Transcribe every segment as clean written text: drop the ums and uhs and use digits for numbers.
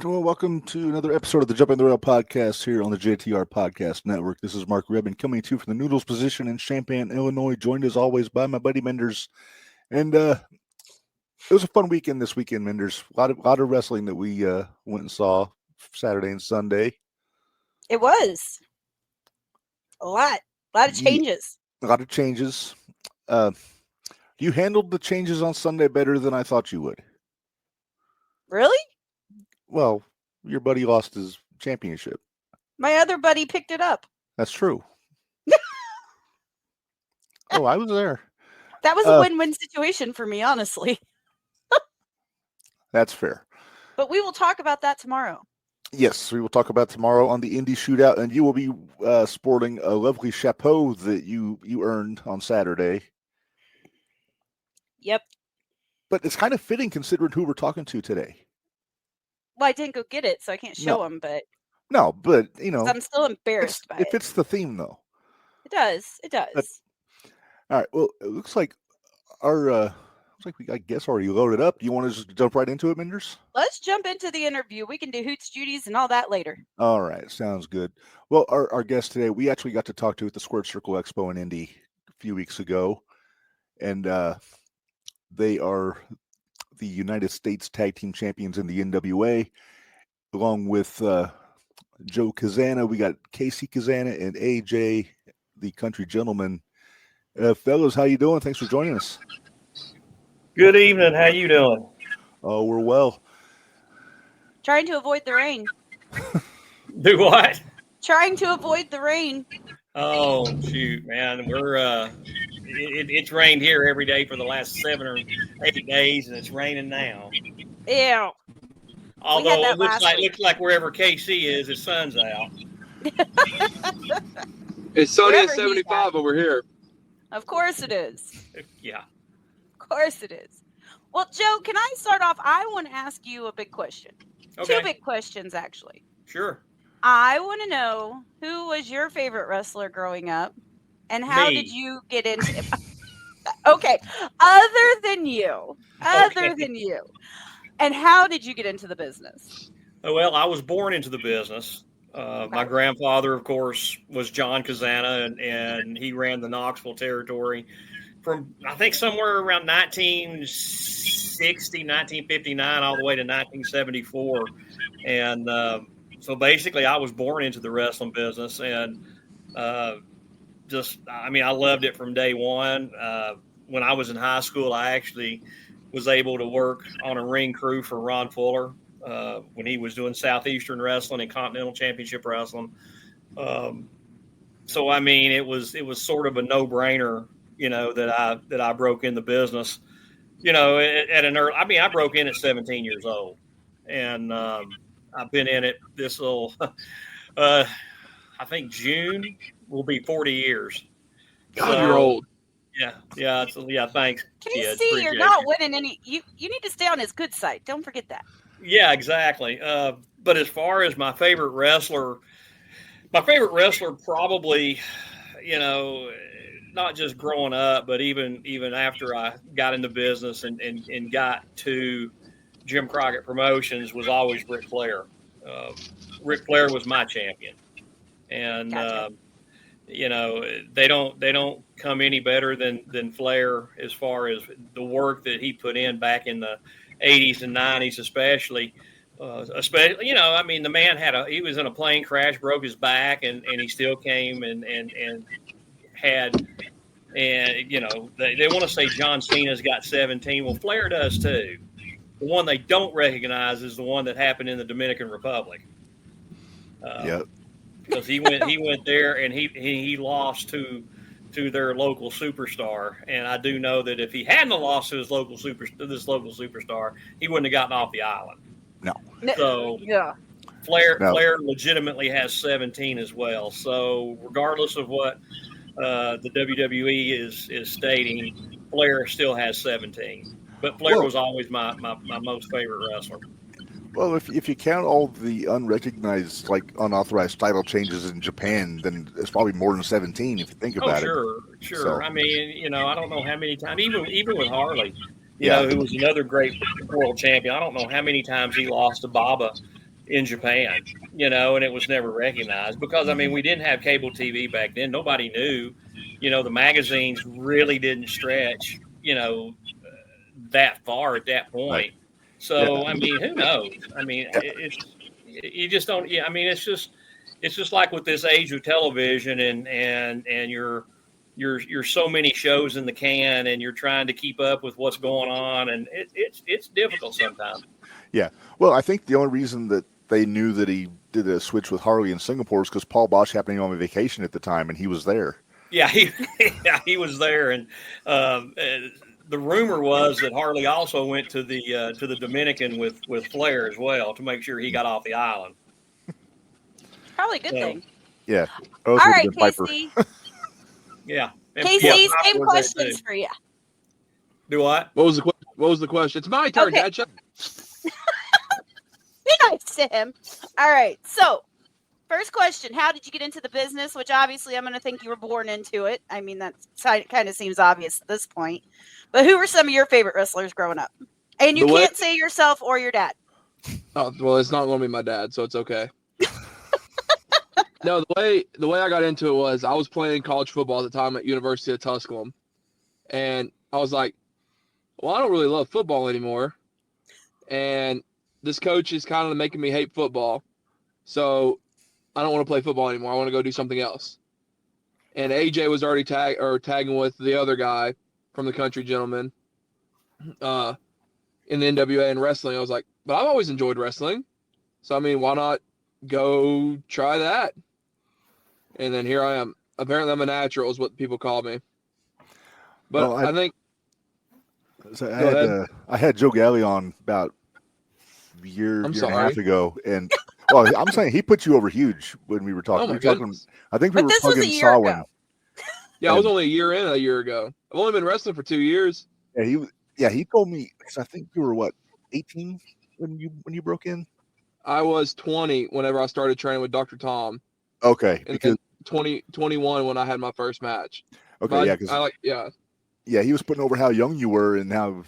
Well, welcome to another episode of the Jumping the Rail podcast here on the JTR Podcast Network. This is Mark Rebin coming to you from the Noodles position in Champaign, Illinois, joined as always by my buddy Minderz. And it was a fun weekend this weekend, Minderz. A lot of wrestling that we went and saw Saturday and Sunday. It was a lot of changes. A lot of changes. You handled the changes on Sunday better than I thought you would. Really? Well, your buddy lost his championship. My other buddy picked it up. That's true. Oh, I was there. That was a win-win situation for me, honestly. That's fair. But we will talk about that tomorrow. Yes, we will talk about tomorrow on the Indie Shootout, and you will be sporting a lovely chapeau that you earned on Saturday. Yep. But it's kind of fitting considering who we're talking to today. Well, I didn't go get it, so I can't show him, but... No, but, you know... I'm still embarrassed by it. It fits the theme, though. It does. It does. But, all right, well, it looks like our... we got guests already loaded up. Do you want to just jump right into it, Minderz? Let's jump into the interview. We can do hoots, Judies, and all that later. All right, sounds good. Well, our guest today, we actually got to talk to at the Squared Circle Expo in Indy a few weeks ago, and they are the United States Tag Team Champions in the NWA, along with Joe Cazana. We got Casey Cazana and AJ, the Country Gentleman. Fellas, how you doing? Thanks for joining us. Good evening. How you doing? Oh, we're well. Trying to avoid the rain. Do what? Trying to avoid the rain. Oh, shoot, man. We're it's rained here every day for the last 7 or 8 days, and it's raining now. Ew. Although it looks like wherever KC is, the sun's out. It's sunny at 75 over here. Of course it is. Yeah. Of course it is. Well, Joe, can I start off? I want to ask you a big question. Okay. 2 big questions, actually. Sure. I want to know, who was your favorite wrestler growing up, and how did you get into it? Okay, other than you, and how did you get into the business? Well, I was born into the business. My grandfather, of course, was John Cazana, and he ran the Knoxville territory from, I think, somewhere around 1960, 1959, all the way to 1974. And so basically I was born into the wrestling business, and I loved it from day one. When I was in high school, I actually was able to work on a ring crew for Ron Fuller when he was doing Southeastern Wrestling and Continental Championship Wrestling. So, I mean, it was sort of a no-brainer, that I broke in the business, at an early, I broke in at 17 years old, and I've been in it this little, I think June will be 40 years. God, you're old. Yeah. Thanks. Can you see you're not winning any? You need to stay on his good side. Don't forget that. Yeah, exactly. But as far as my favorite wrestler probably, not just growing up, but even after I got in the business and got to Jim Crockett Promotions, was always Ric Flair. Ric Flair was my champion, and Gotcha. They don't come any better than Flair as far as the work that he put in back in the 80s and 90s, especially. The man he was in a plane crash, broke his back, and he still came and had. And, they want to say John Cena's got 17. Well, Flair does too. The one they don't recognize is the one that happened in the Dominican Republic. Yep. Because he went there and he lost to their local superstar. And I do know that if he hadn't lost to this local superstar, he wouldn't have gotten off the island. No. So yeah. Flair legitimately has 17 as well. So regardless of what the WWE is stating, Flair still has 17. But Flair was always my most favorite wrestler. Well, if you count all the unrecognized, unauthorized title changes in Japan, then it's probably more than 17 if you think about it. Sure. So. I mean, I don't know how many times, even with Harley, who was another great world champion. I don't know how many times he lost to Baba in Japan, and it was never recognized because, I mean, we didn't have cable TV back then. Nobody knew, the magazines really didn't stretch, that far at that point. Right. So, I mean, who knows? I mean, you just don't, I mean, it's just like with this age of television and you're so many shows in the can and you're trying to keep up with what's going on. And it's difficult sometimes. Yeah. Well, I think the only reason that they knew that he did a switch with Harley in Singapore is because Paul Bosch happened to be on vacation at the time and he was there. Yeah, he was there. And the rumor was that Harley also went to the Dominican with Flair as well to make sure he got off the island. Probably a good thing. Yeah. All right, Casey. Yeah. Casey, same questions for you. Do what? What was the question? It's my turn, Okay. Dad. Be nice to him. All right. So, first question: how did you get into the business? Which obviously, I'm going to think you were born into it. I mean, that kind of seems obvious at this point. But who were some of your favorite wrestlers growing up? And you can't say yourself or your dad. Oh well, it's not going to be my dad, so it's okay. No, the way I got into it was I was playing college football at the time at University of Tusculum, and I was like, well, I don't really love football anymore, and this coach is kind of making me hate football, so I don't want to play football anymore. I want to go do something else. And AJ was already tagging with the other guy from the Country Gentlemen in the NWA and wrestling. I was like, but I've always enjoyed wrestling, so I mean, why not go try that? And then here I am. Apparently, I'm a natural, is what people call me. But Well, I think so I had Joe Galley on about a year and a half ago, and well, I'm saying he put you over huge when we were talking. Oh my goodness. I think we But were this was a plugging year Samhain. ago. Yeah, I was only a year ago. I've only been wrestling for 2 years. Yeah, he told me because I think you were what 18 when you broke in. I was 20 whenever I started training with Dr. Tom. Okay, And because 21 when I had my first match. okay, But yeah, he was putting over how young you were and how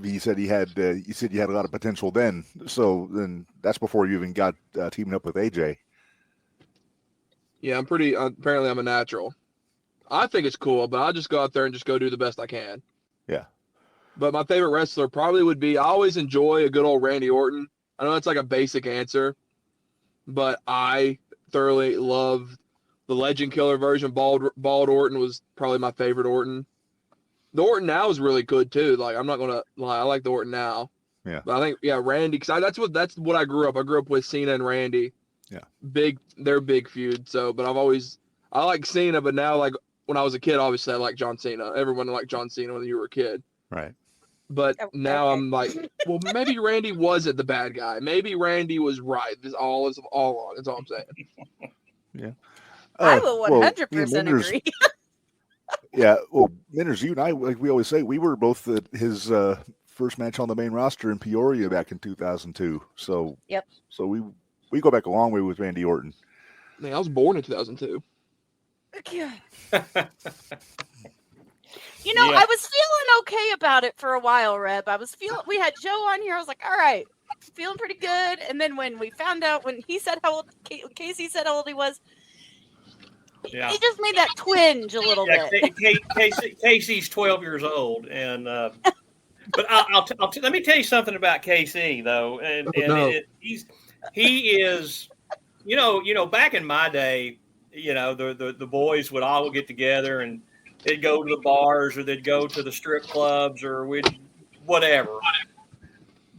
he said you had a lot of potential then. So then that's before you even got teaming up with AJ. Yeah, apparently I'm a natural. I think it's cool, but I'll just go out there and just go do the best I can. Yeah. But my favorite wrestler probably would be, I always enjoy a good old Randy Orton. I know it's like a basic answer, but I thoroughly love the Legend Killer version. Bald Orton was probably my favorite Orton. The Orton now is really good too. Like, I'm not gonna lie, I like the Orton now. Yeah. But I think Randy, because that's what I grew up. I grew up with Cena and Randy. Yeah. They're big feud. So, but I like Cena, but now like when I was a kid, obviously I like John Cena. Everyone liked John Cena when you were a kid. Right. But now okay. I'm like, well, maybe Randy wasn't the bad guy. Maybe Randy was right. This all on. That's all I'm saying. Yeah. I will 100% agree. Yeah. Well, Minderz, you and I, like we always say, we were both at his first match on the main roster in Peoria back in 2002. So yep. So we go back a long way with Randy Orton. Man, I was born in 2002. Yeah. I was feeling okay about it for a while, Reb. We had Joe on here. I was like, all right, feeling pretty good. And then when we found out, when he said how old, Casey said how old he was, he just made that twinge a little bit. Casey's 12 years old. And, but let me tell you something about Casey though. He is, back in my day, the boys would all get together and they'd go to the bars or they'd go to the strip clubs or whatever.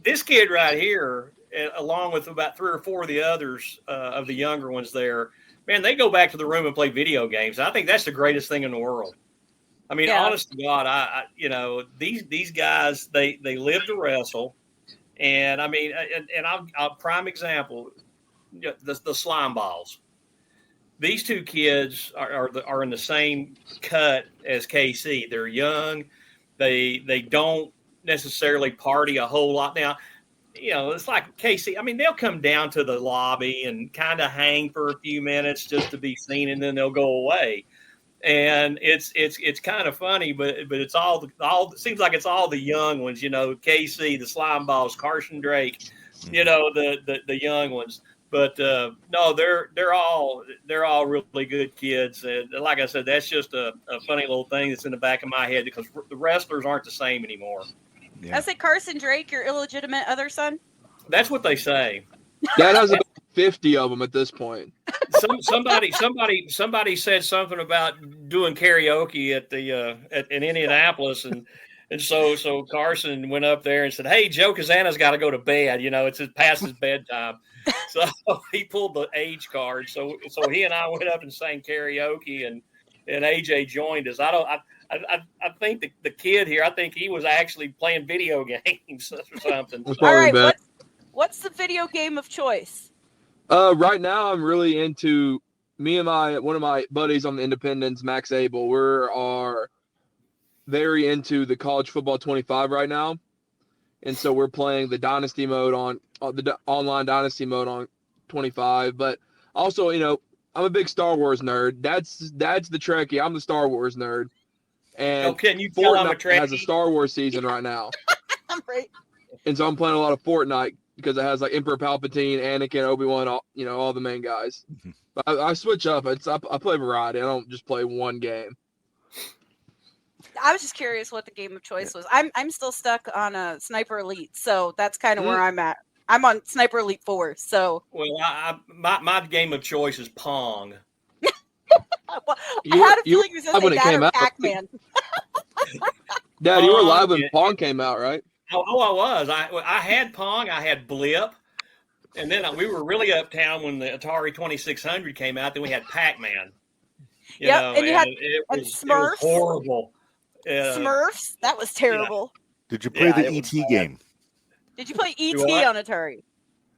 This kid right here, along with about 3 or 4 of the others of the younger ones there, man, they go back to the room and play video games. I think that's the greatest thing in the world. I mean, honest to God, these guys, they live to wrestle. And I mean, and I'll prime example, the slime balls. These two kids are in the same cut as KC. They're young. They don't necessarily party a whole lot. Now, it's like KC. I mean, they'll come down to the lobby and kind of hang for a few minutes just to be seen, and then they'll go away. And it's kind of funny, but it's all it seems like it's all the young ones. KC, the slime balls, Carson Drake, You know, the young ones. But no, they're all really good kids. And like I said, that's just a funny little thing that's in the back of my head because the wrestlers aren't the same anymore. Yeah. I say Carson Drake, your illegitimate other son. That's what they say. Dad has about 50 of them at this point. Somebody said something about doing karaoke in Indianapolis, and so Carson went up there and said, "Hey, Joe Cazana's got to go to bed. You know, it's past his bedtime." So he pulled the age card. So he and I went up and sang karaoke, and AJ joined us. I think the kid here, I think he was actually playing video games or something. All right, what's the video game of choice? Right now, I'm really into me and one of my buddies on the Independents, Max Abel. We are very into the College Football 25 right now, and so we're playing the Dynasty mode on the online Dynasty mode on 25. But also, you know, I'm a big Star Wars nerd. Dad's the Trekkie. I'm the Star Wars nerd. And can you tell I'm a Trekkie? Has a Star Wars season right now. Right. And so I'm playing a lot of Fortnite because it has like Emperor Palpatine, Anakin, Obi-Wan, all the main guys. Mm-hmm. But I switch up. I play variety. I don't just play one game. I was just curious what the game of choice was. I'm still stuck on a Sniper Elite, so that's kind of where I'm at. I'm on Sniper Elite 4, so. Well, my game of choice is Pong. Well, I had a feeling you were going to say that or Pac-Man. Dad, you were live when Pong came out, right? Oh, I was. I had Pong. I had Blip. And then we were really uptown when the Atari 2600 came out. Then we had Pac-Man. And you had Smurfs. It was horrible. Smurfs? That was terrible. Did you play the E.T. game? Did you play E.T. on Atari?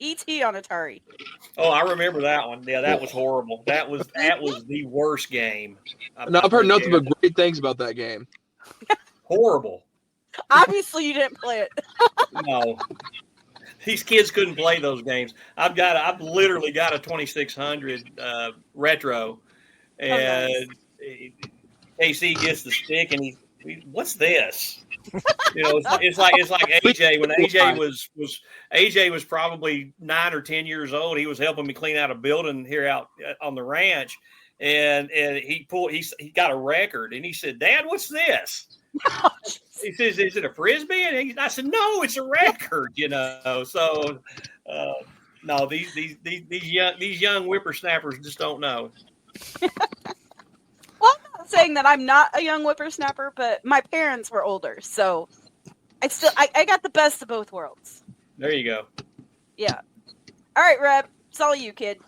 E.T. on Atari. Oh, I remember that one. Yeah, that was horrible. That was the worst game. I've heard nothing but great things about that game. Horrible. Obviously, you didn't play it. No. These kids couldn't play those games. I've literally got a 2600 retro, and KC gets the stick, and what's this? You know, it's like AJ when AJ was probably 9 or 10 years old. He was helping me clean out a building here out on the ranch, and he got a record, and he said, "Dad, what's this?" He says, "Is it a frisbee?" And I said, "No, it's a record." You know, so no, these young whippersnappers just don't know. Well, I'm not saying that I'm not a young whippersnapper, but my parents were older, so I got the best of both worlds. There you go. Yeah. All right, Reb, it's all you, kid.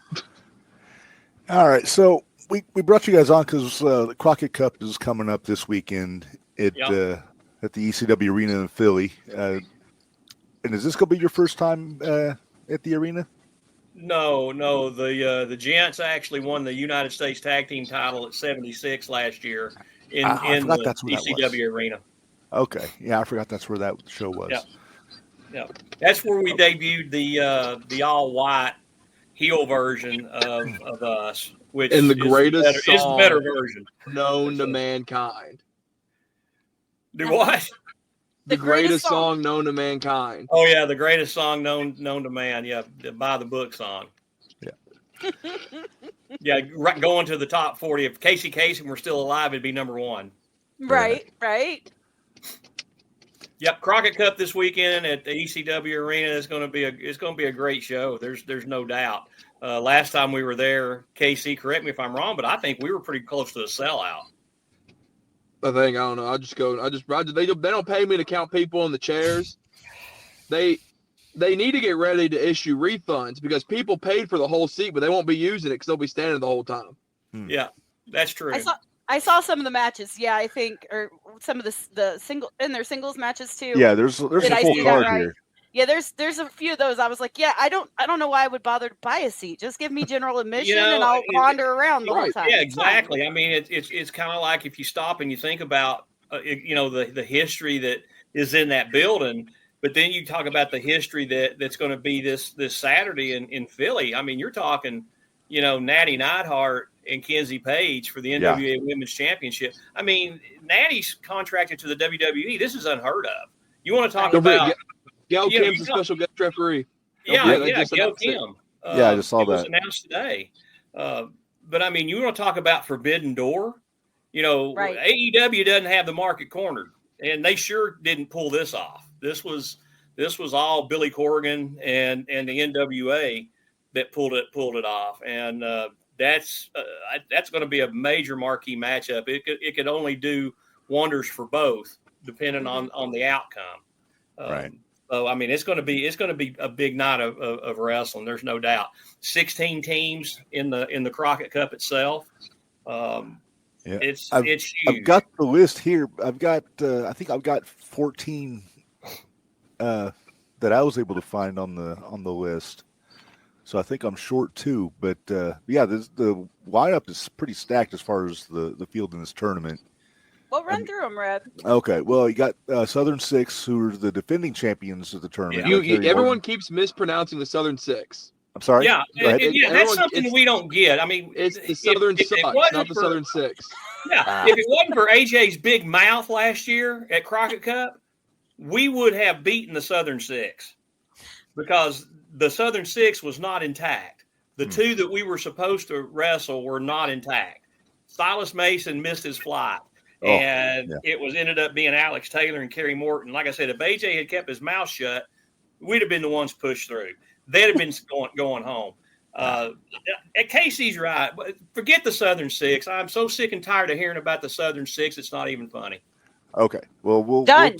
All right, so we brought you guys on because the Crockett Cup is coming up this weekend at the ECW Arena in Philly. And is this going to be your first time at the arena? No. The Gents actually won the United States Tag Team title at 76 last year in the ECW arena. Okay, yeah, I forgot that's where that show was. Yeah. That's where we debuted the all white heel version of us, which is the greatest is the better version known to mankind. Do what? The greatest song known to mankind. Oh yeah, the greatest song known to man. Yeah, the by the book song. Yeah. Yeah, going to the top 40. If Casey Kasem were still alive, it'd be number 1. Right. Yep, Crockett Cup this weekend at the ECW Arena. It's going to be a great show. There's no doubt. Last time we were there, Casey, correct me if I'm wrong, but I think we were pretty close to a sellout. I don't know. They don't pay me to count people in the chairs. They need to get ready to issue refunds because people paid for the whole seat, but they won't be using it because they'll be standing the whole time. Yeah, that's true. I saw some of the matches. Yeah, I think, or some of the single in their singles matches too. Yeah, there's a full card here. Yeah, there's a few of those. I was like, yeah, I don't know why I would bother to buy a seat. Just give me general admission and I'll wander around the whole time. Yeah, exactly. I mean, it's kind of like if you stop and you think about the history that is in that building, but then you talk about the history that's going to be this Saturday in Philly. I mean, you're talking, Natty Neidhart and Kenzie Page for the NWA Women's Championship. I mean, Natty's contracted to the WWE. This is unheard of. You want to talk about Gail Kim's a special guest referee. Gail Kim. Yeah, I just saw it was that. announced today. But I mean, you want to talk about forbidden door? Right. AEW doesn't have the market cornered, and they sure didn't pull this off. This was all Billy Corgan and the NWA that pulled it off, and that's going to be a major marquee matchup. It could only do wonders for both, depending on the outcome. Right. So I mean, it's going to be a big night of wrestling. There's no doubt. 16 teams in the Crockett Cup itself. It's huge. I've got the list here. I've got I think I've got 14 that I was able to find on the list. So I think I'm short too. But the lineup is pretty stacked as far as the field in this tournament. Well, run through them, Red. Okay. Well, you got Southern Six, who are the defending champions of the tournament. Yeah. Everyone keeps mispronouncing the Southern Six. I'm sorry. Yeah, that's something we don't get. I mean, it's the Southern Sucks, not the Southern Six. Yeah, if it wasn't for AJ's big mouth last year at Crockett Cup, we would have beaten the Southern Six because the Southern Six was not intact. The two that we were supposed to wrestle were not intact. Silas Mason missed his flight. It ended up being Alex Taylor and Kerry Morton. Like I said, if AJ had kept his mouth shut, we'd have been the ones pushed through. They'd have been going home. Casey's right. Forget the Southern Six. I'm so sick and tired of hearing about the Southern Six. It's not even funny. Okay. Well, we'll move gone.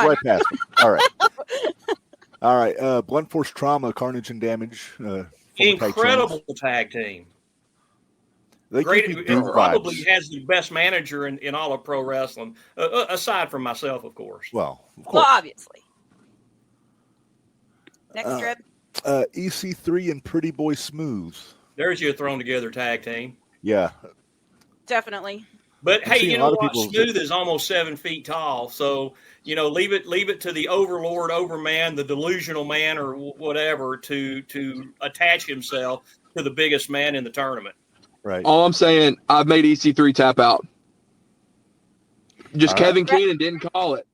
right past it. All right. All right. Blunt Force Trauma, Carnage and Damage. Incredible tag team. Great. It probably has the best manager in all of pro wrestling, aside from myself, of course. Well, of course. Well, obviously. Next trip. EC3 and Pretty Boy Smooth. There's your thrown together tag team. Yeah. Definitely. But hey, you know what? Smooth is almost 7 feet tall, so leave it to the overlord, overman, the delusional man, or whatever to attach himself to the biggest man in the tournament. Right. All I'm saying, I've made EC3 tap out. Just Kevin Keenan didn't call it.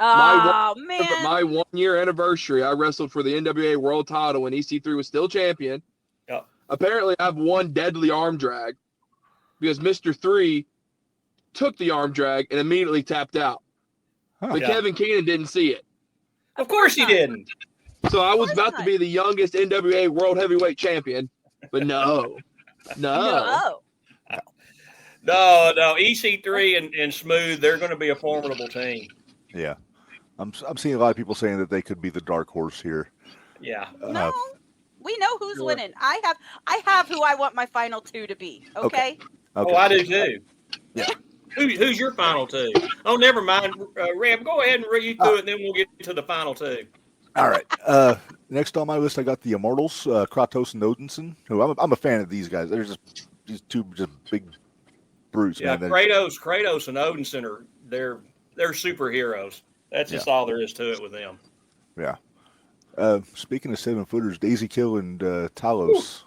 Man. My 1 year anniversary, I wrestled for the NWA World Title when EC3 was still champion. Yep. Apparently, I've won deadly arm drag because Mr. 3 took the arm drag and immediately tapped out. But Kevin Keenan didn't see it. Of course he didn't. So I was about to be the youngest NWA World Heavyweight Champion, but no. No, EC3 and Smooth, they're going to be a formidable team. Yeah. I'm seeing a lot of people saying that they could be the dark horse here. Yeah. No. We know who's winning. I have who I want my final two to be. Okay. Oh, I do too. Yeah. Who's your final two? Oh, never mind. Reb, go ahead and read through it, and then we'll get to the final two. All right. Next on my list, I got the Immortals, Kratos and Odinson. Who I'm a fan of these guys. They're just these two just big brutes. Yeah, man. Kratos and Odinson are they're superheroes. That's just all there is to it with them. Yeah. Speaking of 7-footers, Daisy Kill and Talos.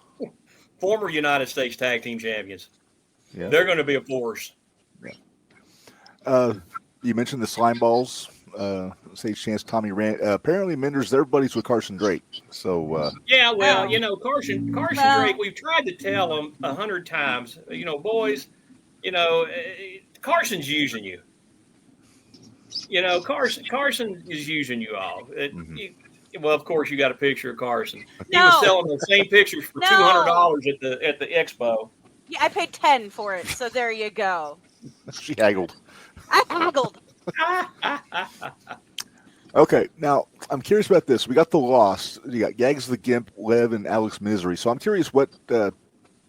Former United States Tag Team Champions. Yeah. They're going to be a force. Yeah. You mentioned the Slime Balls. Sage Chance, Tommy Rand. Apparently, Minderz, they're buddies with Carson Drake. So Carson Drake. We've tried to tell him 100 times. Boys. Carson's using you. Carson is using you all. Well, of course, you got a picture of Carson. He was selling the same pictures for $200 at the expo. Yeah, I paid $10 for it. So there you go. She haggled. I haggled. Okay, now I'm curious about this. We got the Lost. You got Gags the Gimp, Lev, and Alex Misery. So I'm curious what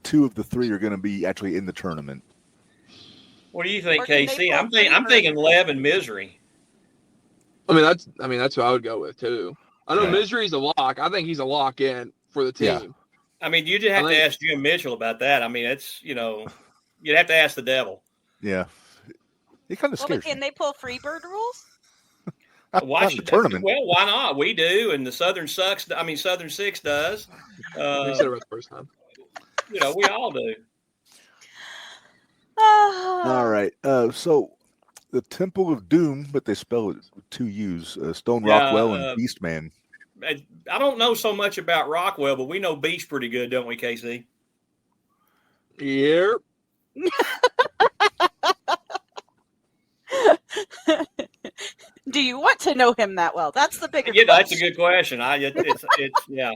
two of the three are going to be actually in the tournament. What do you think, KC? I'm thinking Lev and Misery. I mean that's who I would go with too. I know Misery's a lock. I think he's a lock in for the team. Yeah. I mean, you just have to ask Jim Mitchell about that. I mean, it's you'd have to ask the devil. Yeah. He kind of scares me. Can they pull Freebird rules? Why should the tournament? Well, why not? We do, and the Southern Six does. We said it right the first time. We all do. All right. So the Temple of Doom, but they spell it with two U's. Stone Rockwell and Beastman. I don't know so much about Rockwell, but we know Beach pretty good, don't we, KC? Yep. Do you want to know him that well? That's the bigger question. That's a good question. It's yeah.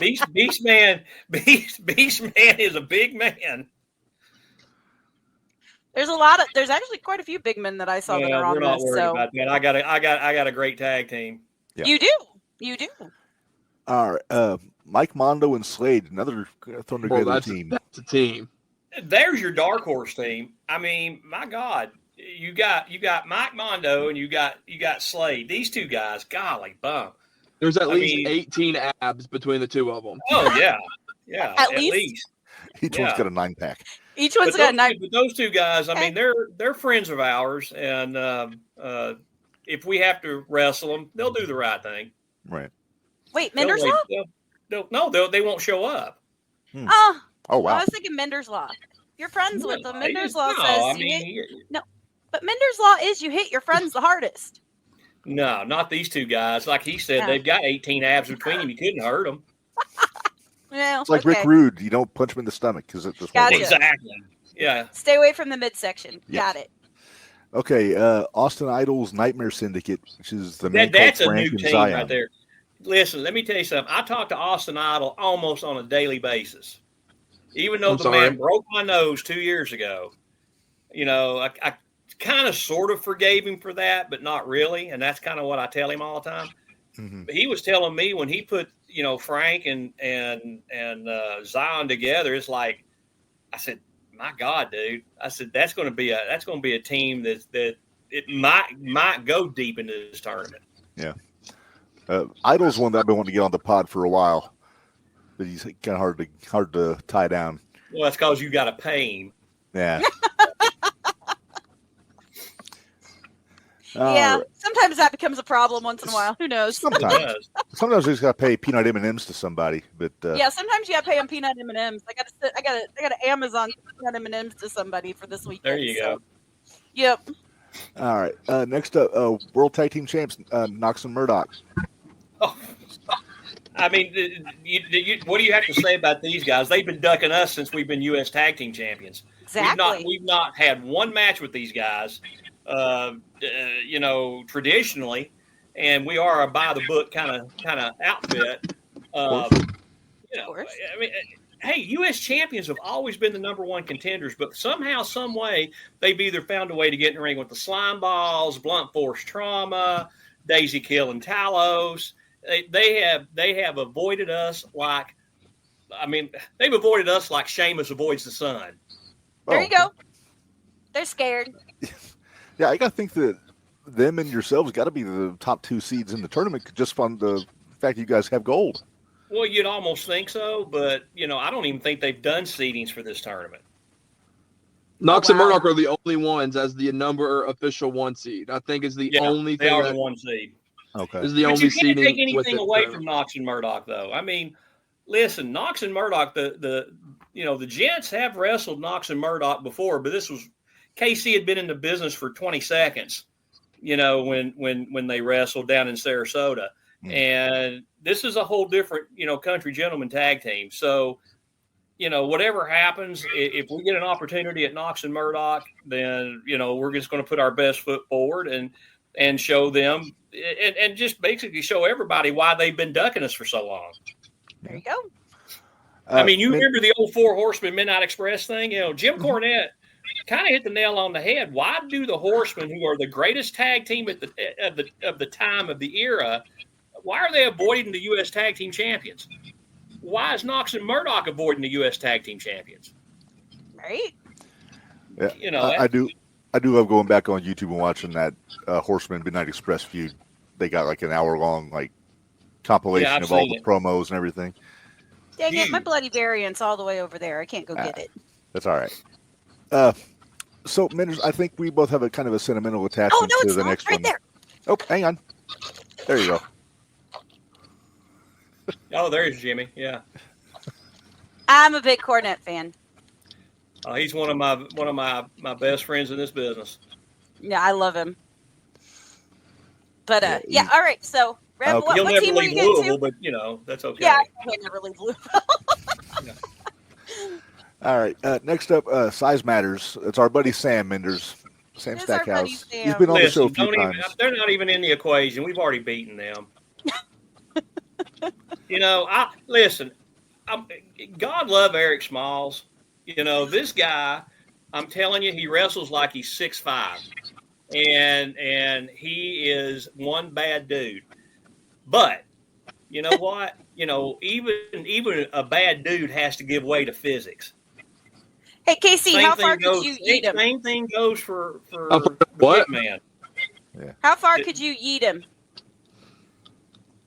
Beast man is a big man. There's actually quite a few big men that I saw that are on we're not this. worried So about that. I got a great tag team. Yeah. You do. All right. Mike Mondo and Slade, another thrown together team. That's a team. There's your dark horse team. I mean, my God, you got Mike Mondo and you got Slade. These two guys, golly bum. There's at least 18 abs between the two of them. Oh yeah, at least. Each one's got a 9-pack. Each one's got a 9. But those two guys, I mean, they're friends of ours, and if we have to wrestle them, they'll do the right thing. Right. Wait, Minderz Law? They won't show up. Oh wow. I was thinking Minderz Law. You're friends with them. Minderz Law says but Minderz Law is you hit your friends the hardest. No, not these two guys. Like he said, they've got 18 abs between them. You couldn't hurt them. It's like Rick Rude. You don't punch him in the stomach because it just won't work. Exactly. Yeah. Stay away from the midsection. Got it. Okay. Austin Idol's Nightmare Syndicate, which is the main that's a Frank new team Zion. right there. Listen, let me tell you something. I talk to Austin Idol almost on a daily basis. Even though man broke my nose 2 years ago, I kind of sort of forgave him for that, but not really. And that's kind of what I tell him all the time. Mm-hmm. But he was telling me when he put, Frank and Zion together, it's like, I said, my God, dude. I said, that's going to be a team that it might go deep into this tournament. Yeah. Idol's one that I've been wanting to get on the pod for a while, but he's kind of hard to tie down. Well, that's because you got to pay him. Yeah. Sometimes that becomes a problem once in a while. Who knows? Sometimes you just got to pay peanut M&Ms to somebody, but sometimes you got to pay them peanut M&Ms. I got to Amazon peanut M&Ms to somebody for this weekend. There you go. Yep. All right. Next up, World Tag Team Champs, Knox and Murdoch. Oh, I mean, what do you have to say about these guys? They've been ducking us since we've been U.S. Tag Team Champions. Exactly. We've not had one match with these guys, traditionally, and we are a by the book kind of outfit. I mean, hey, U.S. champions have always been the number one contenders, but somehow, some way, they've either found a way to get in the ring with the slime balls, blunt force trauma, Daisy Kill and Talos. They have avoided us they've avoided us like Sheamus avoids the sun. There you go. They're scared. Yeah, I got to think that them and yourselves got to be the top 2 seeds in the tournament just from the fact you guys have gold. Well, you'd almost think so, but, I don't even think they've done seedings for this tournament. Knox and Murdoch are the only ones as the number official 1 seed. I think is the only thing. They are the 1 seed. Okay. Is the only seeding. You can't take anything away from Knox and Murdoch, though. I mean, listen, Knox and Murdoch, the gents have wrestled Knox and Murdoch before, but this was KC had been in the business for 20 seconds, when they wrestled down in Sarasota. And this is a whole different, country gentleman tag team. So, whatever happens, if we get an opportunity at Knox and Murdoch, then, we're just going to put our best foot forward and show them and just basically show everybody why they've been ducking us for so long. There you go. I mean, you remember the old 4 Horsemen Midnight Express thing? Jim Cornette kind of hit the nail on the head. Why do the Horsemen, who are the greatest tag team of the time of the era, why are they avoiding the U.S. Tag Team Champions? Why is Knox and Murdoch avoiding the U.S. Tag Team Champions? Right. Yeah, I do love going back on YouTube and watching that Horseman Midnight Express feud. They got like an hour-long compilation of all the promos and everything. Dang it, my bloody variant's all the way over there. I can't go get it. That's all right. So, Minderz, I think we both have a kind of a sentimental attachment to the next one. There. Oh, hang on. There you go. Oh, there's Jimmy. Yeah. I'm a big Cornette fan. He's one of my best friends in this business. Yeah, I love him. But all right. So Reb, Okay. He'll what never team are you leave getting Louisville, to? but that's okay. Yeah, I can't never leave Louisville. All right. Next up, size matters. It's our buddy Sam Minderz. Sam It's our buddy Stackhouse. He's Sam. been on the show a Listen, few times. they're not even in the equation. We've already beaten them. God love Eric Smalls. This guy, I'm telling you, he wrestles like he's 6'5", and he is one bad dude. But you know what? Even a bad dude has to give way to physics. Hey, Casey, how far could you yeet him? Same thing goes for what? the big man. How far could you yeet him?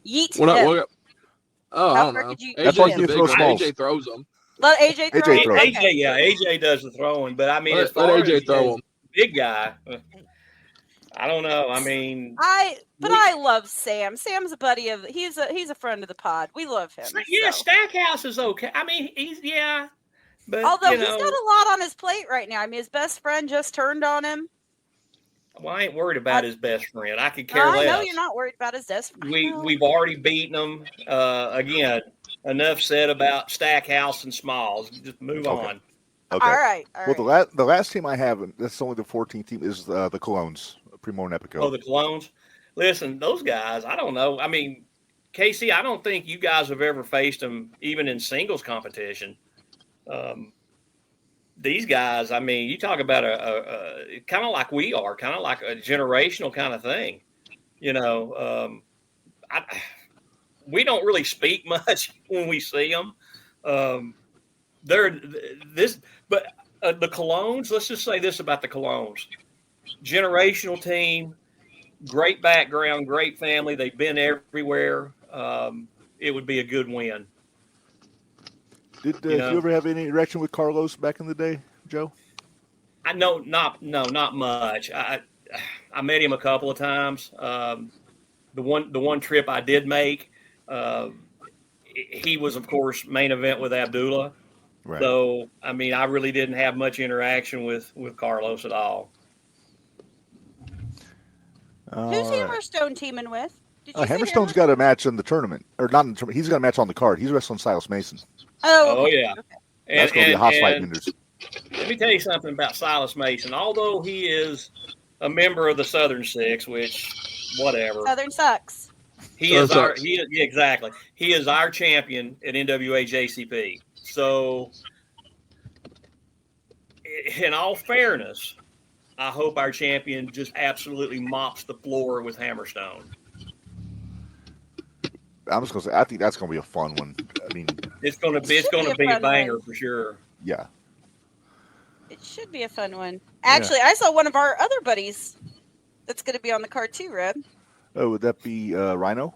Yeet What, him. what, oh, I How don't far know. could you That's yeet why him? you throw smalls. AJ throws them. Let AJ throw AJ him? throws. Okay. AJ does the throwing, but I mean, Let as far AJ as throw them. big guy, I don't know. I mean, I love Sam. Sam's a buddy of. He's a friend of the pod. We love him. yeah, so. Stackhouse is okay. I mean, but Although he's got a lot on his plate right now. I mean, his best friend just turned on him. Well, I ain't worried about his best friend. I could care I less. know you're not worried about his best friend. We've already beaten them. Again, enough said about Stackhouse and Smalls. Just move on. Okay. All right. Well, the last team I have, and that's only the 14th team, is the Colognes, Primo and Epico. Oh, the Colognes. Listen, those guys. I don't know. I mean, Casey, I don't think you guys have ever faced them even in singles competition. These guys, I mean, you talk about a kind of like we are, kind of like a generational kind of thing. We don't really speak much when we see them. The Colognes. Let's just say this about the Colognes: generational team, great background, great family. They've been everywhere. It would be a good win. Did you ever have any interaction with Carlos back in the day, Joe? I know, not much. I met him a couple of times. The one trip I did make, he was of course main event with Abdullah. Right. So I mean, I really didn't have much interaction with Carlos at all. Who's Hammerstone teaming with? Hammerstone's got a match in the tournament, or not in the tournament. He's got a match on the card. He's wrestling Silas Mason. Oh yeah. Okay. That's going to be a hot fight, Minderz. Let me tell you something about Silas Mason. Although he is a member of the Southern Six, which whatever. Southern sucks. He is exactly. He is our champion at NWA JCP. So, in all fairness, I hope our champion just absolutely mops the floor with Hammerstone. I'm just going to say, I think that's going to be a fun one. I mean, it's going to be a banger for sure. Yeah. It should be a fun one. Actually, I saw one of our other buddies that's going to be on the card too, Reb. Oh, would that be Rhino?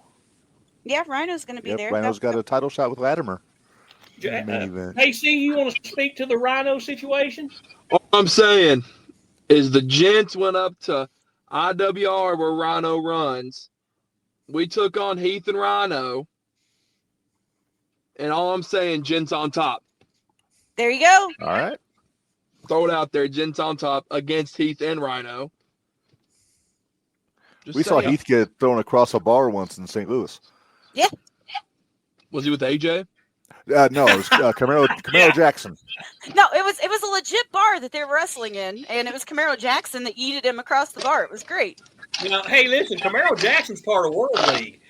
Yeah, Rhino's going to be there. Rhino's got a title shot with Latimer. Hey, see, you want to speak to the Rhino situation? All I'm saying is the gents went up to IWR where Rhino runs. We took on Heath and Rhino. And all I'm saying, gents on top. There you go. All right. Throw it out there, gents on top against Heath and Rhino. We saw Heath get thrown across a bar once in St. Louis. Yeah. Was he with AJ? No, it was Camaro Jackson. No, it was a legit bar that they were wrestling in, and it was Camaro Jackson that yeeted him across the bar. It was great. Hey, listen, Camaro Jackson's part of World League.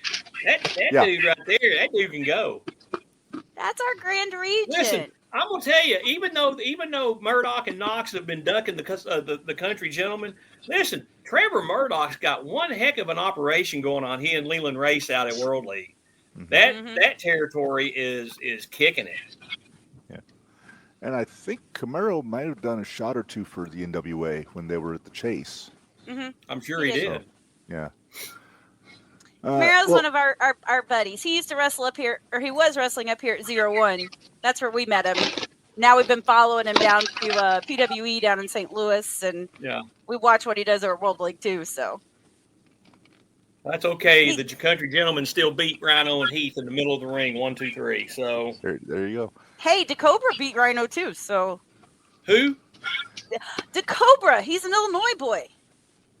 That dude right there, that dude can go. That's our Grand Region. Listen, I'm gonna tell you, even though Murdoch and Knox have been ducking the country gentlemen, listen, Trevor Murdoch's got one heck of an operation going on. He and Leland Race out at World League. Mm-hmm. That territory is kicking it. Yeah, and I think Camaro might have done a shot or two for the NWA when they were at the Chase. Mm-hmm. I'm sure he did. So, yeah. Camaro's one of our buddies. He used to wrestle up here, or he was wrestling up here at 01. That's where we met him. Now we've been following him down to PWE down in St. Louis, and we watch what he does over World League too. So that's okay. The country gentlemen still beat Rhino and Heath in the middle of the ring, 1, 2, 3. So there you go. Hey, DeCobra beat Rhino too. So who? DeCobra. He's an Illinois boy.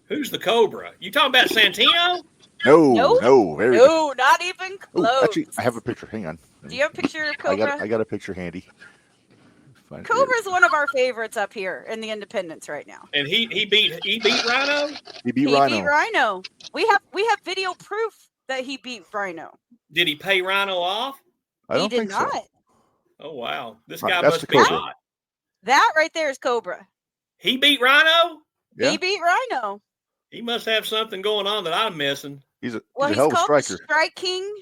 Who's the Cobra? You talking about Santino? No. Very good. No, not even close. Oh, actually, I have a picture. Hang on. Do you have a picture of Cobra? I got a picture handy. Cobra's one of our favorites up here in the Independents right now. And he beat Rhino. He beat Rhino. We have video proof that he beat Rhino. Did he pay Rhino off? I don't think not. so. Oh wow, this guy That's must be Cobra. hot. That right there is Cobra. He beat Rhino. Yeah. He beat Rhino. He must have something going on that I'm missing. He's a Well, he's hell of a called striker. the Strike King,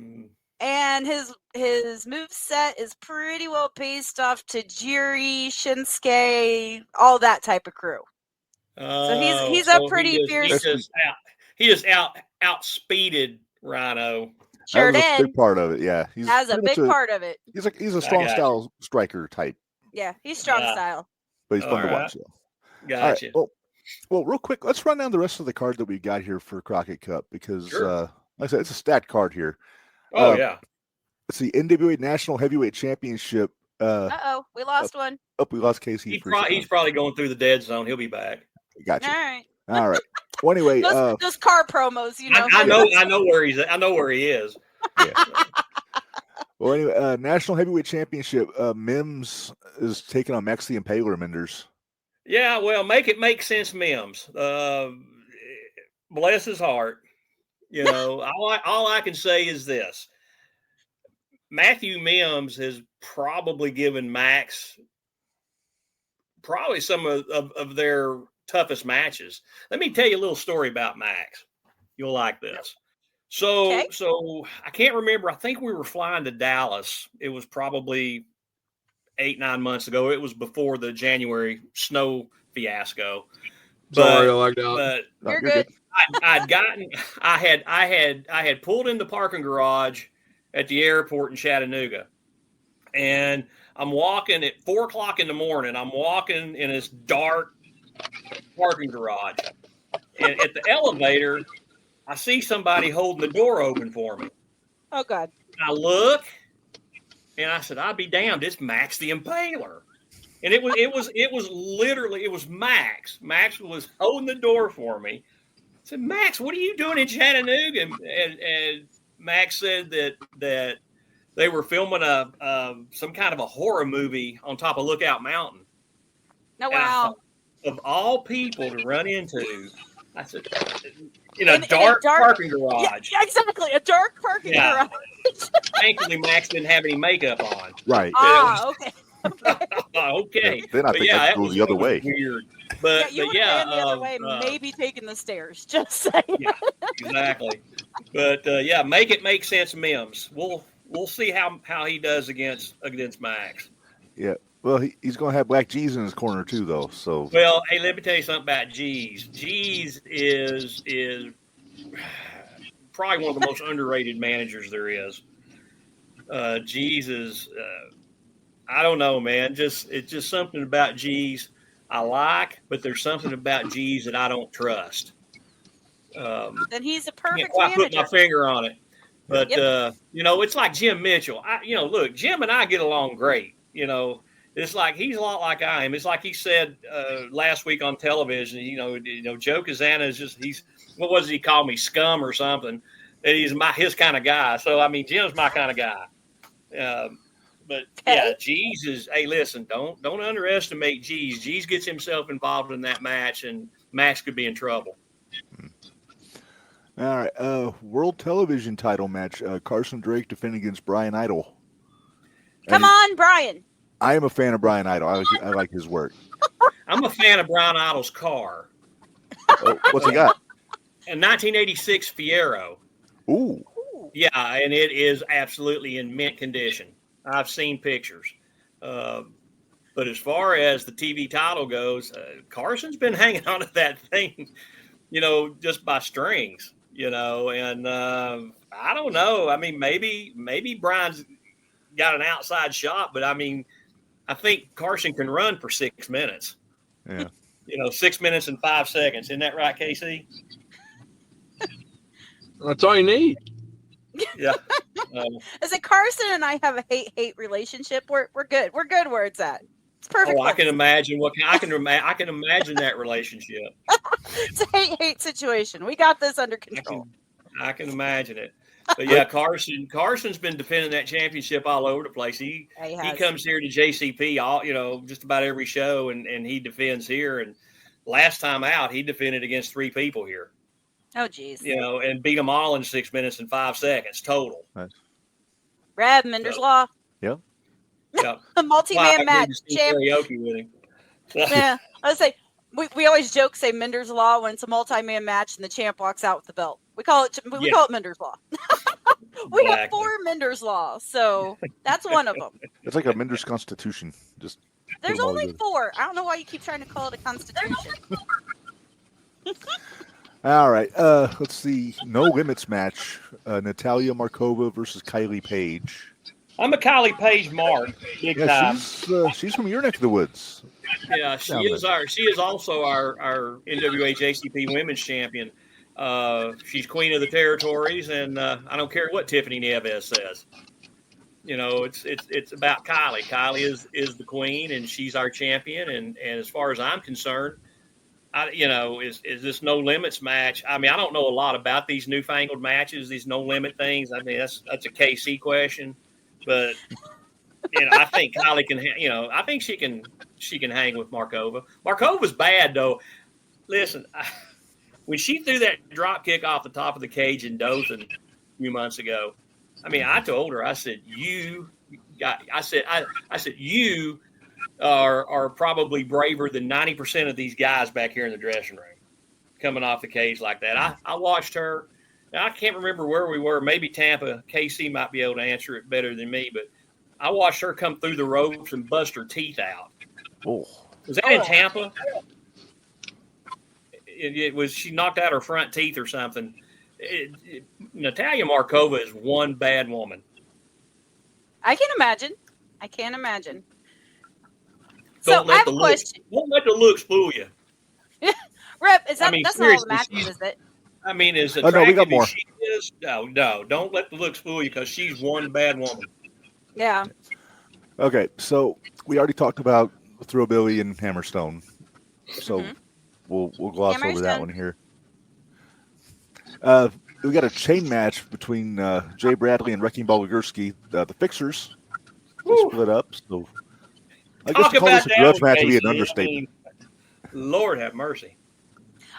Mm. and his move set is pretty well based off Tajiri, Shinsuke, all that type of crew. So he's a pretty fierce. He just outspeeded Rhino. Sure That was a did. big part of it. Yeah, he's That's a pretty much big part of it. He's a strong got style striker type, Yeah, he's strong Yeah. style. but he's fun to All watch. right. So. Gotcha. All right, well, real quick, let's run down the rest of the card that we got here for Crockett Cup because, Sure. like I said, it's a stat card here. Yeah. It's the NWA National Heavyweight Championship. We lost one. We lost Casey. He's probably going through the dead zone. He'll be back. Gotcha. All right. All right. Well, anyway, Those car promos, you know. I know where he's at. I know where he is. yeah. Well, anyway, National Heavyweight Championship. Mims is taking on Maxie and Paler Minderz. Yeah, well, make it make sense, Mims. Bless his heart. You know, all I can say is this. Matthew Mims has probably given Max probably some of their toughest matches. Let me tell you a little story about Max. You'll like this. So I can't remember. I think we were flying to Dallas. It was probably 8-9 months ago. It was before the January snow fiasco. Sorry, I like that. But You're good. I had pulled in the parking garage at the airport in Chattanooga, and I'm walking at 4:00 in the morning. I'm walking in this dark parking garage, and at the elevator, I see somebody holding the door open for me. Oh God! I look, and I said, "I'll be damned! It's Max the Impaler." And it was literally Max. Max was holding the door for me. I said, "Max, what are you doing in Chattanooga?" And Max said that they were filming some kind of a horror movie on top of Lookout Mountain. Oh wow! Of all people to run into, I said, in a dark parking garage. Yeah, exactly. A dark parking garage. Thankfully, Max didn't have any makeup on. Right. Okay. Okay. Then I think I'd go the other way. Weird. But you would have been the other way, maybe taking the stairs. Just saying. Yeah, exactly. But make it make sense, Mims. We'll see how he does against Max. Yeah. Well, he's going to have Black G's in his corner too, though. So. Well, hey, let me tell you something about G's. G's is probably one of the most underrated managers there is. G's is. I don't know, man. It's just something about G's I like, but there's something about G's that I don't trust. Then he's a I perfect can't quite manager. put my finger on it, but it's like Jim Mitchell. Look, Jim and I get along great. It's like he's a lot like I am. It's like he said last week on television. Joe Cazana is he's what was it he called me, scum or something? That he's his kind of guy. So I mean, Jim's my kind of guy. But yeah, G's is. Hey, listen, don't underestimate G's. G's gets himself involved in that match, and Max could be in trouble. All right, world television title match: Carson Drake defending against Brian Idol. Come on, Brian. I am a fan of Brian Idol. I like his work. I'm a fan of Brian Idol's car. What's he got? A 1986 Fiero. Ooh. Yeah, and it is absolutely in mint condition. I've seen pictures. But as far as the TV title goes, Carson's been hanging on to that thing, just by strings, and I don't know. I mean, maybe Brian's got an outside shot, but I mean, I think Carson can run for 6 minutes. Yeah. 6 minutes and 5 seconds. Isn't that right, KC? That's all you need. Yeah. As a Carson and I have a hate relationship. We're good. We're good where it's at. It's perfect. Oh, I can imagine I can imagine that relationship. It's a hate situation. We got this under control. I can imagine it. But yeah, Carson's been defending that championship all over the place. He comes here to JCP just about every show, and he defends here. And last time out, he defended against 3 people here. Oh, geez. And beat them all in 6 minutes and 5 seconds total. Nice. Reb, Minderz Law. Yep. A multi-man match. Karaoke with him. Yeah, I would say we always joke, say Minderz Law when it's a multi-man match and the champ walks out with the belt. We call it Minderz Law. We have 4 Minderz Law, so that's one of them. It's like a Minderz Constitution. There's only 4. I don't know why you keep trying to call it a constitution. All right. Let's see. No limits match. Natalia Markova versus Kylie Page. I'm a Kylie Page mark, big time. She's from your neck of the woods. Yeah, she is also our NWA JCP Women's Champion. She's queen of the territories, and I don't care what Tiffany Neves says. It's about Kylie. Kylie is the queen, and she's our champion. And as far as I'm concerned, is this no limits match? I mean, I don't know a lot about these newfangled matches, these no limit things. I mean, that's a KC question, but I think Kylie can. I think she can hang with Markova. Markova's bad though. Listen, when she threw that drop kick off the top of the cage in Dothan a few months ago, I mean, I told her, I said, you are probably braver than 90% of these guys back here in the dressing room coming off the cage like that. I watched her. Now, I can't remember where we were. Maybe Tampa. KC might be able to answer it better than me, but I watched her come through the ropes and bust her teeth out. Oh. Was that in Tampa? It was. She knocked out her front teeth or something. Natalia Markova is one bad woman. I can imagine. So I have a question. Don't let the looks fool you. Rep, that's not all the matches, is it? I mean, as we got attractive more. as she is, no, don't let the looks fool you because she's one bad woman. Yeah. Okay, so we already talked about Throwbilly and Hammerstone, so we'll gloss over that one here. We got a chain match between Jay Bradley and Wrecking Ball Legursky. The Fixers split up, so I guess to call this a grudge match would be an understatement. Lord have mercy.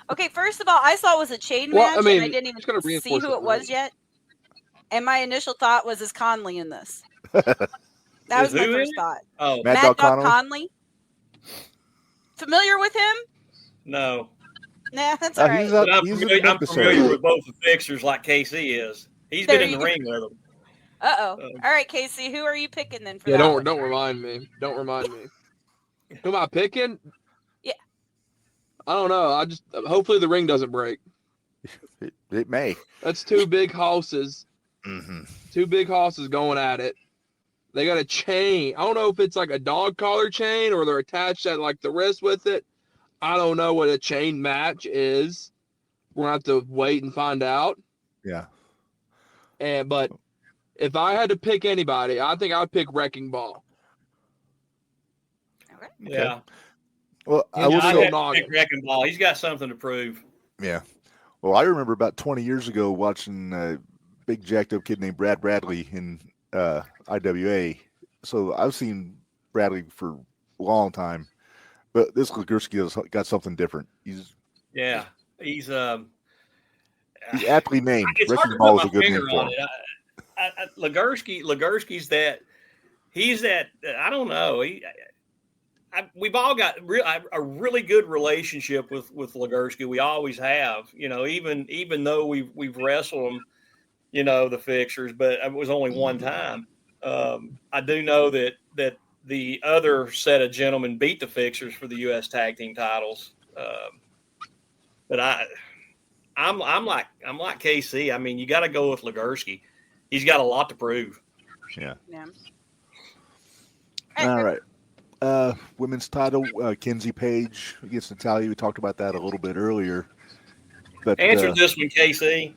Okay, first of all, I saw it was a chain match, and I didn't even see who it was yet. And my initial thought was, is Conley in this? That was my first thought. Oh, Mad Dog Conley? Conley. Familiar with him? No. Nah, that's all right. I'm familiar with both the Fixers like KC is. He's been in the ring with them. Uh-oh. All right, Casey, who are you picking then for that don't one? don't remind me. Don't remind me. Who am I picking? Yeah. I don't know. Hopefully the ring doesn't break. It may. That's 2 big hosses. Mm-hmm. 2 big hosses going at it. They got a chain. I don't know if it's like a dog collar chain or they're attached at like the wrist with it. I don't know what a chain match is. We're gonna have to wait and find out. Yeah. But if I had to pick anybody, I think I'd pick Wrecking Ball. Okay. Yeah. Well, I would pick Wrecking Ball. He's got something to prove. Yeah. Well, I remember about 20 years ago watching a big jacked up kid named Brad Bradley in IWA. So I've seen Bradley for a long time, but this Legursky has got something different. He's aptly named. Wrecking Ball is a good name for him. Legursky's that. He's that. I don't know. We've all got a really good relationship with Legursky. We always have. Even though we've wrestled him, the Fixers, but it was only one time. I do know that the other set of gentlemen beat the Fixers for the U.S. Tag Team titles. But I'm like KC. I mean, you got to go with Legursky. He's got a lot to prove. Yeah. Yeah. All right. Women's title, Kenzie Page against Natalia. We talked about that a little bit earlier. But answer this one, KC.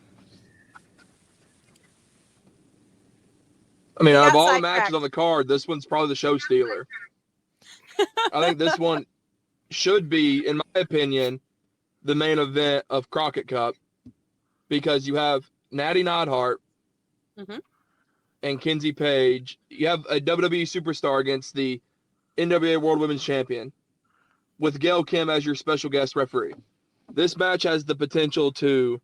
I mean, out of all the matches on the card, this one's probably the show stealer. I think this one should be, in my opinion, the main event of Crockett Cup because you have Natty Neidhart Mhm. and Kenzie Page. You have a WWE superstar against the NWA World Women's Champion with Gail Kim as your special guest referee. This match has the potential to,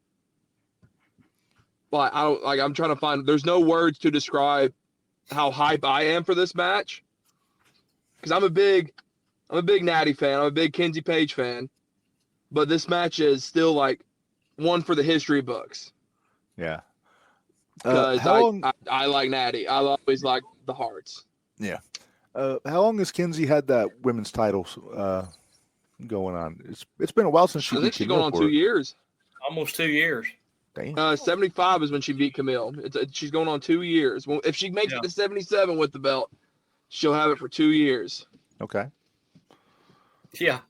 I'm trying to find, there's no words to describe how hype I am for this match. Because I'm a big Natty fan. I'm a big Kenzie Page fan. But this match is still like one for the history books. Yeah. Because I like Natty. I always like the Hearts. Yeah. How long has Kenzie had that women's title going on? It's been a while since she I think beat she's Camille going on for 2 it. years. Almost 2 years. Damn. 75 is when she beat Camille. She's going on 2 years. Well, if she makes it to 77 with the belt, she'll have it for 2 years. Okay. Yeah.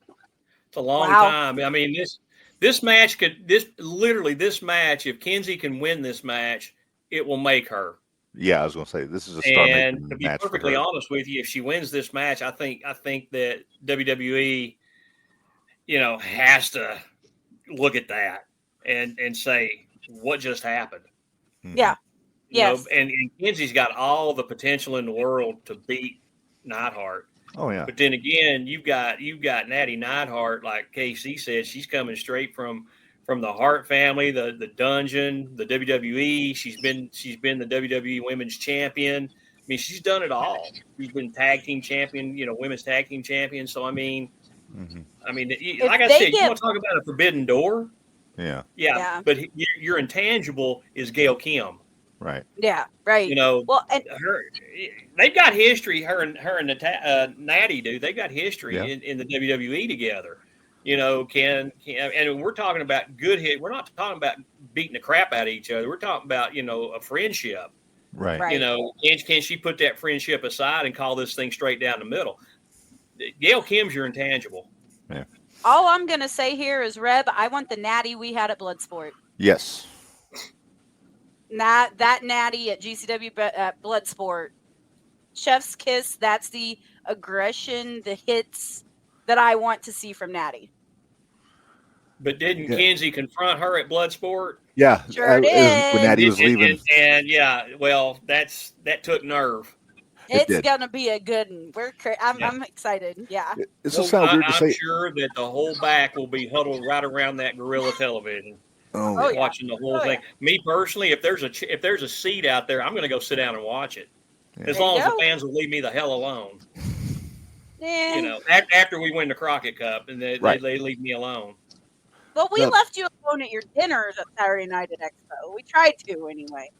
It's a long Wow. time. I mean, this match this match, if Kenzie can win this match, it will make her. Yeah, I was going to say this is a star And making to be match perfectly for her. honest with you, if she wins this match, I think that WWE, has to look at that and say what just happened. Yeah. Yes. And Kenzie's got all the potential in the world to beat Neidhart. Oh yeah. But then again, you've got Natty Neidhart, like KC said, she's coming straight from the Hart family, the Dungeon, the WWE. She's been the WWE Women's Champion. I mean, she's done it all. She's been tag team champion, women's tag team champion. So I mean, like I said, you want to talk about a forbidden door? Yeah. Yeah. But your intangible is Gail Kim. Right. Yeah. Right. Well, and they've got history. Her and Natty do. They've got history in the WWE together. And we're talking about good hit. We're not talking about beating the crap out of each other. We're talking about a friendship. Right. Can she put that friendship aside and call this thing straight down the middle? Gail Kim's your intangible. Yeah. All I'm gonna say here is, Reb, I want the Natty we had at Bloodsport. Yes. That Natty at GCW at Bloodsport, Chef's Kiss. That's the aggression, the hits that I want to see from Natty. But didn't Kenzie confront her at Bloodsport? Yeah, sure did. When Natty was leaving. And that took nerve. It's gonna be a good one. I'm excited. Yeah. It's just sound weird to say. I'm sure that the whole back will be huddled right around that gorilla television. Watching the whole thing. Yeah. Me personally, if there's a seat out there, I'm going to go sit down and watch it. Yeah. As long as the fans will leave me the hell alone. Yeah. After we win the Crockett Cup, and they leave me alone. But we left you alone at your dinner that Saturday night at Expo. We tried to anyway.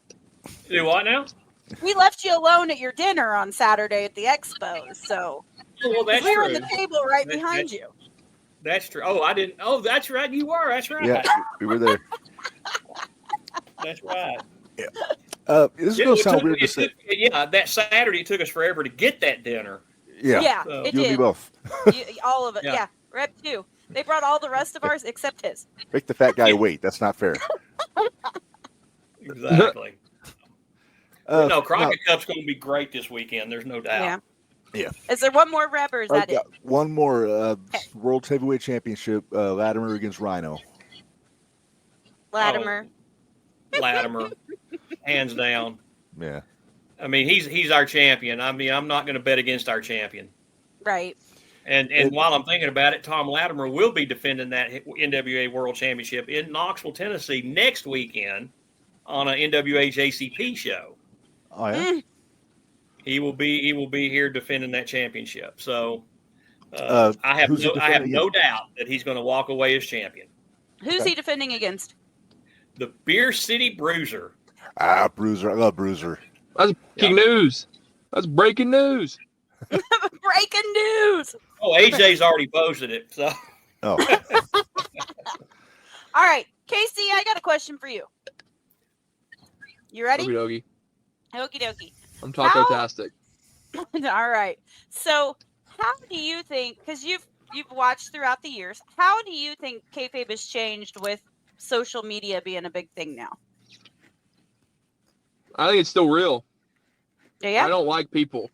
Do what now? We left you alone at your dinner on Saturday at the Expo. So that's we were at the table right behind you. That's true. Oh, I didn't. Oh, that's right. You were. That's right. Yeah, we were there. That's right. Yeah. This is going to sound weird to say. That Saturday it took us forever to get that dinner. Yeah. Yeah, so. it you did. and me both. All of it. Yeah. Rep too. They brought all the rest of ours except his. Make the fat guy wait. That's not fair. Exactly. Crockett Cup's going to be great this weekend. There's no doubt. Yeah. Is there one more rep or is that it? One more. World Heavyweight Championship. Latimer against Rhino. Latimer. Latimer. Hands down. Yeah. I mean, he's our champion. I mean, I'm not going to bet against our champion. Right. And while I'm thinking about it, Tom Latimer will be defending that NWA World Championship in Knoxville, Tennessee next weekend on an NWA JCP show. Oh yeah. He will be here defending that championship. So I have no doubt that he's going to walk away as champion. Who's he defending against? The Beer City Bruiser. Bruiser. I love Bruiser. That's breaking news. That's breaking news. Breaking news. Oh, AJ's already posted it. So. Oh. All right, Casey, I got a question for you. You ready? Okie dokie. I'm taco-tastic. All right. So, how do you think? Because you've watched throughout the years. How do you think kayfabe has changed with social media being a big thing now? I think it's still real. Yeah. I don't like people,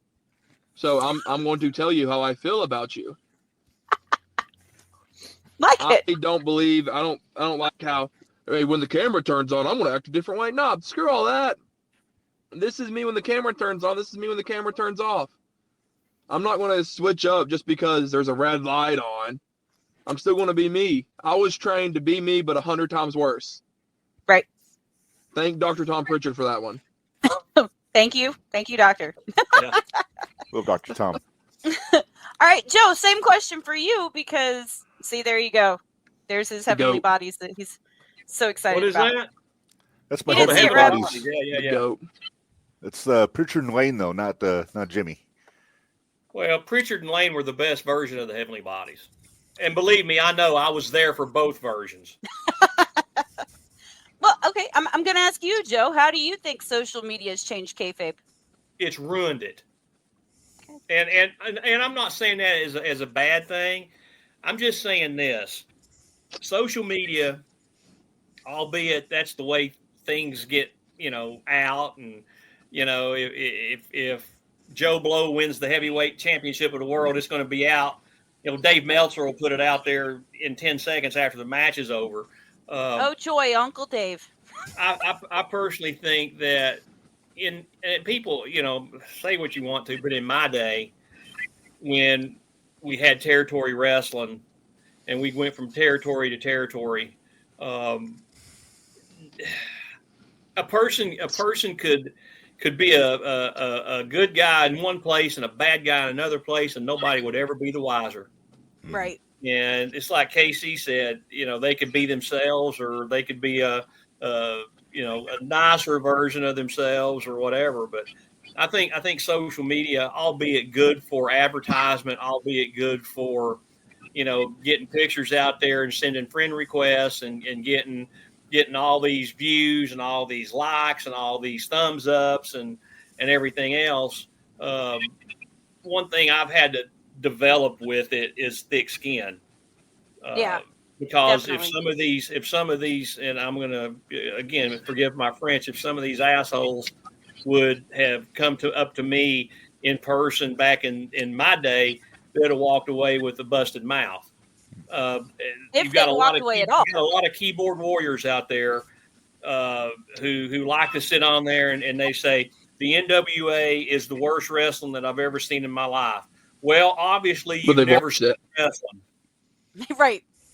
so I'm going to tell you how I feel about you. I don't believe. I don't like how Hey, when the camera turns on, I'm going to act a different way. Nah, screw all that. This is me when the camera turns on. This is me when the camera turns off. I'm not going to switch up just because there's a red light on. I'm still going to be me. I was trained to be me, but 100 times worse. Right. Thank Dr. Tom Pritchard for that one. Thank you, doctor. Yeah. Well, Dr. Tom. All right, Joe, same question for you because, see, there you go. There's his heavenly goat. bodies that he's so excited What is about. that? That's my You didn't heavenly see it, Rob? bodies. Yeah. The goat. It's Pritchard and Lane, though, not Jimmy. Well, Pritchard and Lane were the best version of the Heavenly Bodies. And believe me, I know I was there for both versions. Well, okay, I'm going to ask you, Joe, how do you think social media has changed kayfabe? It's ruined it. And I'm not saying that as a bad thing. I'm just saying this. Social media, albeit that's the way things get, out, and if Joe Blow wins the heavyweight championship of the world, it's going to be out. Dave Meltzer will put it out there in 10 seconds after the match is over. Oh, joy, Uncle Dave. I personally think that and people, say what you want to, but in my day, when we had territory wrestling and we went from territory to territory, a person could be a good guy in one place and a bad guy in another place, and nobody would ever be the wiser. Right. And it's like KC said, they could be themselves, or they could be a nicer version of themselves or whatever. But I think social media, albeit good for advertisement, albeit good for, getting pictures out there and sending friend requests and getting all these views and all these likes and all these thumbs ups and everything else. One thing I've had to develop with it is thick skin. Yeah. Because definitely. if some of these, and I'm going to, again, forgive my French, if some of these assholes would have come up to me in person back in my day, they'd have walked away with a busted mouth. You've got a lot of keyboard warriors out there who like to sit on there and they say, the NWA is the worst wrestling that I've ever seen in my life. Well, obviously, you've never seen wrestling.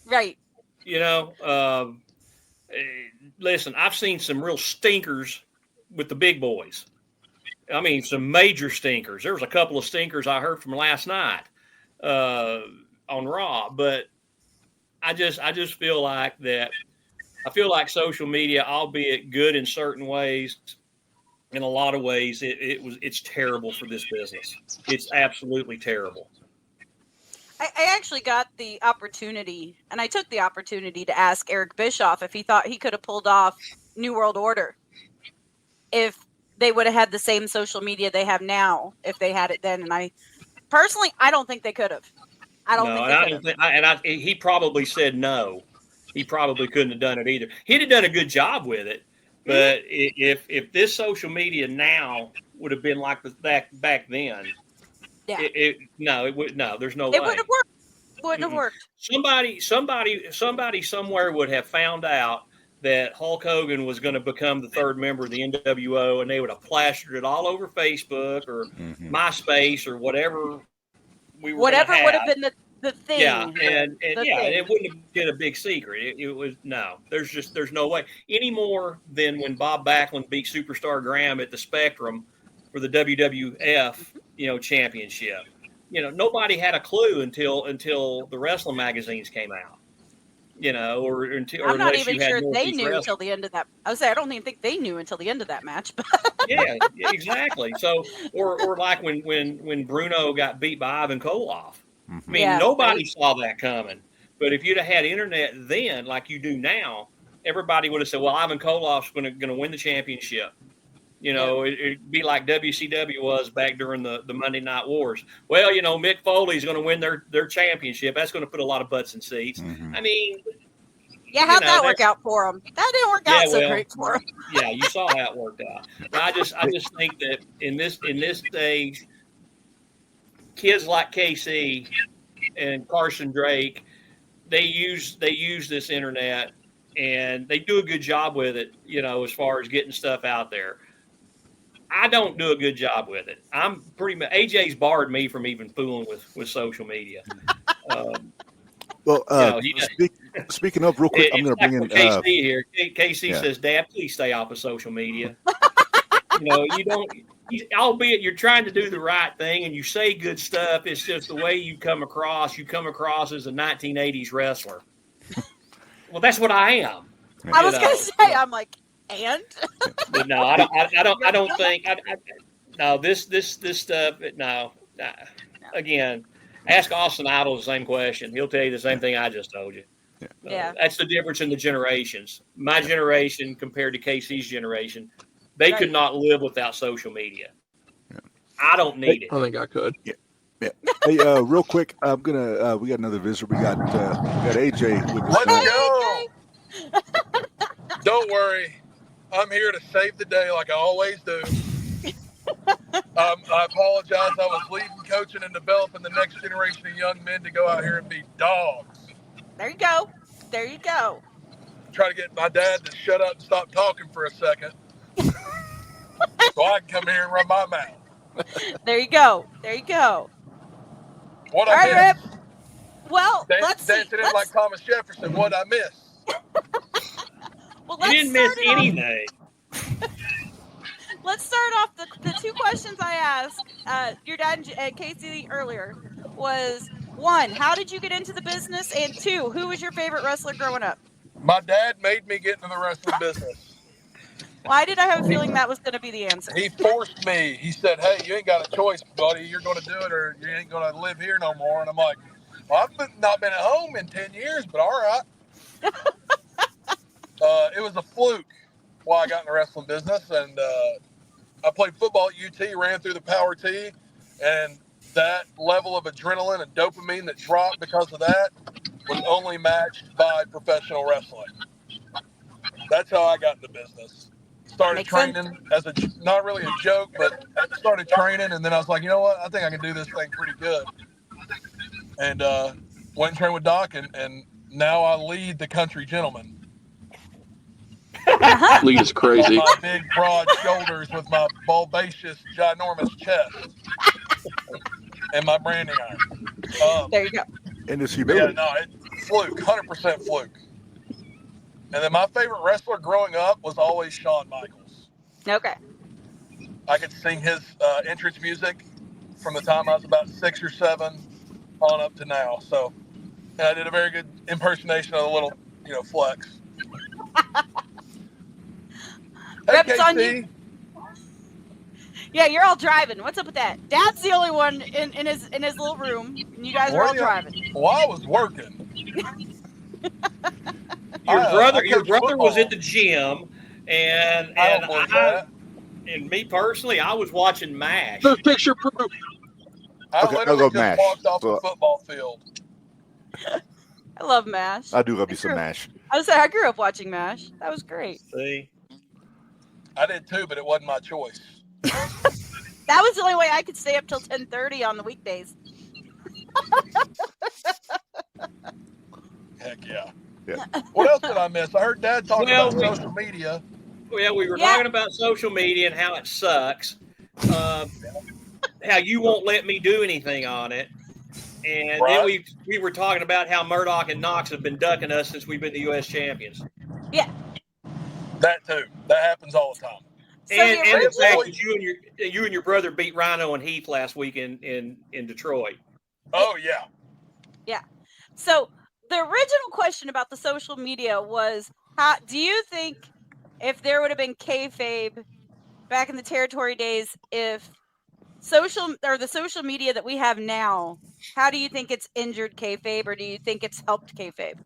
Right. Listen, I've seen some real stinkers with the big boys. I mean, some major stinkers. There was a couple of stinkers I heard from last night on Raw, but I just feel like that. I feel like social media, albeit good in certain ways, in a lot of ways, it's terrible for this business. It's absolutely terrible. I actually got the opportunity, and I took the opportunity to ask Eric Bischoff if he thought he could have pulled off New World Order if they would have had the same social media they have now, if they had it then. And I don't think they could have. He probably said no. He probably couldn't have done it either. He'd have done a good job with it, but if this social media now would have been like back then. Yeah. It would. No, there's no way. It wouldn't have worked. Wouldn't have worked. Somebody somewhere would have found out that Hulk Hogan was going to become the third member of the NWO, and they would have plastered it all over Facebook or MySpace or whatever. Whatever would have been the thing. Yeah, and it wouldn't have been a big secret. It was no. There's no way any more than when Bob Backlund beat Superstar Graham at the Spectrum for the WWF. Championship. Nobody had a clue until the wrestling magazines came out. I'm not even sure they knew until the end of that. I don't even think they knew until the end of that match. Yeah, exactly. So, or like when Bruno got beat by Ivan Koloff. I mean, nobody saw that coming. But if you'd have had internet then, like you do now, everybody would have said, "Well, Ivan Koloff's going to win the championship." It'd be like WCW was back during the Monday Night Wars. Well, Mick Foley's going to win their championship. That's going to put a lot of butts in seats. I mean, how'd that work out for them? That didn't work out so great for them. Yeah, you saw how it worked out. But I just think that in this stage, kids like KC and Carson Drake, they use this internet and they do a good job with it, as far as getting stuff out there. I don't do a good job with it. I'm pretty much AJ's barred me from even fooling with social media. Speaking of, real quick, I'm going to bring in KC here. KC says, "Dad, please stay off of social media." You don't. Albeit you're trying to do the right thing and you say good stuff, it's just the way you come across. You come across as a 1980s wrestler. Well, that's what I am. I was going to say, I'm like, and? But no, I don't think. No, this stuff. No. Again, ask Austin Idol the same question. He'll tell you the same thing I just told you. Yeah. That's the difference in the generations. My generation compared to KC's generation, they could not live without social media. Yeah. I don't need it. I think I could. Yeah. Hey, real quick, I'm gonna. We got another visitor. We got AJ with us. Let's go. Don't worry, I'm here to save the day like I always do. I apologize. I was leading, coaching, and developing the next generation of young men to go out here and be dogs. There you go. There you go. Try to get my dad to shut up and stop talking for a second, so I can come here and run my mouth. There you go. There you go. What All I right, miss? Rip. Well, let's see. Dancing in like Thomas Jefferson. What I miss? Well, you didn't miss anything. Let's start off the two questions I asked your dad and Casey earlier was, 1, how did you get into the business? And 2, who was your favorite wrestler growing up? My dad made me get into the wrestling business. Why did I have a feeling that was going to be the answer? He forced me. He said, "Hey, you ain't got a choice, buddy. You're going to do it or you ain't going to live here no more." And I'm like, "Well, I've not been at home in 10 years, but all right." It was a fluke why I got in the wrestling business. And I played football at UT, ran through the Power T, and that level of adrenaline and dopamine that dropped because of that was only matched by professional wrestling. That's how I got in the business. Started Makes training as not really a joke, but started training, and then I was like, you know what? I think I can do this thing pretty good. And went and trained with Doc, and now I lead the Country Gentlemen. Lead is crazy. My big, broad shoulders with my bulbaceous, ginormous chest. And my branding iron. There you go. And his humility. Yeah, no, it's fluke, 100% fluke. And then my favorite wrestler growing up was always Shawn Michaels. Okay. I could sing his entrance music from the time I was about 6 or 7 on up to now. So, and I did a very good impersonation of the little, flex. Hey, Rep, it's on KC. you. Yeah, you're all driving. What's up with that? Dad's the only one in his little room, and you guys are all driving. Well, I was working. Your brother was at the gym, and me personally, I was watching MASH. The picture proof. I Okay, literally just MASH. walked off the football field. I love MASH. I do love me some MASH. I was saying, I grew up watching MASH. That was great. See, I did too, but it wasn't my choice. That was the only way I could stay up till 10:30 on the weekdays. Heck yeah. Yeah. What else did I miss? I heard Dad talking about social media. Yeah, we were talking about social media and how it sucks. How you won't let me do anything on it. And then we were talking about how Murdoch and Knox have been ducking us since we've been the U.S. champions. Yeah. That too. That happens all the time. So and the fact that you and your brother beat Rhino and Heath last week in Detroit. Oh yeah. Yeah. So the original question about the social media was, how do you think if there would have been kayfabe back in the territory days, if the social media that we have now, how do you think it's injured kayfabe, or do you think it's helped kayfabe?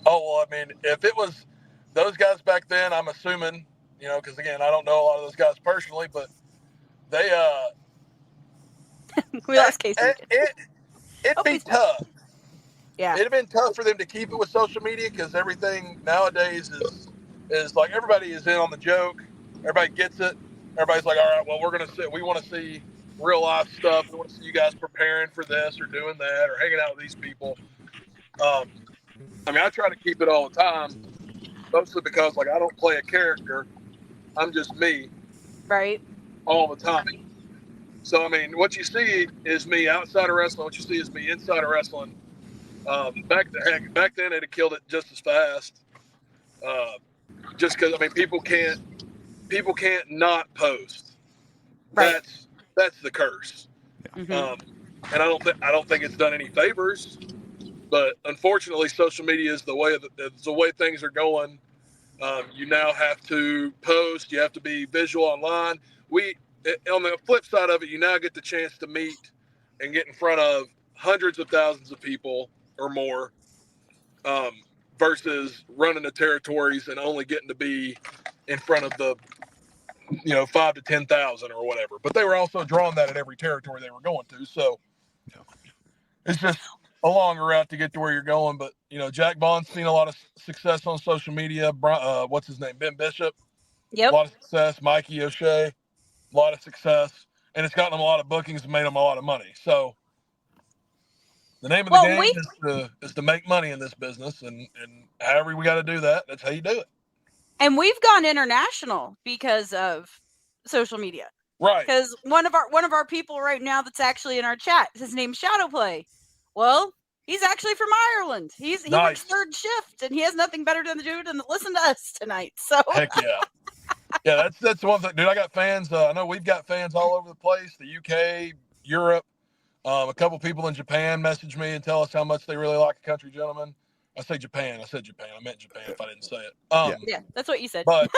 Oh, well, I mean, if it was those guys back then, I'm assuming, because again, I don't know a lot of those guys personally, but they, we lost Casey. It'd be tough. Yeah. It'd have been tough for them to keep it with social media because everything nowadays is like everybody is in on the joke. Everybody gets it. Everybody's like, all right, well, we want to see real life stuff. We want to see you guys preparing for this or doing that or hanging out with these people. I mean, I try to keep it all the time, mostly because like I don't play a character. I'm just me. Right. All the time. So, I mean, what you see is me outside of wrestling. What you see is me inside of wrestling. Back then, they'd have killed it just as fast. Just because, I mean, people can't not post. Right. That's the curse. Mm-hmm. And I don't think it's done any favors. But unfortunately, social media is the way things are going. You now have to post. You have to be visual online. On the flip side of it, you now get the chance to meet and get in front of hundreds of thousands of people or more, versus running the territories and only getting to be in front of the 5 to 10,000 or whatever. But they were also drawing that at every territory they were going to. So it's just a longer route to get to where you're going. But Jack Bond's seen a lot of success on social media. What's his name? Ben Bishop. Yep. A lot of success. Mikey O'Shea. A lot of success, and it's gotten them a lot of bookings and made them a lot of money. So the name of the game is to make money in this business, and however we got to do that, that's how you do it. And we've gone international because of social media. Right. Because one of our people right now that's actually in our chat, his name's Shadowplay. Well, he's actually from Ireland. He Nice. works third shift, and he has nothing better to do than to listen to us tonight. So Heck yeah. Yeah, that's one thing, dude. I got fans. I know we've got fans all over the place, the UK, Europe. A couple people in Japan message me and tell us how much they really like a Country Gentleman. I say Japan. I said Japan. I meant Japan if I didn't say it. Yeah, that's what you said. But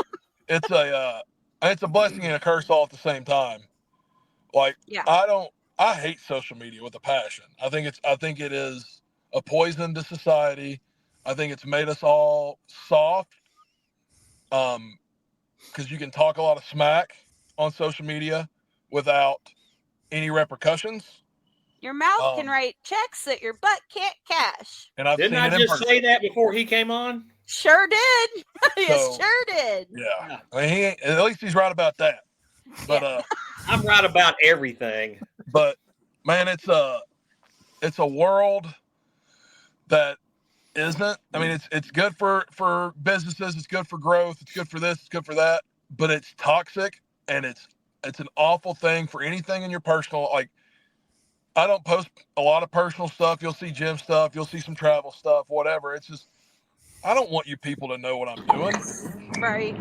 it's a blessing and a curse all at the same time. Like, yeah. I hate social media with a passion. I think it is a poison to society. I think it's made us all soft. Because you can talk a lot of smack on social media without any repercussions. Your mouth can write checks that your butt can't cash. And I've Didn't seen I it just say that before he came on? Sure did. Sure did. Yeah. I mean, at least he's right about that. But I'm right about everything. But man, it's a world that isn't. I mean, it's good for businesses. It's good for growth. It's good for this. It's good for that. But it's toxic, and it's an awful thing for anything in your personal. Like, I don't post a lot of personal stuff. You'll see gym stuff. You'll see some travel stuff. Whatever. It's just I don't want you people to know what I'm doing. Right.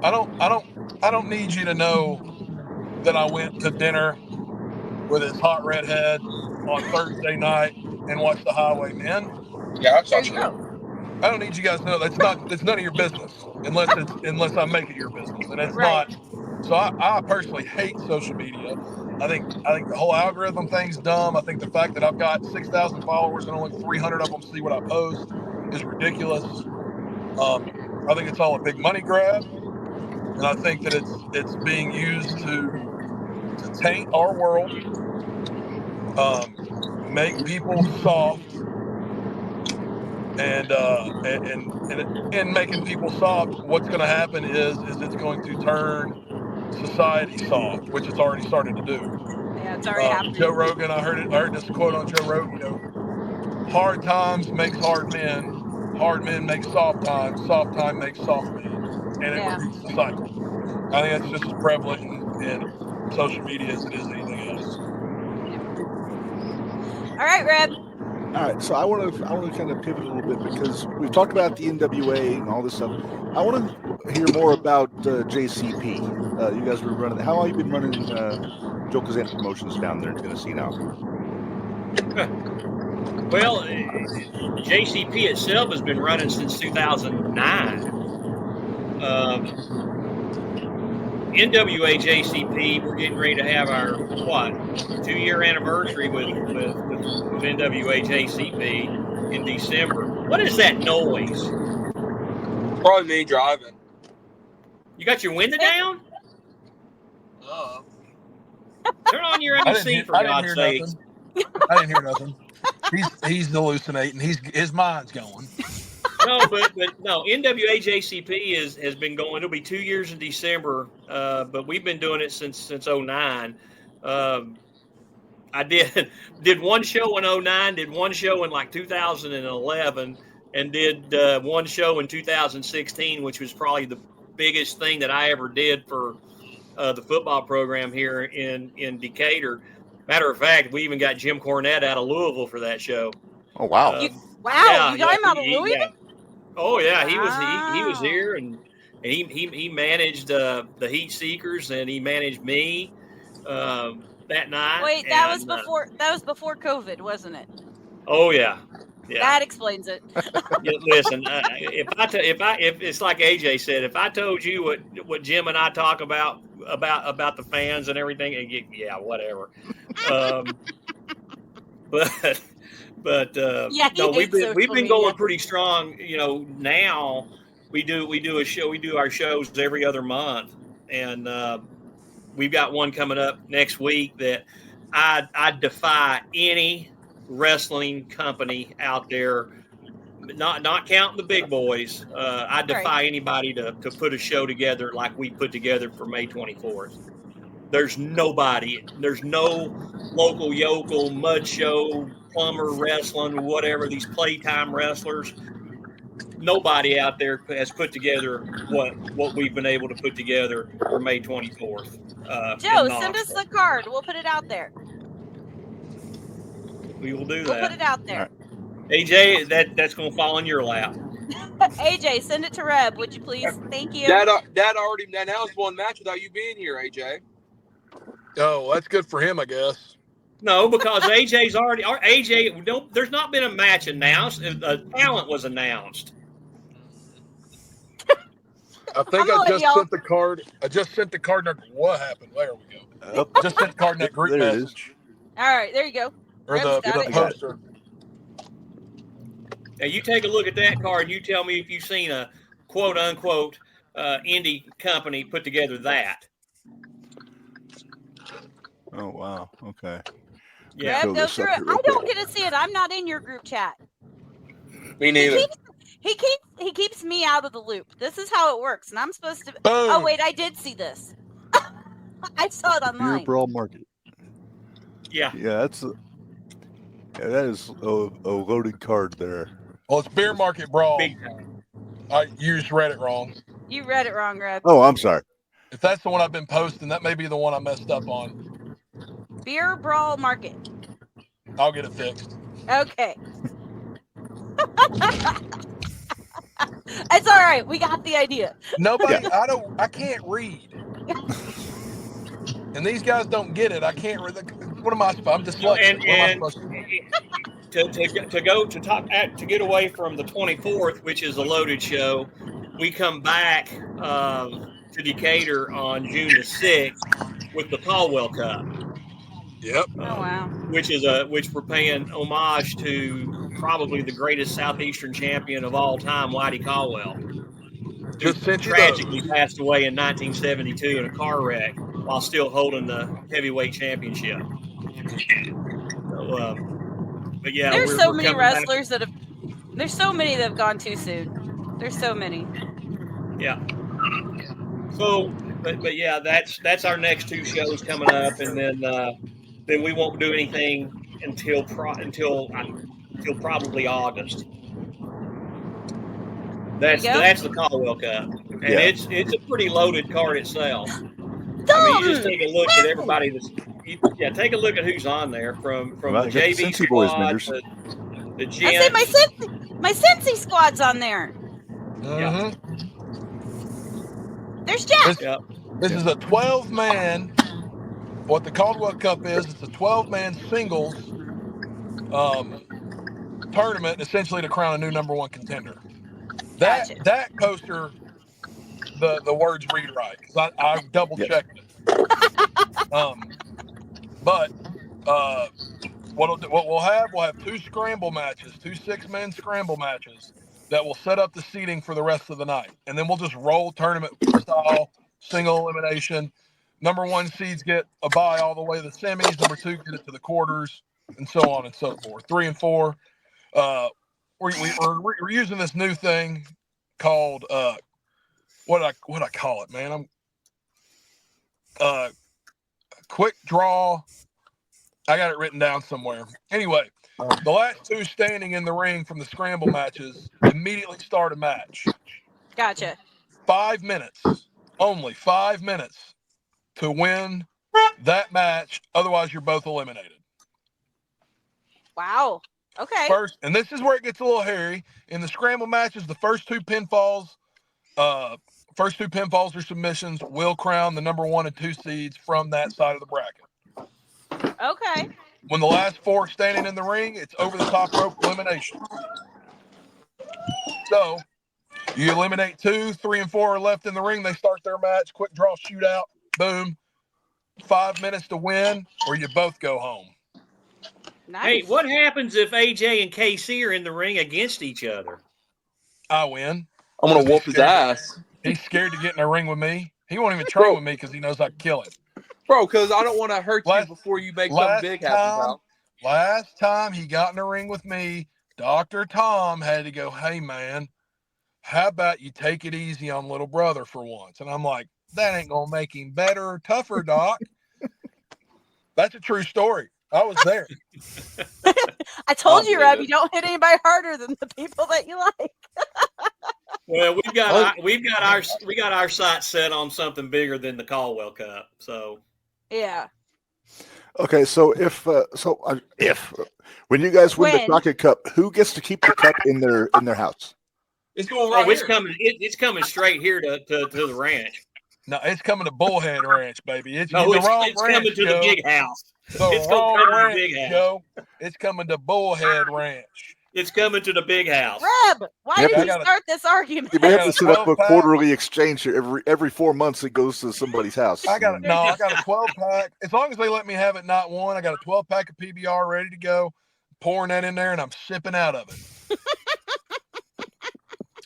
I don't need you to know that I went to dinner with his hot redhead on Thursday night and watched The Highwaymen. Yeah, There you go. I don't need you guys to know. It's none of your business unless I make it your business, and it's Right. not. So I personally hate social media. I think the whole algorithm thing's dumb. I think the fact that I've got 6,000 followers and only 300 of them see what I post is ridiculous. I think it's all a big money grab, and I think that it's being used to taint our world, make people soft. And making people soft, what's going to happen is it's going to turn society soft, which it's already started to do. Yeah, it's already happening. Joe Rogan, I heard this quote on Joe Rogan. Hard times makes hard men make soft time makes soft men, and it repeats the cycle. I think that's just as prevalent in social media as it is anything else. All right, Reb. All right, so I want to kind of pivot a little bit because we've talked about the NWA and all this stuff. I want to hear more about JCP. You guys were running. How long have you been running Joe Cazana Promotions down there in Tennessee now? Well, JCP itself has been running since 2009. NWA JCP, we're getting ready to have our 2-year anniversary with NWA JCP in December. What is that noise? Probably me driving. You got your window down? Turn on your MC for God's sake. I didn't hear nothing. He's hallucinating. His mind's going. No, but no. NWA JCP has been going. It'll be 2 years in December, but we've been doing it since 2009. I did one show in 2009, did one show in like 2011, and did one show in 2016, which was probably the biggest thing that I ever did for the football program here in Decatur. Matter of fact, we even got Jim Cornette out of Louisville for that show. Oh wow! You got him out of Louisville? Yeah. Oh yeah, he was Wow. here, and he managed the Heat Seekers, and he managed me that night. Wait, that was before COVID, wasn't it? Oh yeah. Yeah. That explains it. Yeah, listen, if it's like AJ said, if I told you what Jim and I talk about the fans and everything, yeah, whatever. But Yeah, no, we've been media. going pretty strong. Now we do our shows every other month, and we've got one coming up next week that I defy any wrestling company out there, not counting the big boys. I defy anybody to put a show together like we put together for May 24th. There's nobody. There's no local yokel, mud show, plumber wrestling, whatever, these playtime wrestlers. Nobody out there has put together what we've been able to put together for May 24th. Joe, send us the card. We'll put it out there. We will do We'll that. put it out there. AJ, that's going to fall in your lap. AJ, send it to Reb, would you please? Thank you. Dad already announced one match without you being here, AJ. Oh, that's good for him, I guess. No, because AJ's already. AJ, there's not been a match announced. A talent was announced. I think I just sent the card. What happened? There we go. Just sent the card in that group There it is. message. All right, there you go. Or Reb's the got it. poster. Now you take a look at that card and you tell me if you've seen a quote unquote indie company put together that. Oh wow! Okay. Yeah. Reb, go through it. I don't get to see it. I'm not in your group chat. Me neither. He keeps me out of the loop. This is how it works, and I'm supposed to. Boom. Oh wait, I did see this. I saw it Beer online. Brawl Market. Yeah. Yeah, that is a loaded card there. Well, it's Beer Market Brawl. Big time. You just read it wrong. You read it wrong, Reb. Oh, I'm sorry. If that's the one I've been posting, that may be the one I messed up on. Beer Brawl Market. I'll get it fixed. Okay. It's all right. We got the idea. Nobody, I can't read. And these guys don't get it. I can't read. What am I supposed to? I'm dyslexic. What am I supposed to do? To get away from the 24th, which is a loaded show, we come back to Decatur on June the 6th with the Caldwell Cup. Yep. Oh wow. Which we're paying homage to probably the greatest Southeastern champion of all time, Whitey Caldwell, who tragically passed away in 1972 in a car wreck while still holding the heavyweight championship. So, but yeah, There's so many wrestlers back. There's so many that have gone too soon. There's so many. Yeah. So, but yeah, that's our next two shows coming up, and then we won't do anything until probably August. That's the Caldwell Cup, and it's a pretty loaded card itself. I mean, you just take a look at everybody take a look at who's on there from the JV squad, the Gents. I say my Cincy squad's on there. Mm-hmm. There's Jeff. This is a 12-man. What the Caldwell Cup is, it's a 12-man singles tournament, essentially to crown a new number one contender. That poster, the words read right because I double checked it. But what we'll have two scramble matches, two 6-man scramble matches that will set up the seating for the rest of the night, and then we'll just roll tournament style, single elimination. Number one seeds get a bye all the way to the semis. Number two get it to the quarters, and so on and so forth. 3 and 4. We're using this new thing called what I call it, man. I'm quick draw I got it written down somewhere. Anyway, the last two standing in the ring from the scramble matches immediately start a match. Gotcha. 5 minutes, only 5 minutes to win that match. Otherwise, you're both eliminated. Wow. Okay. First, and this is where it gets a little hairy. In the scramble matches, the first two pinfalls or submissions will crown the number 1 and 2 seeds from that side of the bracket. Okay. When the last 4 standing in the ring, it's over the top rope elimination. So you eliminate 2, 3, and 4 are left in the ring. They start their match. Quick draw shootout. Boom. 5 minutes to win, or you both go home. Nice. Hey, what happens if AJ and KC are in the ring against each other? I win. I'm gonna whoop his ass, He's scared to get in a ring with me. He won't even train with me because he knows I can kill him. bro. Because I don't want to hurt you Last- before you make something big happen, pal. Last time he got in a ring with me, Dr. Tom had to go, hey, man, how about you take it easy on little brother for once? And I'm like, that ain't going to make him better or tougher, Doc. That's a true story. I was there. I told Oh, you, Rob, man. you don't hit anybody harder than the people that you like. Well, we've got our sights set on something bigger than the Caldwell Cup. So Yeah. Okay, so if when you guys win the When? Crockett Cup, who gets to keep the cup in their house? It's going right it's here. coming. It's coming straight here to the ranch. No, it's coming to Bullhead Ranch, baby. It's No, the wrong it's ranch, coming to Joe. the big house. The it's gonna wrong come to the ranch, big house. Joe. It's coming to Bullhead Ranch. It's coming to the big house. Reb, why Yep. did I you gotta- start this argument? You may have got to a set up a 12-pack. quarterly exchange here. Every 4 months it goes to somebody's house. I got a 12-pack. As long as they let me have it, not one. I got a 12-pack of PBR ready to go. Pouring that in there, and I'm sipping out of it.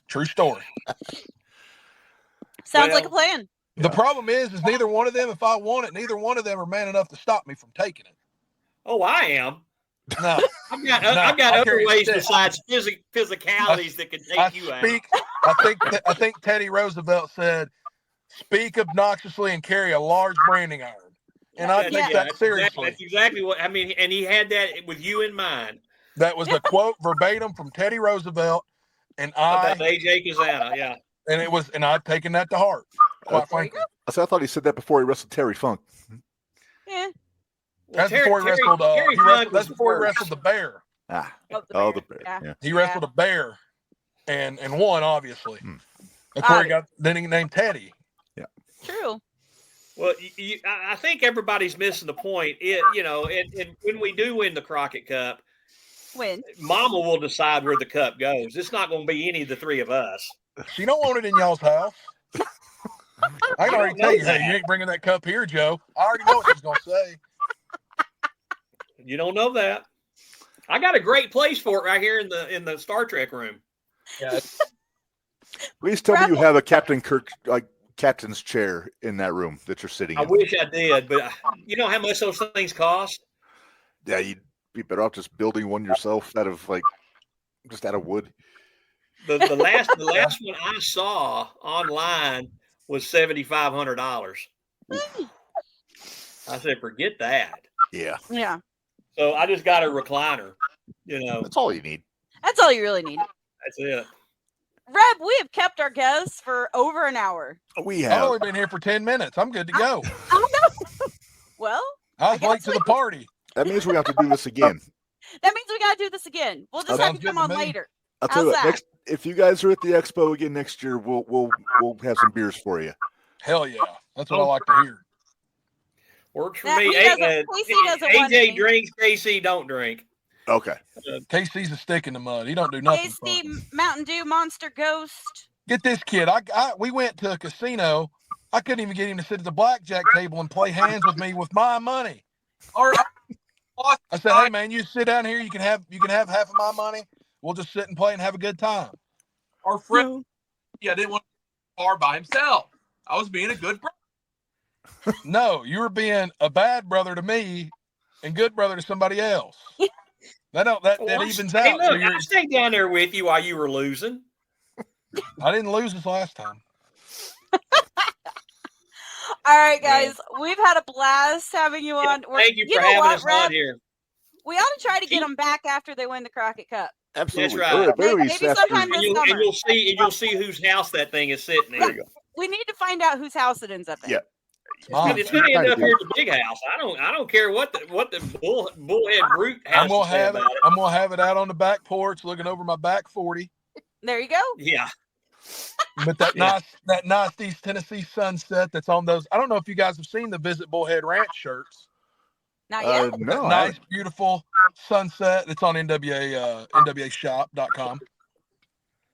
True story. Sounds like a plan. The problem is neither one of them, if I want it, neither one of them are man enough to stop me from taking it. Oh, I am. No. I've got I other carry a ways stick. besides physicalities that can take I you out. speak. I think Teddy Roosevelt said, "Speak obnoxiously and carry a large branding iron." And I take that That's seriously. exactly what I mean. And he had that with you in mind That was a quote verbatim from Teddy Roosevelt, and about AJ Cazana. Yeah. and I've taken that to heart. Quite frankly, I thought he said that before he wrestled Terry Funk. Yeah. Well, that's before he wrestled. Terry Funk That's was before he the wrestled the bear. The bear. Yeah. Yeah. He wrestled a bear, and won obviously. Hmm. That's where he got. Then he named Teddy. True. Well, I think everybody's missing the point. And when we do win the Crockett Cup, When? Mama will decide where the cup goes. It's not going to be any of the three of us. She don't want it in y'all's house. I can already don't tell know you, that. hey, you ain't bringing that cup here, Joe. I already know what she's gonna say. You don't know that. I got a great place for it right here in the Star Trek room. Yeah, Please tell me you have a captain's chair in that room that you're sitting I in. wish I did, but you know how much those things cost? Yeah, you'd be better off just building one yourself out of wood. The last one I saw online was $7,500. I said, forget that. Yeah, Yeah. So I just got a recliner. that's all you need. That's all you really need. That's it. Reb, we have kept our guests for over an hour. We I've have. only been here for 10 minutes. I'm good to go. Oh, no. Well, I was guess late to the party. That means we have to do this again. that means we got to do this again. We'll just have Sounds you come good on to me. later. I'll tell you How's what. that? If you guys are at the expo again next year, we'll have some beers for you. Hell yeah. That's what I like to hear. Works for Now, me. he doesn't- Casey doesn't want AJ any. drinks, KC don't drink. Okay. KC's a stick in the mud. He don't do nothing. Tasty funky. Mountain Dew Monster Ghost. Get this kid. We went to a casino. I couldn't even get him to sit at the blackjack table and play hands with me with my money. all right. I said, hey man, you sit down here. You can have half of my money. We'll just sit and play and have a good time. Our friend, yeah, didn't want to bar by himself. I was being a good brother. No, you were being a bad brother to me and good brother to somebody else. That evens Hey, out. look, So I stayed down there with you while you were losing. I didn't lose this last time. All right, guys, we've had a blast having you on. Thank you for having us on here. We ought to try to get them back after they win the Crockett Cup. Absolutely. That's right. Maybe sometime this summer. And you'll see whose house that thing is sitting in. There you go. We need to find out whose house it ends up in. Yeah. It's going to end up here at the big house. I don't care what the bullhead brute has to say about it. I'm gonna have it out on the back porch, looking over my back 40. There you go. Yeah. But that nice East Tennessee sunset that's on those. I don't know if you guys have seen the Visit Bullhead Ranch shirts. Not yet. No. Nice, beautiful sunset. It's on NWAshop.com.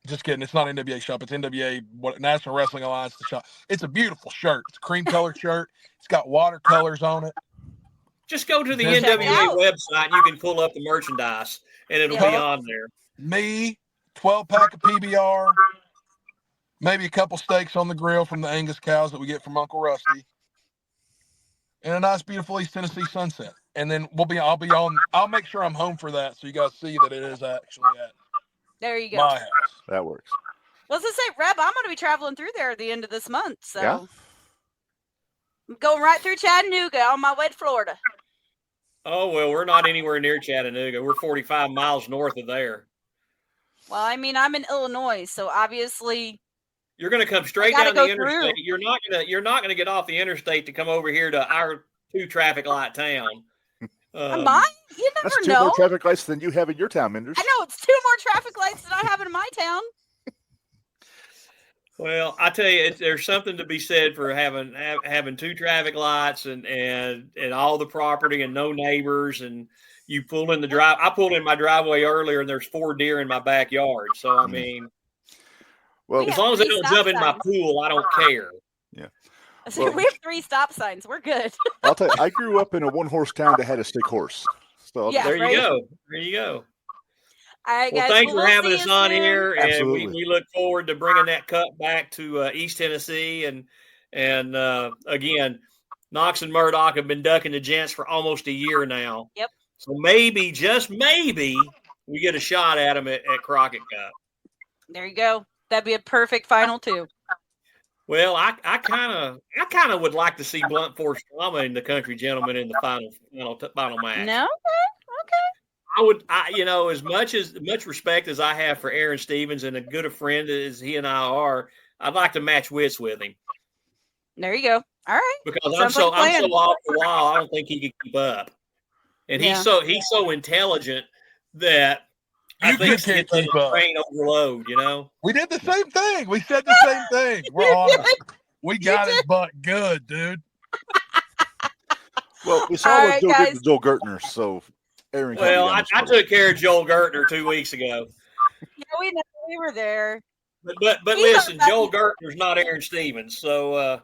Just kidding. It's not NWA Shop. It's NWA National Wrestling Alliance shop. It's a beautiful shirt. It's a cream colored shirt. It's got watercolors on it. Just go to the Check it NWA out. website and you can pull up the merchandise and it'll be on there. Me, 12-pack of PBR, maybe a couple steaks on the grill from the Angus cows that we get from Uncle Rusty, and a nice, beautiful East Tennessee sunset. And then I'll make sure I'm home for that so you guys see that it is actually at There you go. my house. That works. Well, let's say, Reb, I'm going to be traveling through there at the end of this month. So Yeah. I'm going right through Chattanooga on my way to Florida. Oh, well, we're not anywhere near Chattanooga. We're 45 miles north of there. Well, I mean, I'm in Illinois, so obviously You're going to come straight gotta down the go interstate. through. You're not going to get off the interstate to come over here to our 2 traffic light town. am I? You never That's 2 know. more traffic lights than you have in your town, Minderz. I know it's 2 more traffic lights than I have in my town. Well, I tell you, there's something to be said for having 2 traffic lights and all the property and no neighbors, and you pull in the drive. I pulled in my driveway earlier, and there's 4 deer in my backyard. So I mean, Well, Yeah. as long as they 3 don't stop jump in my signs. pool, I don't care. So Well- we have 3 stop signs. We're good. I'll tell you, I grew up in a 1-horse town that had a sick horse. So Yeah. There right? you go. There you go. All right, Well, guys. thanks for we'll having see us you on soon. here, and Absolutely. we look forward to bringing that cup back to East Tennessee. And again, Knox and Murdoch have been ducking the gents for almost a year now. Yep. So maybe, just maybe, we get a shot at them at Crockett Cup. There you go. That'd be a perfect final 2. Well, I kind of would like to see Blunt Force Drama and the Country Gentlemen in the final match. No? Okay. As much respect as I have for Aaron Stevens and a good a friend as he and I are, I'd like to match wits with him There you go. All right. because Sounds like a I'm plan. so off the wall. I don't think he could keep up, and Yeah. he's so intelligent that I You think just he can't gets keep in up. brain overload. We did the same thing. We said the same thing. We're on it. We got it, but good, dude. Well, we saw All what right, Joe did guys. to Joel Gertner, so Aaron. can Well, be on I this part. took care of Joel Gertner 2 weeks ago, Yeah, we know we were there. but He listen, knows Joel Gertner's not Aaron Stevens, so.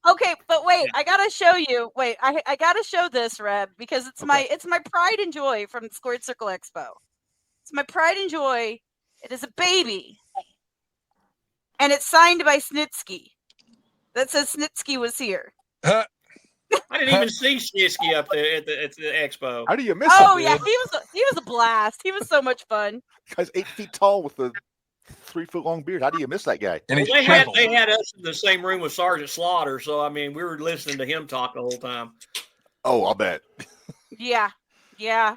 Okay, but wait, I gotta show you. Wait, I gotta show this, Reb, because it's my pride and joy from the Squared Circle Expo. It's my pride and joy. It is a baby, and it's signed by Snitsky. That says Snitsky was here. I didn't even see Snitsky up there at the expo. How do you miss Oh him? yeah, dude? he was a blast. He was so much fun. Guy's 8 feet tall with a 3-foot-long beard. How do you miss that guy? And he's They chiseled. had us in the same room with Sergeant Slaughter, so I mean we were listening to him talk the whole time. Oh, I'll bet. Yeah. We All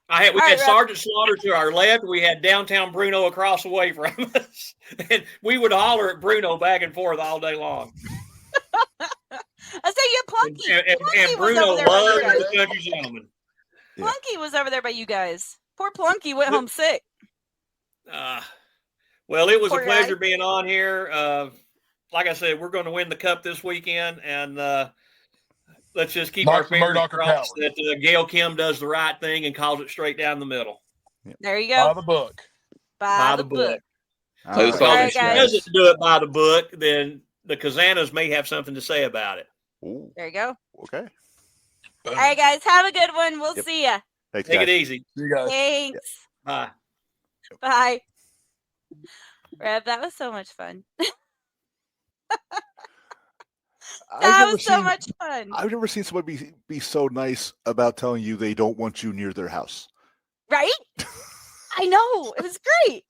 had right, Reb. Sergeant Slaughter to our left. We had downtown Bruno across the way from us, and we would holler at Bruno back and forth all day long. I say you, Plunky. And Plunky was Bruno over there by you loved guys. the Country Gentleman. Yeah. Plunky was over there by you guys. Poor Plunky went home sick. Well, it was Poor a pleasure guy. being on here. Like I said, we're going to win the cup this weekend, and let's just keep Knox our and fingers Murdoch are crossed cowards. that Gail Kim does the right thing and calls it straight down the middle. There you By go. the book. By the book. All Tell you right. something. All right, If she guys. doesn't do it by the book, then the Cazanas may have something to say about it. Ooh, There you go. okay. All right, guys. Have a good one. We'll Yep. see ya. Thanks, Take guys. it easy. See you guys. Thanks. Bye. Bye. Rev, that was so much fun. That was so much fun. I've never seen somebody be so nice about telling you they don't want you near their house. Right? I know. It was great.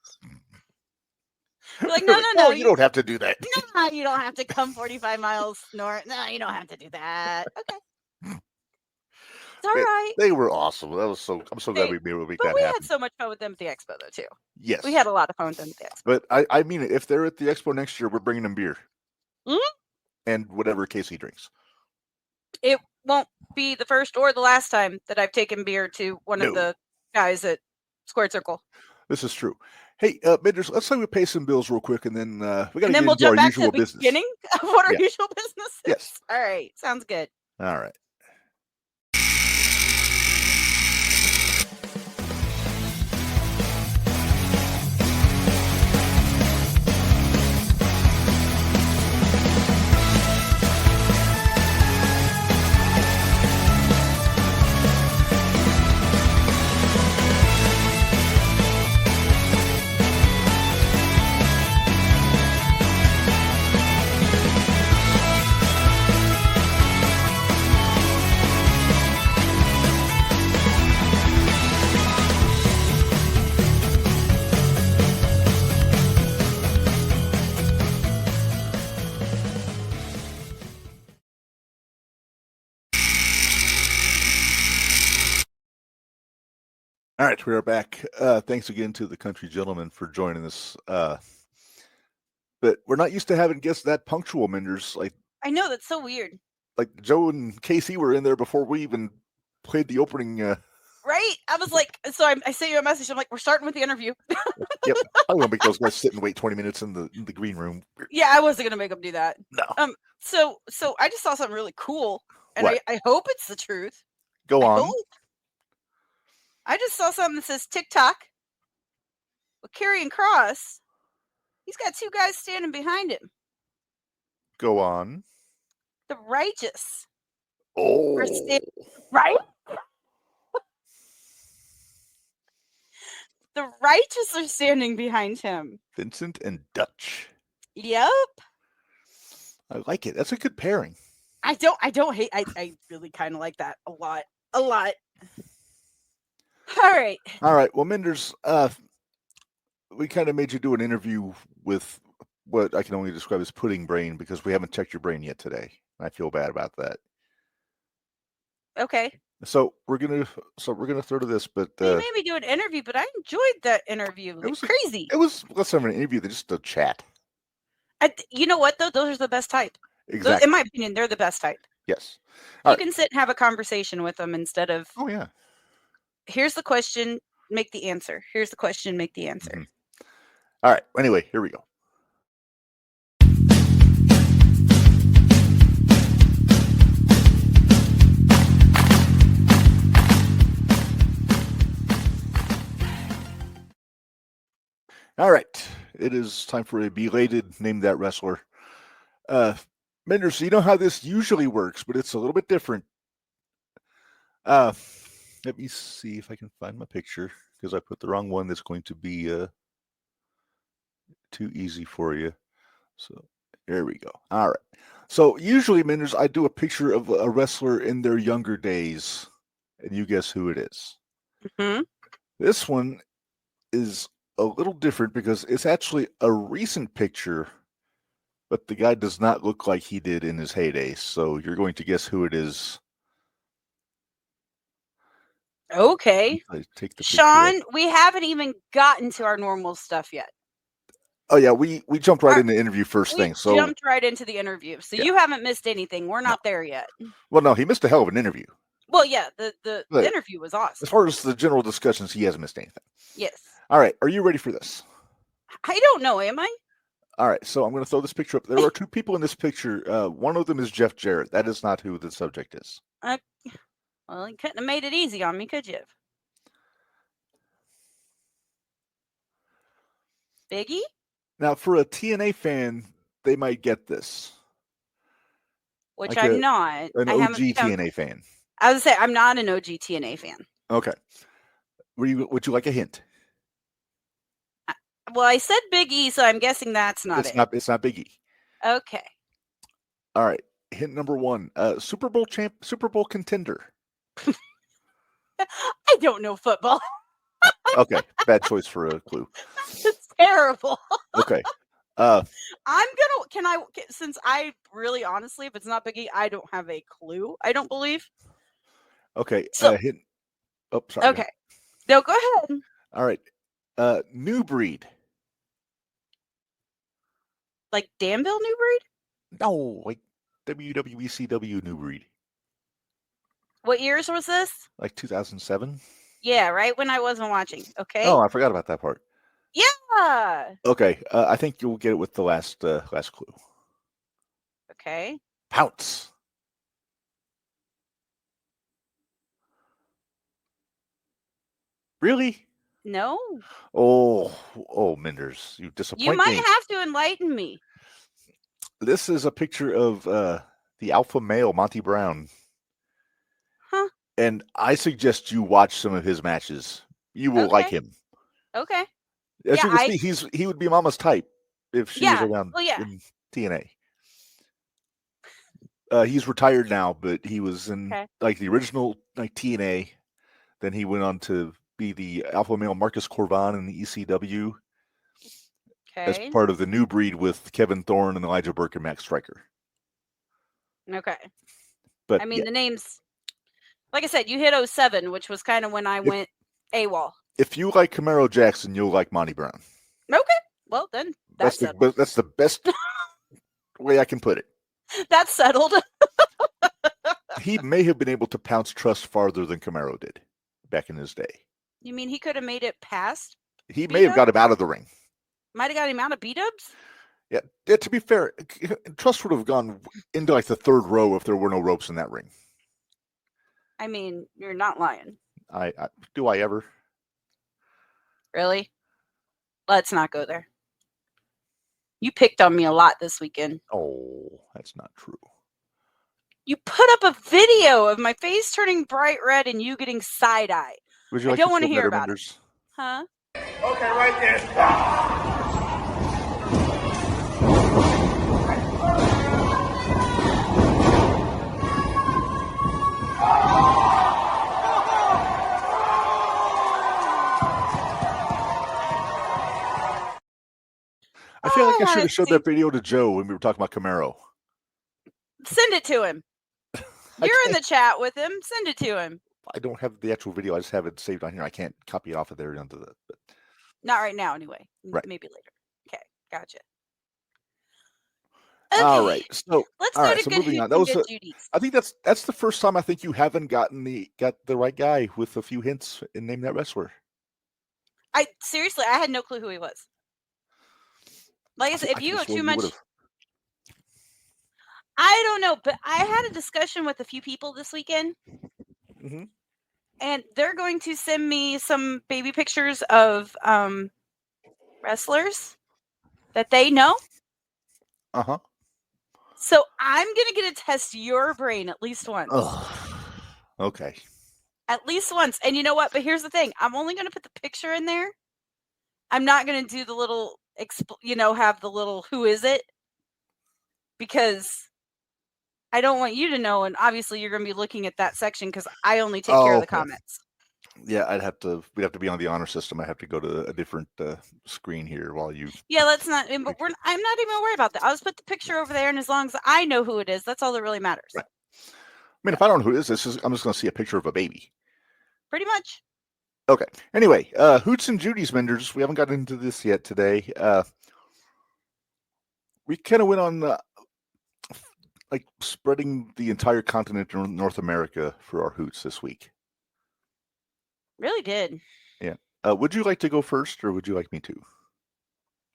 You're like, no, you don't have to do that. No, you don't have to come 45 miles north. No, you don't have to do that. Okay. It's all right. They were awesome. I'm so glad we were able to make But that we happen. had so much fun with them at the expo, though, too. Yes. We had a lot of fun with them at the expo. But I mean, if they're at the expo next year, we're bringing them beer. Mhm. And whatever Casey drinks. It won't be the first or the last time that I've taken beer to one of the guys at Squared Circle. This is true. Hey, Minderz, let's say we pay some bills real quick, and then we got to get we'll into our jump back usual to the business. beginning of what our usual business is. Yes. All right. Sounds good. All right. All right, we are back. Thanks again to the country gentleman for joining us. But we're not used to having guests that punctual, Minderz. Like, I know, that's so weird. Like Joe and Casey were in there before we even played the opening. Right? I was like, so I sent you a message. I'm like, we're starting with the interview. Yep. I want to make those guys sit and wait 20 minutes in the green room. Yeah, I wasn't gonna make them do that. No. So I just saw something really cool, and I hope it's the truth. Go on. Hope. I just saw something that says TikTok with Karrion Kross. He's got two guys standing behind him. Go on. The righteous. Oh. Right? The righteous are standing behind him. Vincent and Dutch. Yep. I like it. That's a good pairing. I don't hate. I really kind of like that a lot. A lot. All right. Well, Minderz, we kind of made you do an interview with what I can only describe as pudding brain because we haven't checked your brain yet today. I feel bad about that. Okay. So we're gonna throw to this, but They made me do an interview, but I enjoyed that interview. It was crazy. It was less of an interview than just a chat. You know what though? Those are the best type. Exactly. In my opinion, they're the best type. Yes. You can sit and have a conversation with them instead of. Oh yeah. Here's the question, make the answer. Here's the question, make the answer. Mm-hmm. All right. Anyway, here we go. All right. It is time for a belated Name That Wrestler. Minderz, you know how this usually works, but it's a little bit different. Let me see if I can find my picture because I put the wrong one. That's going to be too easy for you. So there we go. All right. So usually, Minderz, I do a picture of a wrestler in their younger days, and you guess who it is. Mm-hmm. This one is a little different because it's actually a recent picture, but the guy does not look like he did in his heyday. So you're going to guess who it is. Okay. Take the Sean, we haven't even gotten to our normal stuff yet. Oh yeah, we jumped right into the interview first thing. So jumped right into the interview. So you haven't missed anything. We're not there yet. Well, no, he missed a hell of an interview. Well, yeah, the interview was awesome. As far as the general discussions, he hasn't missed anything. Yes. All right, are you ready for this? I don't know, am I? All right, so I'm going to throw this picture up. There are two people in this picture. One of them is Jeff Jarrett. That is not who the subject is. Well, you couldn't have made it easy on me, could you? Biggie? Now, for a TNA fan, they might get this. Which like I'm not. An OG TNA fan. I was going to say, I'm not an OG TNA fan. Okay. Would you like a hint? Well, I said Big E, so I'm guessing that's not it. It's not Big E. Okay. All right. Hint number one. Super Bowl contender. I don't know football. Okay. Bad choice for a clue. It's terrible. Okay. Since I really honestly, if it's not Biggie, I don't have a clue. I don't believe. Okay. So, sorry. okay. No, go ahead. All right. New breed. Like Danville New Breed? No, like WWECW New Breed. What years was this? Like 2007. Yeah, right when I wasn't watching. Okay. Oh, I forgot about that part. Yeah. Okay. I think you'll get it with the last clue. Okay. Pounce. Really? No. Oh, Minderz, you disappoint me. You might have to enlighten me. This is a picture of the alpha male Monty Brown. Huh. And I suggest you watch some of his matches. You will like him. Okay. As you can see, he would be Mama's type if she was around in TNA. He's retired now, but he was in like the original TNA. Then he went on to be the alpha male Marcus Corvan in the ECW as part of the New Breed with Kevin Thorne and Elijah Burke and Max Striker. Okay. But I mean, the names, like I said, you hit 07, which was kind of when I went AWOL. If you like Camaro Jackson, you'll like Monty Brown. Okay. Well, then that's the best way I can put it. That's settled. He may have been able to pounce Trust farther than Camaro did back in his day. You mean he could have made it past? He may have got him out of the ring. Might have got him out of B-dubs? Yeah, to be fair, Trust would have gone into like the third row if there were no ropes in that ring. I mean, you're not lying. Do I ever? Really? Let's not go there. You picked on me a lot this weekend. Oh, that's not true. You put up a video of my face turning bright red and you getting side-eye. Would you like I don't want to hear about Minderz? it. Huh? Okay, right there. I feel like I should have showed that video to Joe when we were talking about Camaro. Send it to him. You're in the chat with him. Send it to him. I don't have the actual video. I just have it saved on here. I can't copy it off of there onto the. Not right now, anyway. Right. Maybe later. Okay, gotcha. Okay. All right. So let's all go right. to So good moving on. Hoots That and was. Good Judies. I think that's the first time I think you haven't got the right guy with a few hints and name that wrestler. Seriously, I had no clue who he was. Like I said, if you go too much, I don't know, but I had a discussion with a few people this weekend, and they're going to send me some baby pictures of wrestlers that they know. So I'm gonna get to test your brain at least once. Okay. At least once, and you know what? But here's the thing: I'm only gonna put the picture in there. I'm not gonna do the little, have the little "who is it?" because I don't want you to know, and obviously you're going to be looking at that section because I only take care of the comments. Yeah, we'd have to be on the honor system. I have to go to a different screen here while you. Yeah, let's not. But I'm not even worried about that. I'll just put the picture over there, and as long as I know who it is, that's all that really matters. Right. I mean, if I don't know who it is, I'm just going to see a picture of a baby. Pretty much. Okay. Anyway, Hoots and Judy's Minderz. We haven't gotten into this yet today. We kind of went on like spreading the entire continent of North America for our Hoots this week. Really did. Yeah. Would you like to go first, or would you like me to? Oops.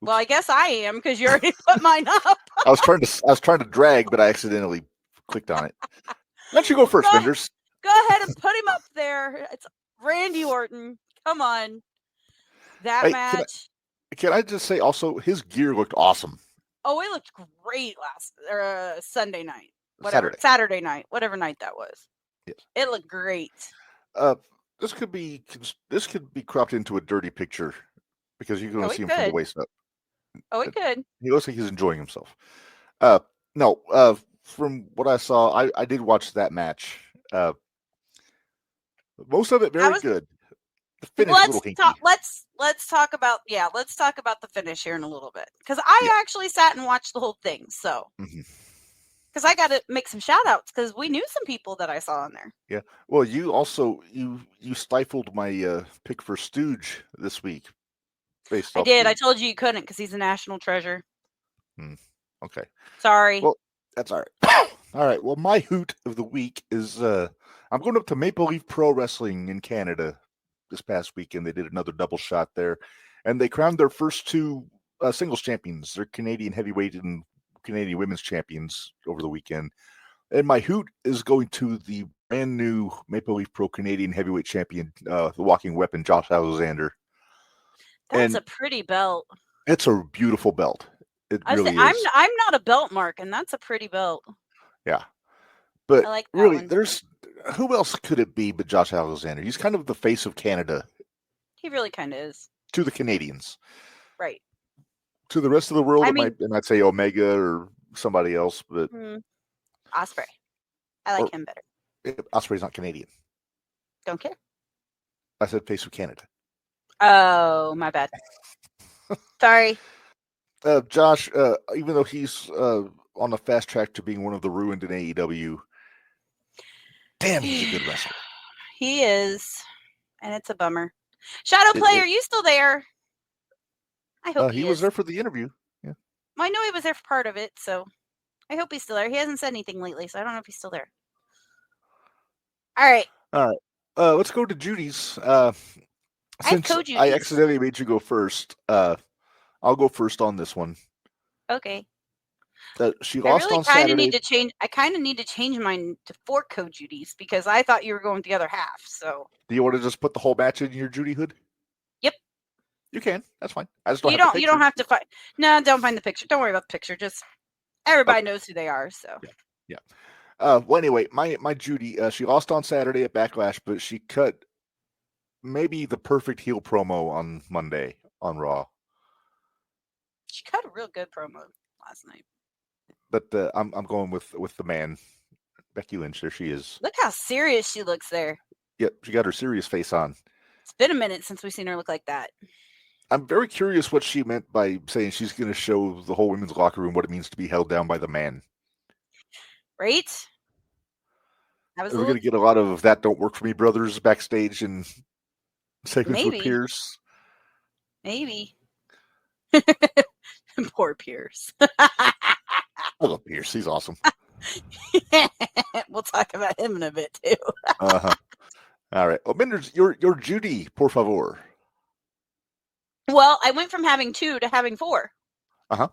Well, I guess I am because you already put mine up. I was trying to drag, but I accidentally clicked on it. Why don't you go first, Minderz? Go ahead and put him up there. It's Randy Orton. Come on. That match. Can I just say also, his gear looked awesome. Oh, it looked great Sunday night. Saturday night. Whatever night that was. Yes. It looked great. This could be cropped into a dirty picture because you can only see him from the waist up. Oh, it could. He looks like he's enjoying himself. No, from what I saw, I did watch that match. Most of it very good. The finish a little hinky. let's talk about the finish here in a little bit, because I actually sat and watched the whole thing. So, because I got to make some shout outs, because we knew some people that I saw on there. Yeah. Well, you also you stifled my pick for Stooge this week. I did. I told you couldn't, because he's a national treasure. Okay. Sorry. Well, that's all right. All right. Well, my hoot of the week is I'm going up to Maple Leaf Pro Wrestling in Canada this past weekend. They did another double shot there, and they crowned their first two singles champions. They're Canadian heavyweight and Canadian women's champions over the weekend. And my hoot is going to the brand new Maple Leaf Pro Canadian heavyweight champion, the walking weapon, Josh Alexander. That's a pretty belt. It's a beautiful belt. It really is. I'm not a belt mark, and that's a pretty belt. Yeah. But I like that really, one. who else could it be but Josh Alexander? He's kind of the face of Canada. He really kind of is. To the Canadians. Right. To the rest of the world, I might say Omega or somebody else, but Osprey. I like him better. Osprey's not Canadian. Don't care. I said face of Canada. Oh, my bad. Sorry. Josh, even though he's on the fast track to being one of the ruined in AEW, damn, he's a good wrestler. He is, and it's a bummer. Shadow Play, are you still there? I hope he was there for the interview. Yeah. Well, I know he was there for part of it, so I hope he's still there. He hasn't said anything lately, so I don't know if he's still there. All right. Let's go to Judy's. Since I accidentally made you go first, I'll go first on this one. Okay. She lost on Saturday. I kind of need to change mine to 4 code Judy's, because I thought you were going with the other half. So. Do you want to just put the whole match in your Judy hood? Yep. You can. That's fine. I just don't. You don't have to find. No, don't find the picture. Don't worry about the picture. Just everybody knows who they are. So. Yeah. Well, anyway, my Judy, she lost on Saturday at Backlash, but she cut maybe the perfect heel promo on Monday on Raw. She cut a real good promo last night. But I'm going with the man, Becky Lynch. There she is. Look how serious she looks there. Yep, she got her serious face on. It's been a minute since we've seen her look like that. I'm very curious what she meant by saying she's going to show the whole women's locker room what it means to be held down by the man. Right? We're going to get a lot of that "Don't Work for Me" brothers backstage and segments with Pierce. Maybe. Poor Pierce. I love Pierce. He's awesome. We'll talk about him in a bit too. All right. Well, Minderz, your Judy, por favor. Well, I went from having 2 to having 4. Uh-huh.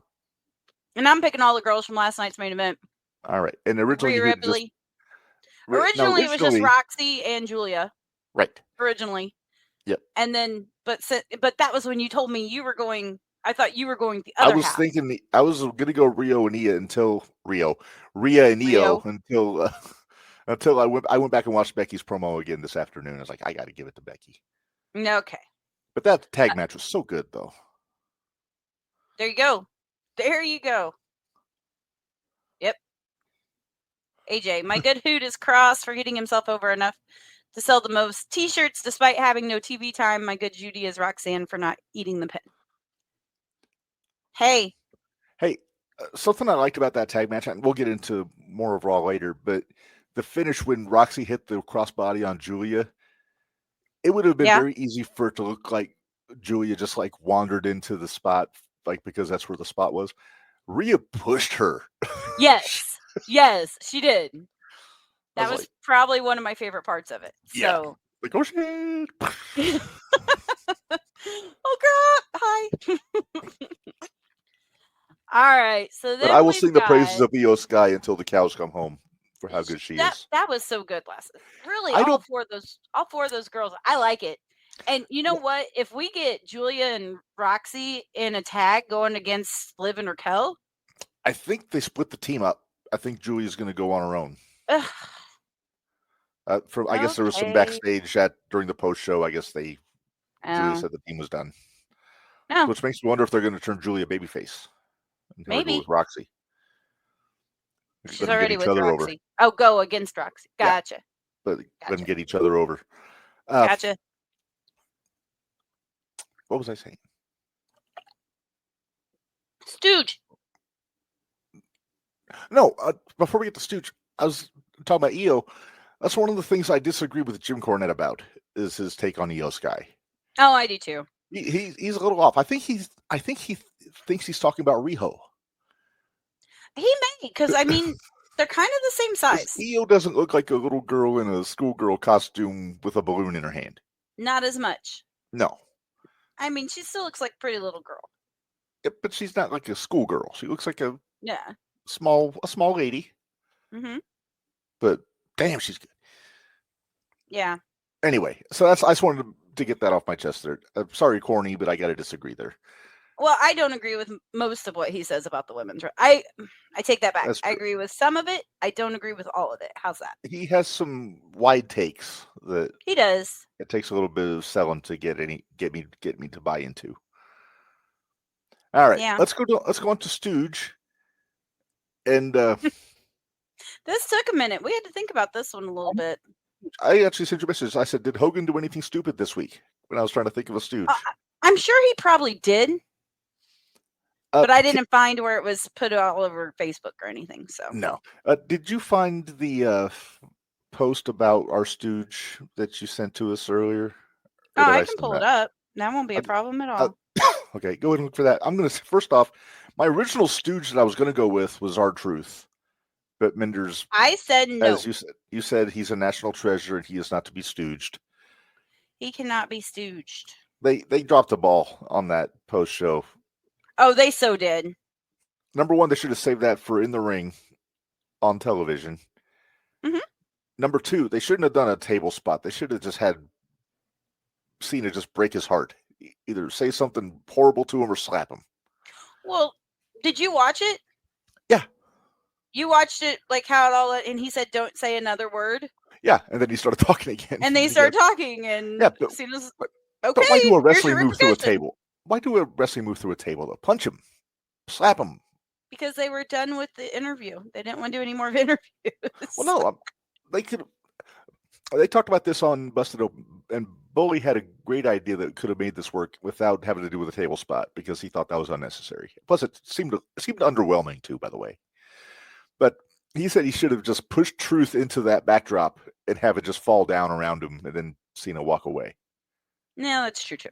And I'm picking all the girls from last night's main event. All right. And originally it was just Roxy and Julia. Right. Originally. Yep. And then, but that was when you told me you were going. I thought you were going the other half. I was going to go Rhea and Io until I went back and watched Becky's promo again this afternoon. I was like, I got to give it to Becky. Okay. But that tag match was so good, though. There you go. Yep. AJ, my good hoot is Cross for getting himself over enough to sell the most T-shirts despite having no TV time. My good Judy is Roxanne for not eating the pin. Hey, something I liked about that tag match, and we'll get into more of Raw later, but the finish when Roxy hit the crossbody on Julia, it would have been very easy for it to look like Julia just like wandered into the spot, like because that's where the spot was. Rhea pushed her. Yes, she did. That was probably one of my favorite parts of it. Yeah. So. Like, oh shit. Oh girl, hi. All right, so then but I will sing the praises of Io Sky until the cows come home for how good she is. That was so good last night. Really, all four of those girls, I like it. And you know what? If we get Julia and Roxy in a tag going against Liv and Raquel, I think they split the team up. I think Julia's going to go on her own. I guess there was some backstage during the post show. I guess Julia said the team was done. No. Which makes me wonder if they're going to turn Julia babyface. Maybe with Roxy. She's already with Roxy. Oh, go against Roxy. Gotcha. But let them get each other over. Gotcha. What was I saying? Stooge. No, before we get to Stooge, I was talking about EO. That's one of the things I disagree with Jim Cornette about, is his take on EO Sky. Oh, I do too. He's a little off. I think he thinks he's talking about Riho. He may, because I mean, they're kind of the same size. EO doesn't look like a little girl in a schoolgirl costume with a balloon in her hand. Not as much. No. I mean, she still looks like a pretty little girl. Yeah, but she's not like a schoolgirl. She looks like a small lady. Mm-hmm. But damn, she's good. Yeah. Anyway, so I just wanted to get that off my chest there. Sorry, corny, but I got to disagree there. Well, I don't agree with most of what he says about the women's. I take that back. I agree with some of it. I don't agree with all of it. How's that? He has some wide takes that he does. It takes a little bit of selling to get me to buy into. All right, let's go on to Stooge. And this took a minute. We had to think about this one a little bit. I actually sent you a message. I said, "Did Hogan do anything stupid this week?" When I was trying to think of a Stooge. I'm sure he probably did. But I didn't find where it was put all over Facebook or anything. So no. Did you find the post about our Stooge that you sent to us earlier? Oh, I can pull it up. That won't be a problem at all. Okay, go ahead and look for that. I'm going to first off, my original Stooge that I was going to go with was R-Truth, but Minderz. I said no. As you said he's a national treasure and he is not to be stooged. He cannot be stooged. They dropped the ball on that post show. Oh, they so did. Number one, they should have saved that for In the Ring on television. Mm-hmm. Number two, they shouldn't have done a table spot. They should have just had Cena just break his heart. Either say something horrible to him or slap him. Well, did you watch it? Yeah. You watched it like how it all, and he said, "Don't say another word." Yeah, and then he started talking again. And they started talking, and Cena's okay. But why do a wrestling move through a table? Why do a wrestling move through a table? Though? Punch him, slap him. Because they were done with the interview. They didn't want to do any more interviews. Well, no, they could. They talked about this on Busted Open, and Bully had a great idea that could have made this work without having to do with a table spot because he thought that was unnecessary. Plus, it seemed underwhelming too, by the way. But he said he should have just pushed Truth into that backdrop and have it just fall down around him, and then Cena walk away. No, that's true too.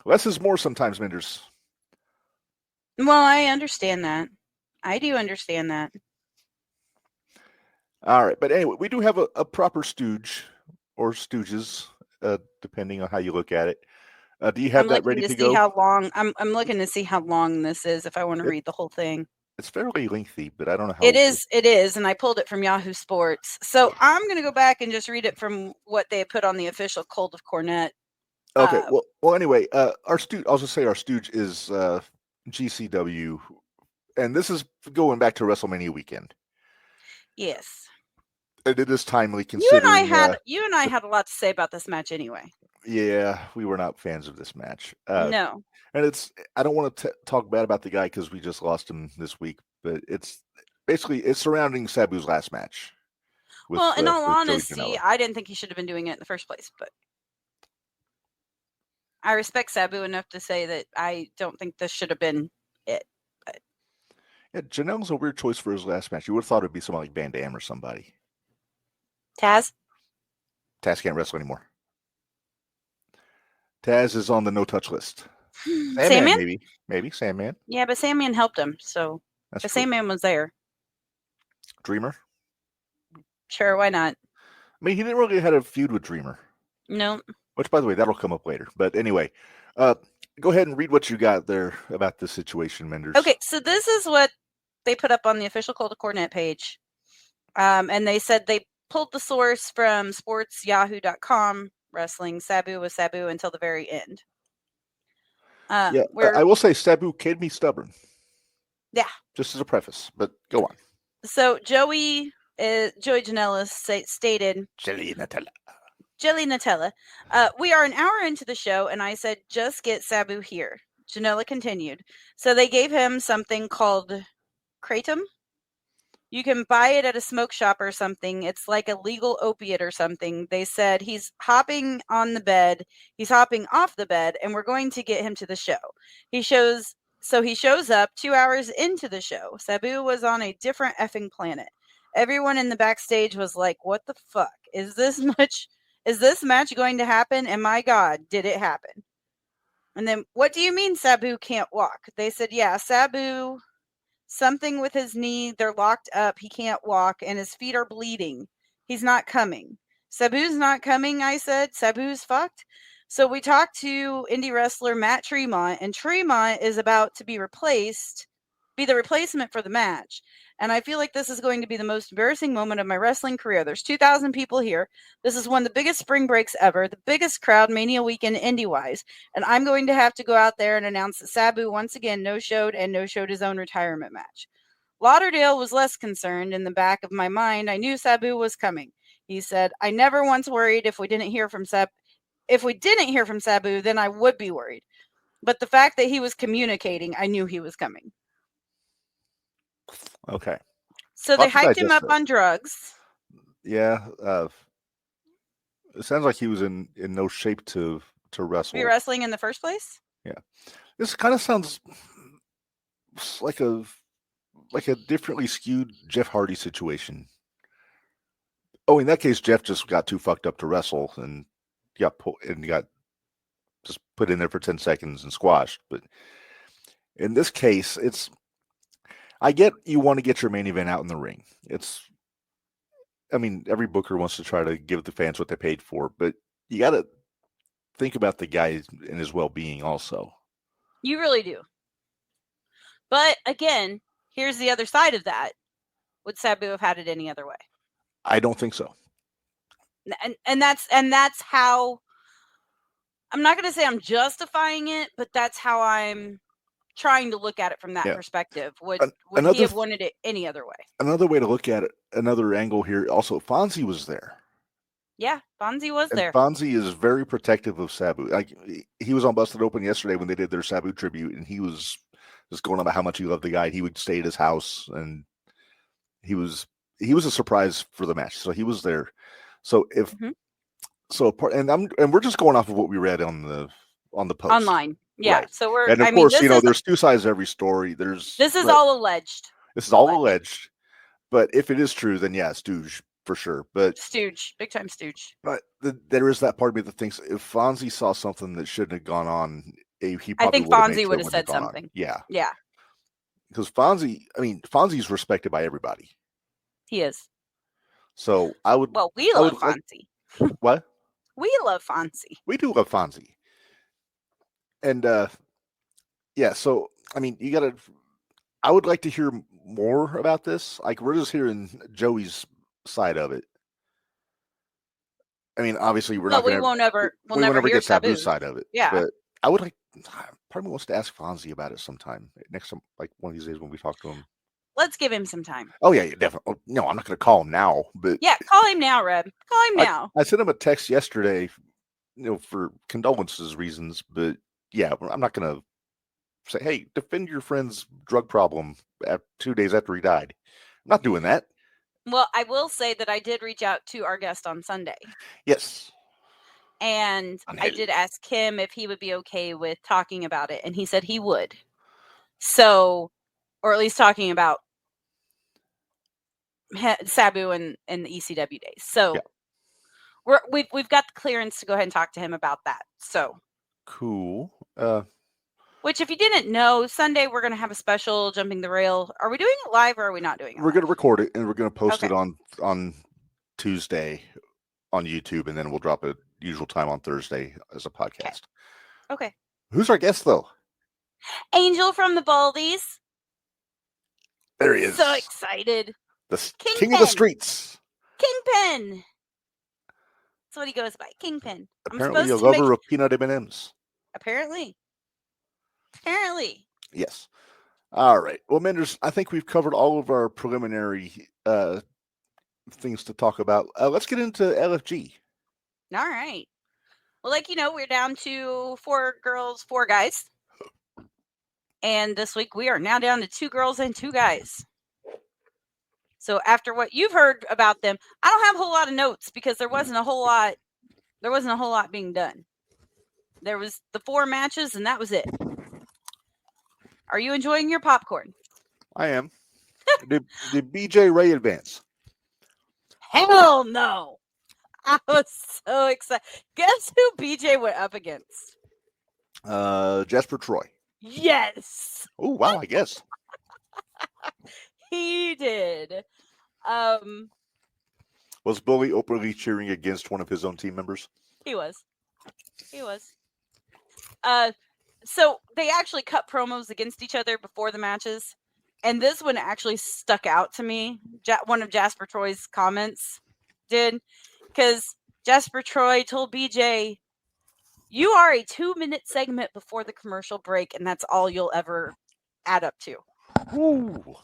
Less is more sometimes, Minderz. Well, I understand that. I do understand that. All right, but anyway, we do have a proper Stooge or Stooges, depending on how you look at it. Do you have that ready to go? How long? I'm looking to see how long this is. If I want to read the whole thing, it's fairly lengthy, but I don't know how it is. It is, and I pulled it from Yahoo Sports. So I'm going to go back and just read it from what they put on the official Cult of Cornette. Okay. Well. Anyway, our Stooge. I'll just say our Stooge is GCW, and this is going back to WrestleMania weekend. Yes. And it is timely considering. You and I had a lot to say about this match anyway. Yeah, we were not fans of this match. No. And I don't want to talk bad about the guy because we just lost him this week, but it's surrounding Sabu's last match. Well, in all honesty, I didn't think he should have been doing it in the first place, but I respect Sabu enough to say that I don't think this should have been it. But yeah, Janelle's a weird choice for his last match. You would have thought it'd be someone like Van Dam or somebody. Taz can't wrestle anymore. Taz is on the no-touch list. Sandman? Maybe Sandman. Yeah, but Sandman helped him, so the Sandman was there. Dreamer? Sure, why not? I mean, he didn't really have a feud with Dreamer. No. Which, by the way, that'll come up later. But anyway, go ahead and read what you got there about this situation, Minderz. Okay, so this is what they put up on the official Cult of Cornette page. And they said they pulled the source from sportsyahoo.com, wrestling Sabu was Sabu until the very end. I will say Sabu can be stubborn. Yeah. Just as a preface, but go on. So Joey Janela stated, Jelly Nutella. We are an hour into the show, and I said, just get Sabu here. Janela continued. So they gave him something called Kratom. You can buy it at a smoke shop or something. It's like a legal opiate or something. They said he's hopping on the bed. He's hopping off the bed, and we're going to get him to the show. He shows up 2 hours into the show. Sabu was on a different effing planet. Everyone in the backstage was like, what the fuck? Is this match going to happen? And my God, did it happen? And then, what do you mean Sabu can't walk? They said, yeah, Sabu... something with his knee, they're locked up, he can't walk, and his feet are bleeding. He's not coming. Sabu's not coming, I said. Sabu's fucked. So we talked to indie wrestler Matt Tremont, and Tremont is about to be the replacement for the match. And I feel like this is going to be the most embarrassing moment of my wrestling career. There's 2,000 people here. This is one of the biggest spring breaks ever, the biggest crowd Mania weekend indie-wise. And I'm going to have to go out there and announce that Sabu once again no-showed his own retirement match. Lauderdale was less concerned. In the back of my mind, I knew Sabu was coming. He said, I never once worried if we didn't hear from Sabu, then I would be worried. But the fact that he was communicating, I knew he was coming. Okay. So they hyped him up on drugs. Yeah. It sounds like he was in no shape to wrestle. Be wrestling in the first place? Yeah. This kind of sounds like a differently skewed Jeff Hardy situation. Oh, in that case, Jeff just got too fucked up to wrestle and got just put in there for 10 seconds and squashed. But in this case, I get you want to get your main event out in the ring. Every booker wants to try to give the fans what they paid for, but you got to think about the guy and his well-being also. You really do. But again, here's the other side of that. Would Sabu have had it any other way? I don't think so. And that's how, I'm not going to say I'm justifying it, but that's how I'm trying to look at it from that perspective. Would he have wanted it any other way? Another way to look at it, another angle here, also, Fonzie was there. Yeah, Fonzie was there. Fonzie is very protective of Sabu. Like, he was on Busted Open yesterday when they did their Sabu tribute, and he was just going on about how much he loved the guy. He would stay at his house, and he was a surprise for the match. So he was there. So we're just going off of what we read on the post online. Yeah. Right. So we're, and of course, there's two sides to every story. This is all alleged. This is all alleged. But if it is true, then yeah, stooge for sure. But stooge, big time stooge. But there is that part of me that thinks if Fonzie saw something that shouldn't have gone on, he probably I think Fonzie would have said something. Yeah. Yeah. Because Fonzie's respected by everybody. He is. So I would. Well, we love Fonzie. What? We love Fonzie. We do love Fonzie. And so you gotta. I would like to hear more about this. Like, we're just hearing Joey's side of it. Obviously, we'll never get Sabu's side of it. Yeah. But I would like. Part of me wants to ask Fonzie about it sometime next time, like one of these days when we talk to him. Let's give him some time. Oh yeah, definitely. No, I'm not going to call him now, but yeah, call him now, Reb. Call him now. I sent him a text yesterday, for condolences reasons, but yeah, I'm not going to say, hey, defend your friend's drug problem 2 days after he died. I'm not doing that. Well, I will say that I did reach out to our guest on Sunday. Yes. And I did ask him if he would be okay with talking about it, and he said he would. So, or at least talking about Sabu and the ECW days. So we've got the clearance to go ahead and talk to him about that. So cool. Which, if you didn't know, Sunday we're going to have a special Jumping the Rail. Are we doing it live or are we not doing it? We're going to record it and we're going to post it on Tuesday on YouTube, and then we'll drop it usual time on Thursday as a podcast. Okay. Who's our guest though? Angel from the Baldies. There he is. So excited. The King of the Streets. Kingpin. That's what he goes by. Kingpin. Apparently a lover of peanut M&Ms. Apparently. Yes. All right. Well, Minderz, I think we've covered all of our preliminary things to talk about. Let's get into LFG. All right. Well, we're down to 4 girls, 4 guys. And this week we are now down to 2 girls and 2 guys. So after what you've heard about them, I don't have a whole lot of notes because there wasn't a whole lot being done. There was the 4 matches and that was it. Are you enjoying your popcorn? I am. Did BJ Ray advance? Hell no. I was so excited. Guess who BJ went up against? Jasper Troy. Yes. Oh, wow, I guess. He did. Was Bully openly cheering against one of his own team members? He was. So they actually cut promos against each other before the matches. And this one actually stuck out to me. One of Jasper Troy's comments did. Because Jasper Troy told BJ, you are a 2-minute segment before the commercial break, and that's all you'll ever add up to. Ooh.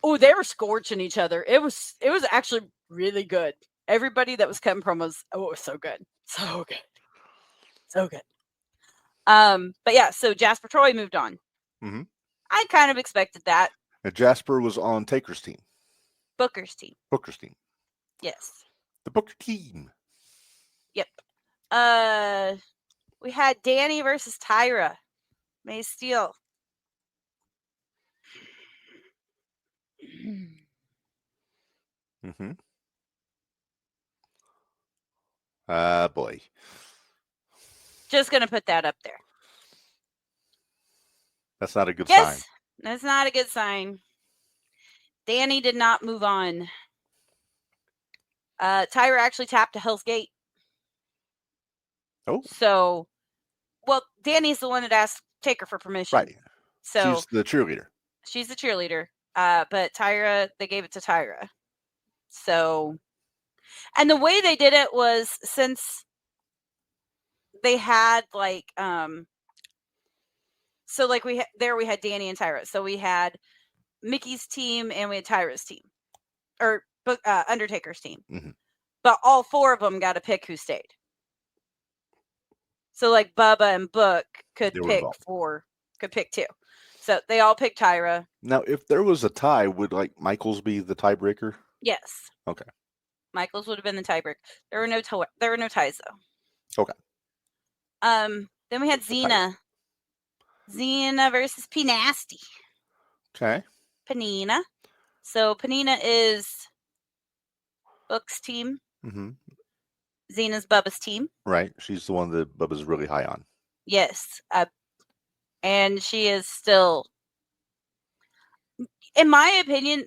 Oh, they were scorching each other. It was actually really good. Everybody that was cutting promos, it was so good. So good. But yeah, so Jasper Troy moved on. Mm-hmm. I kind of expected that. And Jasper was on Taker's team. Booker's team. Booker's team. Yes. The Booker team. Yep. We had Danny versus Tyra. May Steele. Mm-hmm. Boy. Just gonna put that up there. That's not a good sign. That's not a good sign. Danny did not move on. Tyra actually tapped a Hell's Gate. Oh. So, well, Danny's the one that asked Taker for permission. Right. So she's the cheerleader. She's the cheerleader. But Tyra, they gave it to Tyra. So, and the way they did it was since they had like, so like we had Danny and Tyra. So we had Mickey's team and we had Tyra's team, or Undertaker's team. Mm-hmm. But all 4 of them got to pick who stayed. So like Bubba and Book could pick 2. So they all picked Tyra. Now, if there was a tie, would like Michaels be the tiebreaker? Yes. Okay. Michaels would have been the tiebreaker. There were no ties though. Okay. Then we had Xena. Xena versus P Nasty. Okay. Panina. So Panina is Book's team. Mm-hmm. Xena's Bubba's team. Right. She's the one that Bubba's really high on. Yes. And she is still, in my opinion,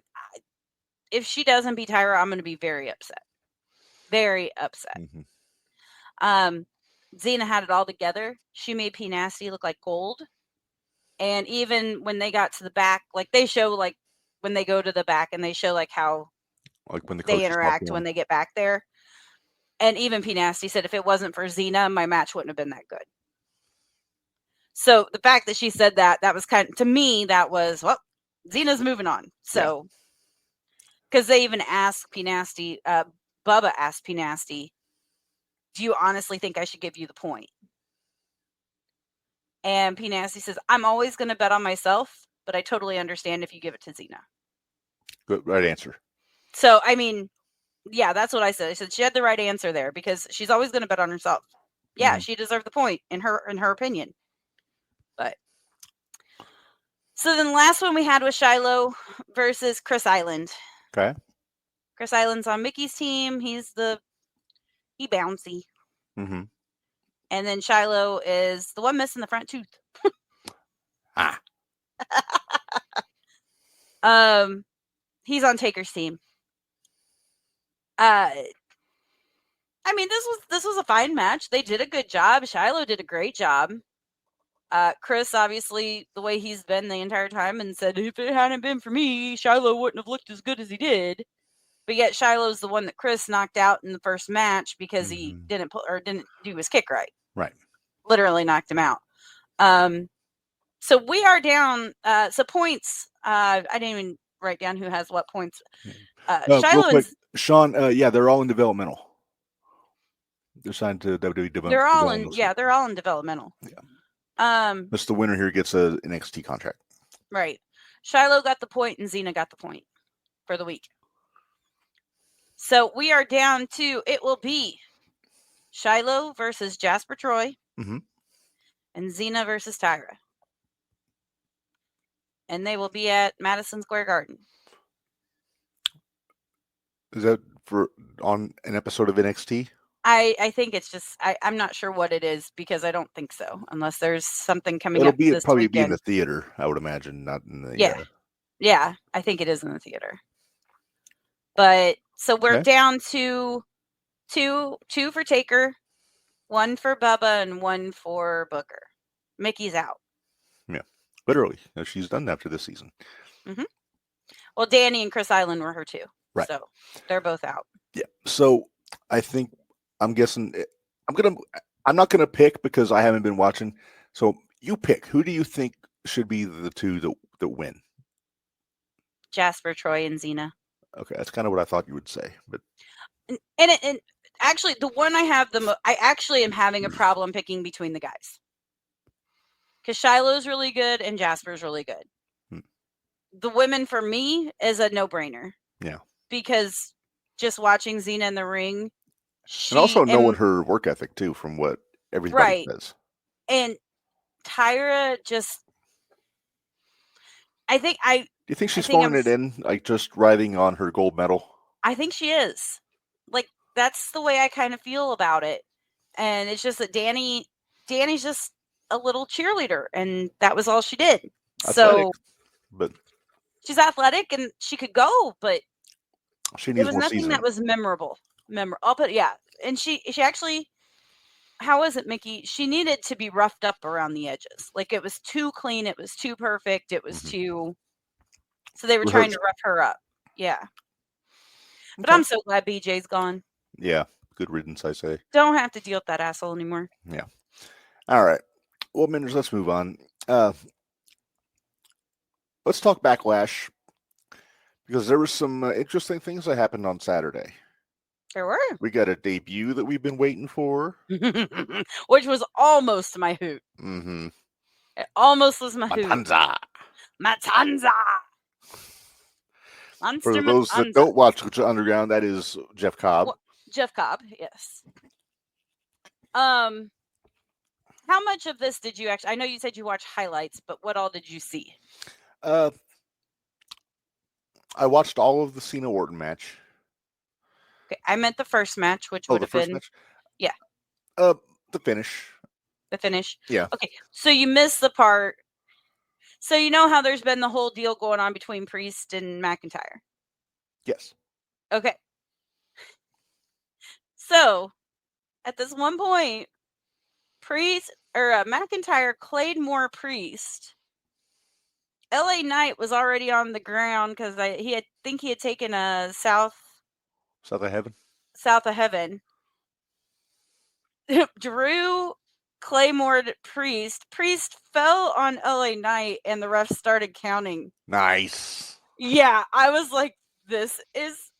if she doesn't beat Tyra, I'm going to be very upset. Very upset. Mm-hmm. Xena had it all together. She made P Nasty look like gold. And even when they got to the back, like they show like when they go to the back and they show like how like when they interact when they get back there. And even P Nasty said if it wasn't for Xena, my match wouldn't have been that good. So the fact that she said that was kind of, to me, that was, well, Xena's moving on. So, because they even asked P Nasty, Bubba asked P Nasty, do you honestly think I should give you the point? And P Nasty says, I'm always going to bet on myself, but I totally understand if you give it to Xena. Good, right answer. So, I mean, yeah, that's what I said. I said she had the right answer there because she's always going to bet on herself. Yeah, she deserved the point in her opinion. But so then the last one we had was Shiloh versus Chris Island. Okay. Chris Island's on Mickey's team. He bouncy. Mm-hmm. And then Shiloh is the one missing the front tooth. He's on Taker's team. I mean, this was a fine match. They did a good job. Shiloh did a great job. Chris, obviously, the way he's been the entire time, and said if it hadn't been for me, Shiloh wouldn't have looked as good as he did. But yet Shiloh's the one that Chris knocked out in the first match because he didn't do his kick right. Right. Literally knocked him out. So we are down. So points. I didn't even write down who has what points. Shiloh and Sean. Yeah, they're all in developmental. They're signed to WWE developmental. They're all in developmental. Yeah. That's the winner here gets an NXT contract. Right. Shiloh got the point and Xena got the point for the week. So we are down to, it will be Shiloh versus Jasper Troy Mhm. and Xena versus Tyra. And they will be at Madison Square Garden. Is that for on an episode of NXT? I think it's just, I'm not sure what it is because I don't think so, unless there's something coming It'll up be this probably be in weekend. the theater, I would imagine, not in the. Yeah. Yeah, I think it is in the theater. But so we're Okay. down to two for Taker, one for Bubba, and one for Booker. Mickey's out. Literally, she's done after this season. Well, Danny and Chris Island were her too. Right. So they're both out. Yeah. So I think I'm guessing I'm not gonna pick because I haven't been watching. So you pick. Who do you think should be the two that win? Jasper, Troy, and Xena. Okay, that's kind of what I thought you would say, but And actually, the one I have I actually am having a problem picking between the guys. Because Shiloh's really good and Jasper's really good. The women for me is a no-brainer. Yeah. Because just watching Xena in the ring, and also knowing her work ethic too, from what everybody says. And Tyra just, do you think she's phoning it in, like just riding on her gold medal? I think she is. Like, that's the way I kind of feel about it. And it's just that Danny's just a little cheerleader, and that was all she did. Athletic, but she's athletic and she could go, but she there needs was more nothing seasoning. that was memorable. But yeah, and she actually, how is it, Mickey? She needed to be roughed up around the edges. Like, it was too clean, it was too perfect, it was too. So they were trying to rough her up. Yeah. But I'm so glad BJ's gone. Yeah, good riddance, I say. Don't have to deal with that asshole anymore. Yeah. All right. Well, Minderz, let's move on. Let's talk Backlash, because there were some interesting things that happened on Saturday. There were. We got a debut that we've been waiting for. Which was almost my hoot. Mm-hmm. It almost was my hoot. Matanza. Monster For those that don't watch Lucha Underground, that is Jeff Cobb. Jeff Cobb, yes. How much of this did you actually? I know you said you watched highlights, but what all did you see? I watched all of the Cena Orton match. Okay, I meant the first match, which would have been match? Yeah. The finish. The finish. Yeah. Okay, so you missed the part. So you know how there's been the whole deal going on between Priest and McIntyre. Yes. Okay. So at this one point, McIntyre Claymore Priest. LA Knight was already on the ground because he had taken a South of Heaven. South of Heaven. Drew Claymore Priest. Priest fell on LA Knight and the refs started counting. Nice. Yeah, I was like, this is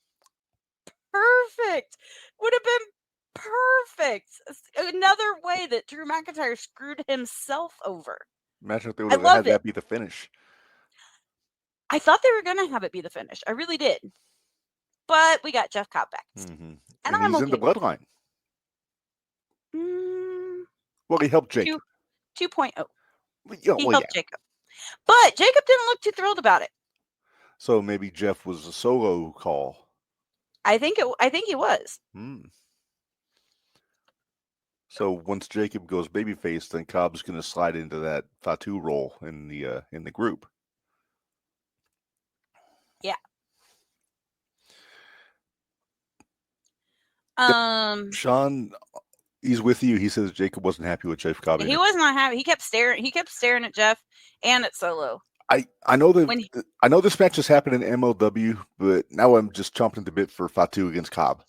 perfect. Would have been perfect. Another way that Drew McIntyre screwed himself over. Imagine if they would have had that be the finish. I thought they were going to have it be the finish. I really did. But we got Jeff Cobb back. Mm-hmm. And he's in the bloodline. Well, he helped Jacob. 2.0. He helped Jacob. But Jacob didn't look too thrilled about it. So maybe Jeff was a solo call. I think he was. So once Jacob goes babyface, then Cobb's going to slide into that Fatu role in the group. Yeah. Sean, he's with you. He says Jacob wasn't happy with Jeff Cobb. He was not happy. He kept staring at Jeff and at Solo. I know I know this match has happened in MLW, but now I'm just chomping at the bit for Fatu against Cobb.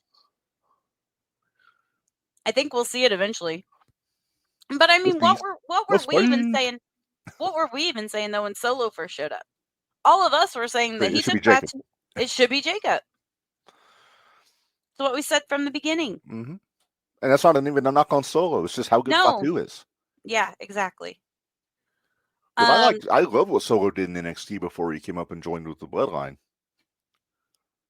I think we'll see it eventually. But I mean, what were we even saying? What were we even saying though when Solo first showed up? All of us were saying that he took Fatu. It should be Jacob. That's what we said from the beginning. Mm-hmm. And that's not even a knock on Solo. It's just how good Fatu is. Yeah, exactly. I love what Solo did in NXT before he came up and joined with the Bloodline.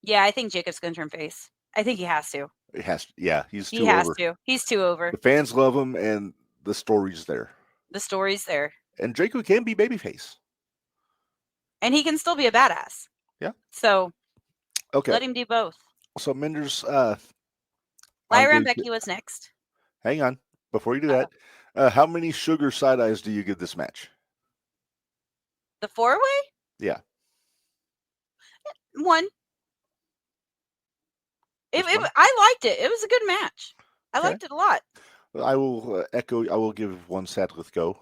Yeah, I think Jacob's going to turn face. I think he has to. It has to, yeah, he's He too has over. to. He's too over. The fans love him, and the story's there. The story's there. And Draco can be babyface. And he can still be a badass. Yeah. So Okay. let him do both. So Minderz, Lyra and Becky was next. hang on. Before you do that, how many sugar side eyes do you give this match? The 4-way? Yeah. 1. Just one? I liked it. It was a good match. I Okay. liked it a lot. I will echo. I will give 1 sad with go.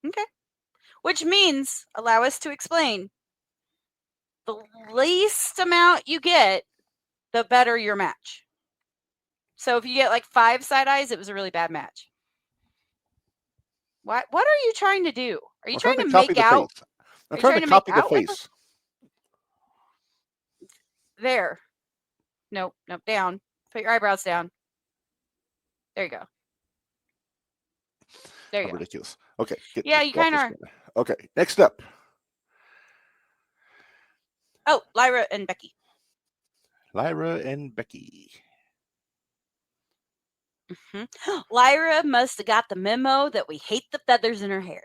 Okay. Which means, allow us to explain, the least amount you get, the better your match. So if you get like 5 side eyes, it was a really bad match. What are you trying to do? Are you I'm trying to copy make the out? face. Are I'm you trying to trying to copy make the out with face. There. Nope, down. Put your eyebrows down. There you go. There you I'm go. ridiculous. Okay. Yeah, you kinda are. Okay. Next up, Oh, Lyra and Becky. Lyra and Becky. Lyra must have got the memo that we hate the feathers in her hair.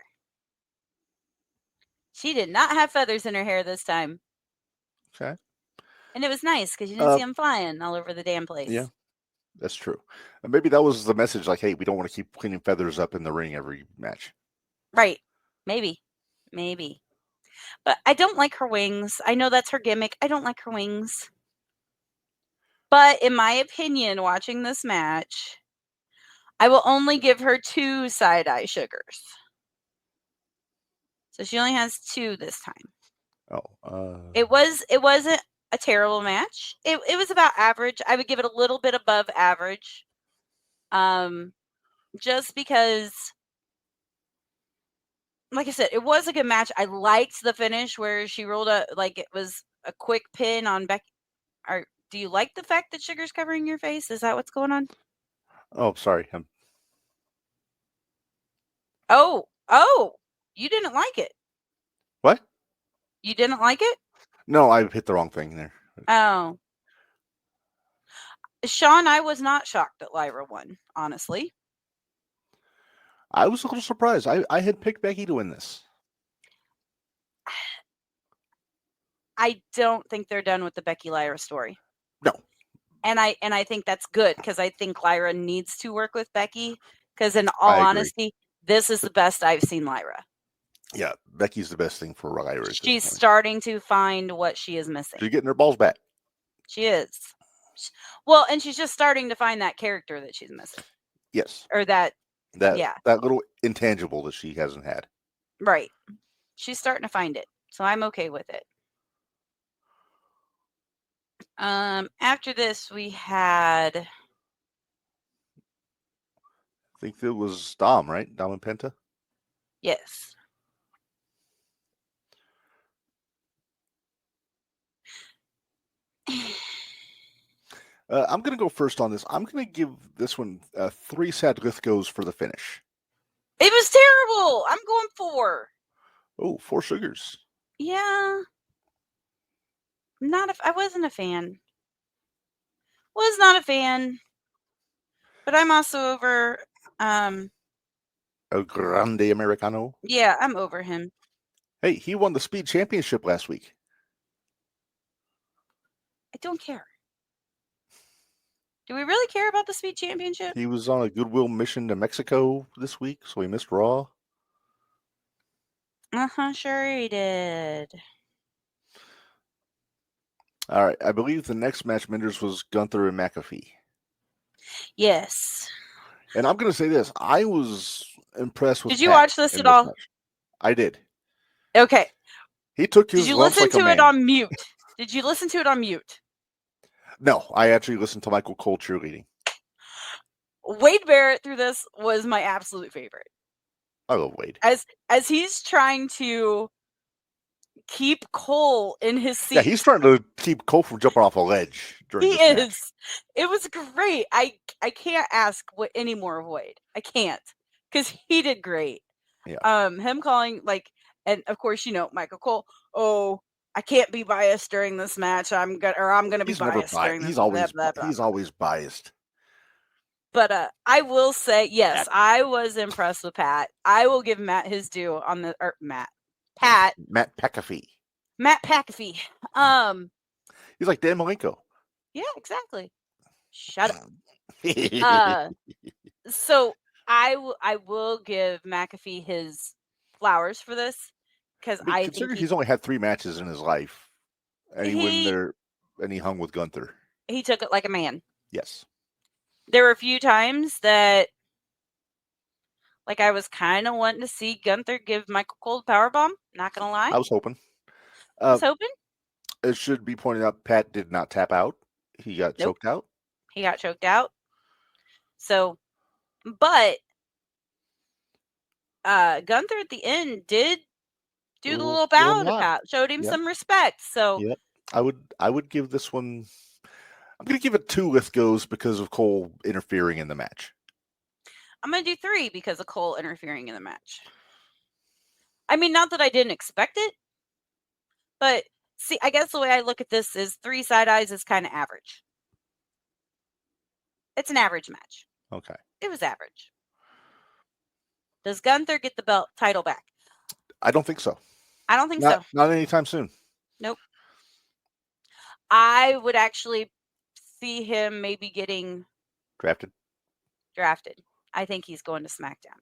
She did not have feathers in her hair this time. Okay. And it was nice because you didn't see them flying all over the damn place. Yeah, that's true. And maybe that was the message. Like, hey, we don't want to keep cleaning feathers up in the ring every match. Right. Maybe. But I don't like her wings. I know that's her gimmick. I don't like her wings. But in my opinion, watching this match, I will only give her 2 side eye sugars. So she only has 2 this time. Oh. It wasn't a terrible match. It was about average. I would give it a little bit above average. Just because, like I said, it was a good match. I liked the finish where she rolled like it was a quick pin on Becky. Do you like the fact that sugar's covering your face? Is that what's going on? Oh, sorry. Oh, you didn't like it. What? You didn't like it? No, I hit the wrong thing there. Oh. Sean, I was not shocked that Lyra won, honestly. I was a little surprised. I had picked Becky to win this. I don't think they're done with the Becky Lyra story. No. And I think that's good because I think Lyra needs to work with Becky because in all I agree. honesty, this is the best I've seen Lyra. Yeah, Becky's the best thing for Lyra. She's starting to find what she is missing. She's getting her balls back. She is. Well, and she's just starting to find that character that she's missing. Yes. Or that little intangible that she hasn't had. Right. She's starting to find it. So I'm okay with it. After this, we had... I think it was Dom, right? Dom and Penta? Yes. I'm going to go first on this. I'm going to give this one 3 sad Lithgows for the finish. It was terrible. I'm going 4. Oh, 4 sugars. Yeah. I wasn't a fan. Was not a fan. But I'm also over El Grande Americano. Yeah, I'm over him. Hey, he won the Speed Championship last week. I don't care. Do we really care about the Speed Championship? He was on a goodwill mission to Mexico this week, so he missed Raw. Sure he did. All right, I believe the next match, Minderz, was Gunther and McAfee. Yes. And I'm going to say this. I was impressed with Did you Pat watch this in at all? match. I did. Okay. He took his Did you lumps listen like a to it man. on mute? Did you listen to it on mute? No, I actually listened to Michael Cole cheerleading. Wade Barrett through this was my absolute favorite. I love Wade. As he's trying to keep Cole in his seat. Yeah, he's trying to keep Cole from jumping off a ledge during He this is. match. It was great. I can't ask what any more of Wade. I can't because he did great. Yeah. Him calling and of course Michael Cole. Oh, I can't be biased during this match. I'm gonna be He's never biased during biased. this. He's always biased. But I will say, yes, I was impressed with Pat. I will give Matt his due on the Pat McAfee. Matt McAfee. He's like Dan Malenko. Yeah, exactly. Shut up. So I will give McAfee his flowers for this because I think considering he's only had 3 matches in his life, and he went there and he hung with Gunther. He took it like a man. Yes. There were a few times that, like, I was kind of wanting to see Gunther give Michael Cole a powerbomb. Not gonna lie, I was hoping. It should be pointed out, Pat did not tap out. He got choked out. He got choked out. So, but Gunther at the end did do the little bow to Pat, showed him some respect. So, yep. I would give this one. I'm going to give it 2 Lithgows because of Cole interfering in the match. I'm going to do 3 because of Cole interfering in the match. I mean, not that I didn't expect it, but see, I guess the way I look at this is 3 side eyes is kind of average. It's an average match. Okay. It was average. Does Gunther get the title back? I don't think so. I don't think so. Not anytime soon. Nope. I would actually see him maybe getting drafted. I think he's going to SmackDown.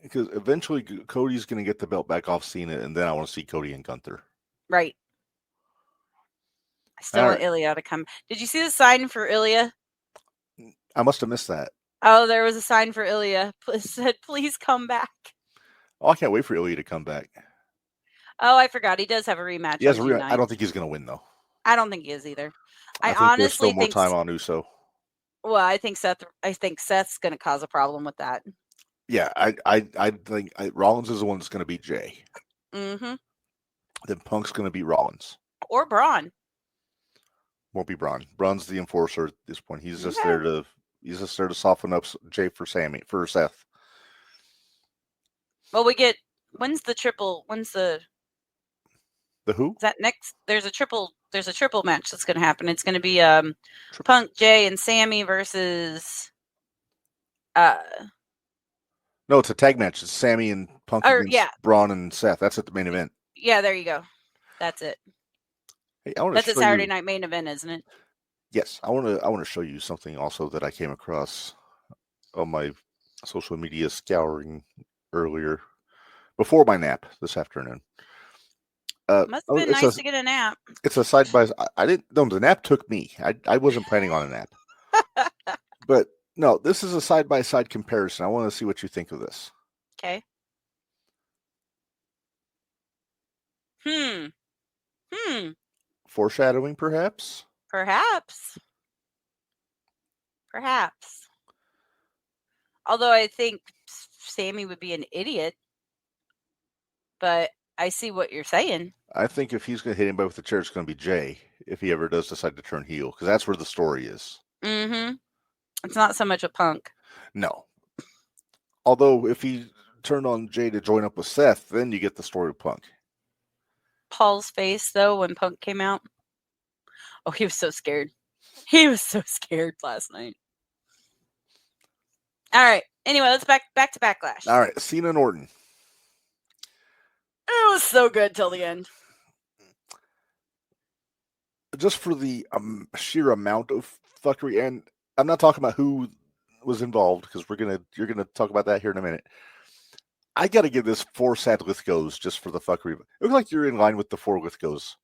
Because eventually Cody's going to get the belt back off Cena, and then I want to see Cody and Gunther. Right. I still want Ilya to come. Did you see the sign for Ilya? I must have missed that. Oh, there was a sign for Ilya. It said, "Please come back." Oh, I can't wait for Ilya to come back. Oh, I forgot. He does have a rematch. He has a rematch. I don't think he's going to win, though. I don't think he is either. I honestly think more time on Uso. Well, I think Seth's going to cause a problem with that. Yeah, I think Rollins is the one that's going to beat Jay. Mm-hmm. Then Punk's going to beat Rollins. Or Braun. Won't be Braun. Braun's the enforcer at this point. He's just there to soften up Jay for Seth. Well, when's the who? Is that next? There's a triple match that's going to happen. It's going to be Punk, Jay, and Sammy versus No, it's a tag match. It's Sammy and Punk against Braun and Seth. That's at the main event. Yeah, there you go. That's it. Hey, that's a Saturday night main event, isn't it? Yes, I want to show you something also that I came across on my social media scouring earlier before my nap this afternoon. Must have been nice to get a nap. It's a side by. I didn't. No, the nap took me. I wasn't planning on a nap. But no, this is a side by side comparison. I want to see what you think of this. Okay. Foreshadowing, perhaps. Perhaps. Although I think Sammy would be an idiot, but I see what you're saying. I think if he's going to hit anybody with the chair, it's going to be Jay, if he ever does decide to turn heel, because that's where the story is. Mm-hmm. It's not so much a Punk. No. Although, if he turned on Jay to join up with Seth, then you get the story of Punk. Paul's face, though, when Punk came out. Oh, he was so scared. He was so scared last night. All right. Anyway, let's back to Backlash. All right. Cena and Orton. It was so good till the end. Just for the sheer amount of fuckery, and I'm not talking about who was involved, because you're gonna talk about that here in a minute. I got to give this 4 sad Lithgows just for the fuckery. It looks like you're in line with the 4 Lithgows.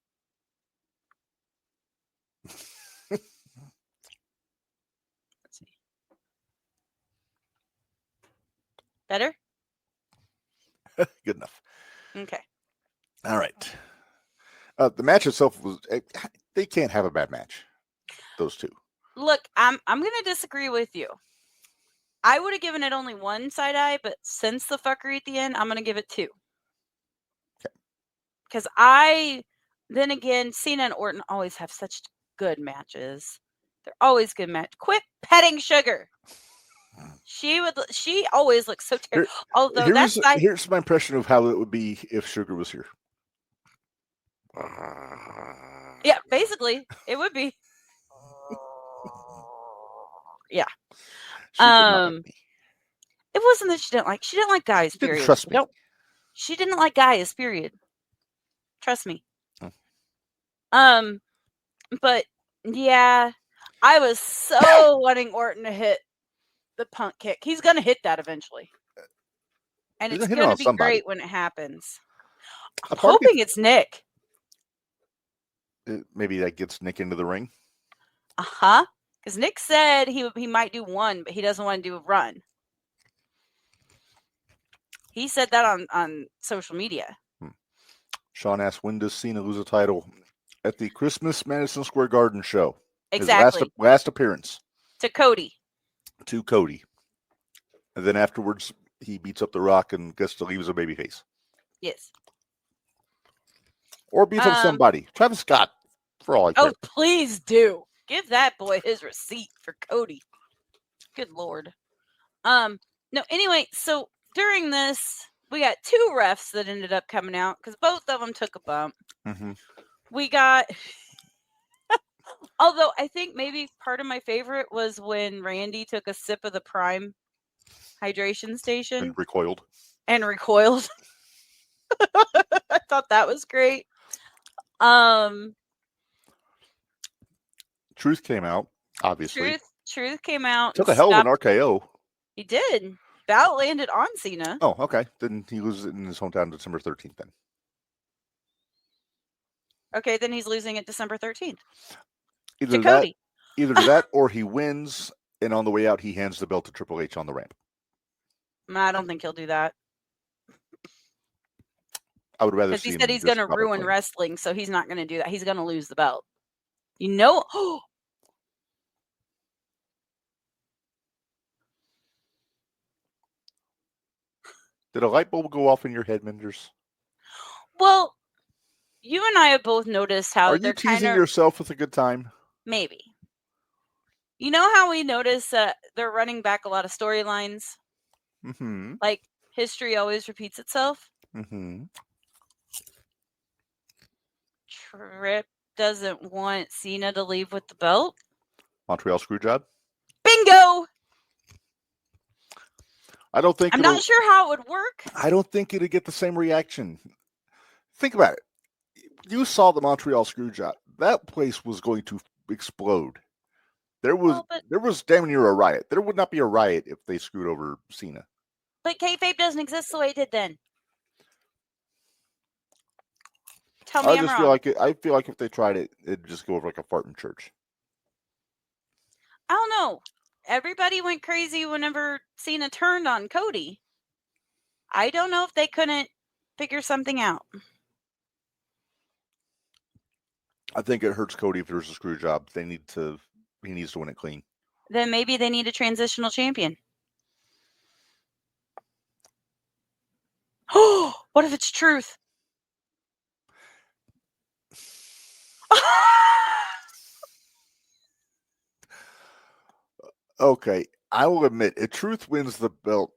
Let's see. Better? Good enough. Okay. All right. The match itself they can't have a bad match. Those two. Look, I'm going to disagree with you. I would have given it only 1 side eye, but since the fuckery at the end, I'm going to give it 2. Okay. Because then again, Cena and Orton always have such good matches. They're always good matches. Quit petting Sugar. She always looks so terrible. Although here's my impression of how it would be if Sugar was here. Yeah, basically, it would be. Yeah. It wasn't that she didn't like guys, period. Trust me. She didn't like guys, period. Trust me. But yeah, I was so wanting Orton to hit the Punk kick. He's gonna hit that eventually. And it's gonna be great when it happens. I'm hoping it's Nick. Maybe that gets Nick into the ring. Because Nick said he might do one, but he doesn't want to do a run. He said that on social media. Sean asked, when does Cena lose a title? At the Christmas Madison Square Garden show. Exactly. His last appearance. To Cody. And then afterwards, he beats up The Rock and gets to leave as a babyface. Yes. Or beats up somebody. Travis Scott, for all I care. Oh, please do. Give that boy his receipt for Cody. Good Lord. No, anyway, so during this, we got 2 refs that ended up coming out because both of them took a bump. Mm-hmm. We got, although I think maybe part of my favorite was when Randy took a sip of the Prime hydration station. And recoiled. I thought that was great. Truth came out, obviously. Truth came out. Took a hell of an RKO. He did. That landed on Cena. Oh, okay. Then he loses it in his hometown December 13th then. Okay, then he's losing it December 13th. Either that or he wins, and on the way out, he hands the belt to Triple H on the ramp. I don't think he'll do that. I would rather see him. Because he said he's going to ruin wrestling, so he's not going to do that. He's going to lose the belt. You know? Did a light bulb go off in your head, Minderz? Well, you and I have both noticed how are you teasing yourself with a good time? Maybe. You know how we notice they're running back a lot of storylines? Mm-hmm. Like history always repeats itself? Mm-hmm. Tripp doesn't want Cena to leave with the belt. Montreal Screwjob? Bingo! I'm not sure how it would work. I don't think it'd get the same reaction. Think about it. You saw the Montreal Screwjob. That place was going to explode. There was damn near a riot. There would not be a riot if they screwed over Cena. But kayfabe doesn't exist the way it did then. Tell me I'm wrong. I feel like if they tried it, it'd just go over like a fart in church. I don't know. Everybody went crazy whenever Cena turned on Cody. I don't know if they couldn't figure something out. I think it hurts Cody if there's a screw job. He needs to win it clean. Then maybe they need a transitional champion. Oh, what if it's Truth? Okay, I will admit, if Truth wins the belt,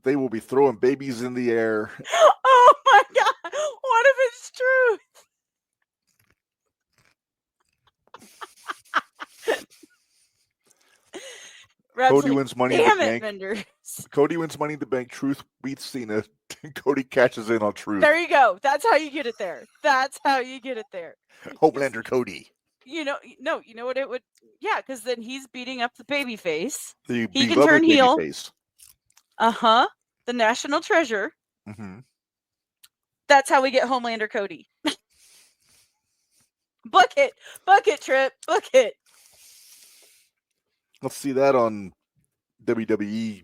they will be throwing babies in the air. Oh my God! What if it's Truth? Cody wins Money in the Bank. Minderz. Cody wins Money in the Bank. Truth beats Cena. Cody cashes in on Truth. There you go. That's how you get it there. Homelander Cody. You know what it would? Yeah, because then he's beating up the baby face. He can turn heel. Face. The national treasure. Mm-hmm. That's how we get Homelander Cody. Book it, Tripp, book it. Let's see that on WWE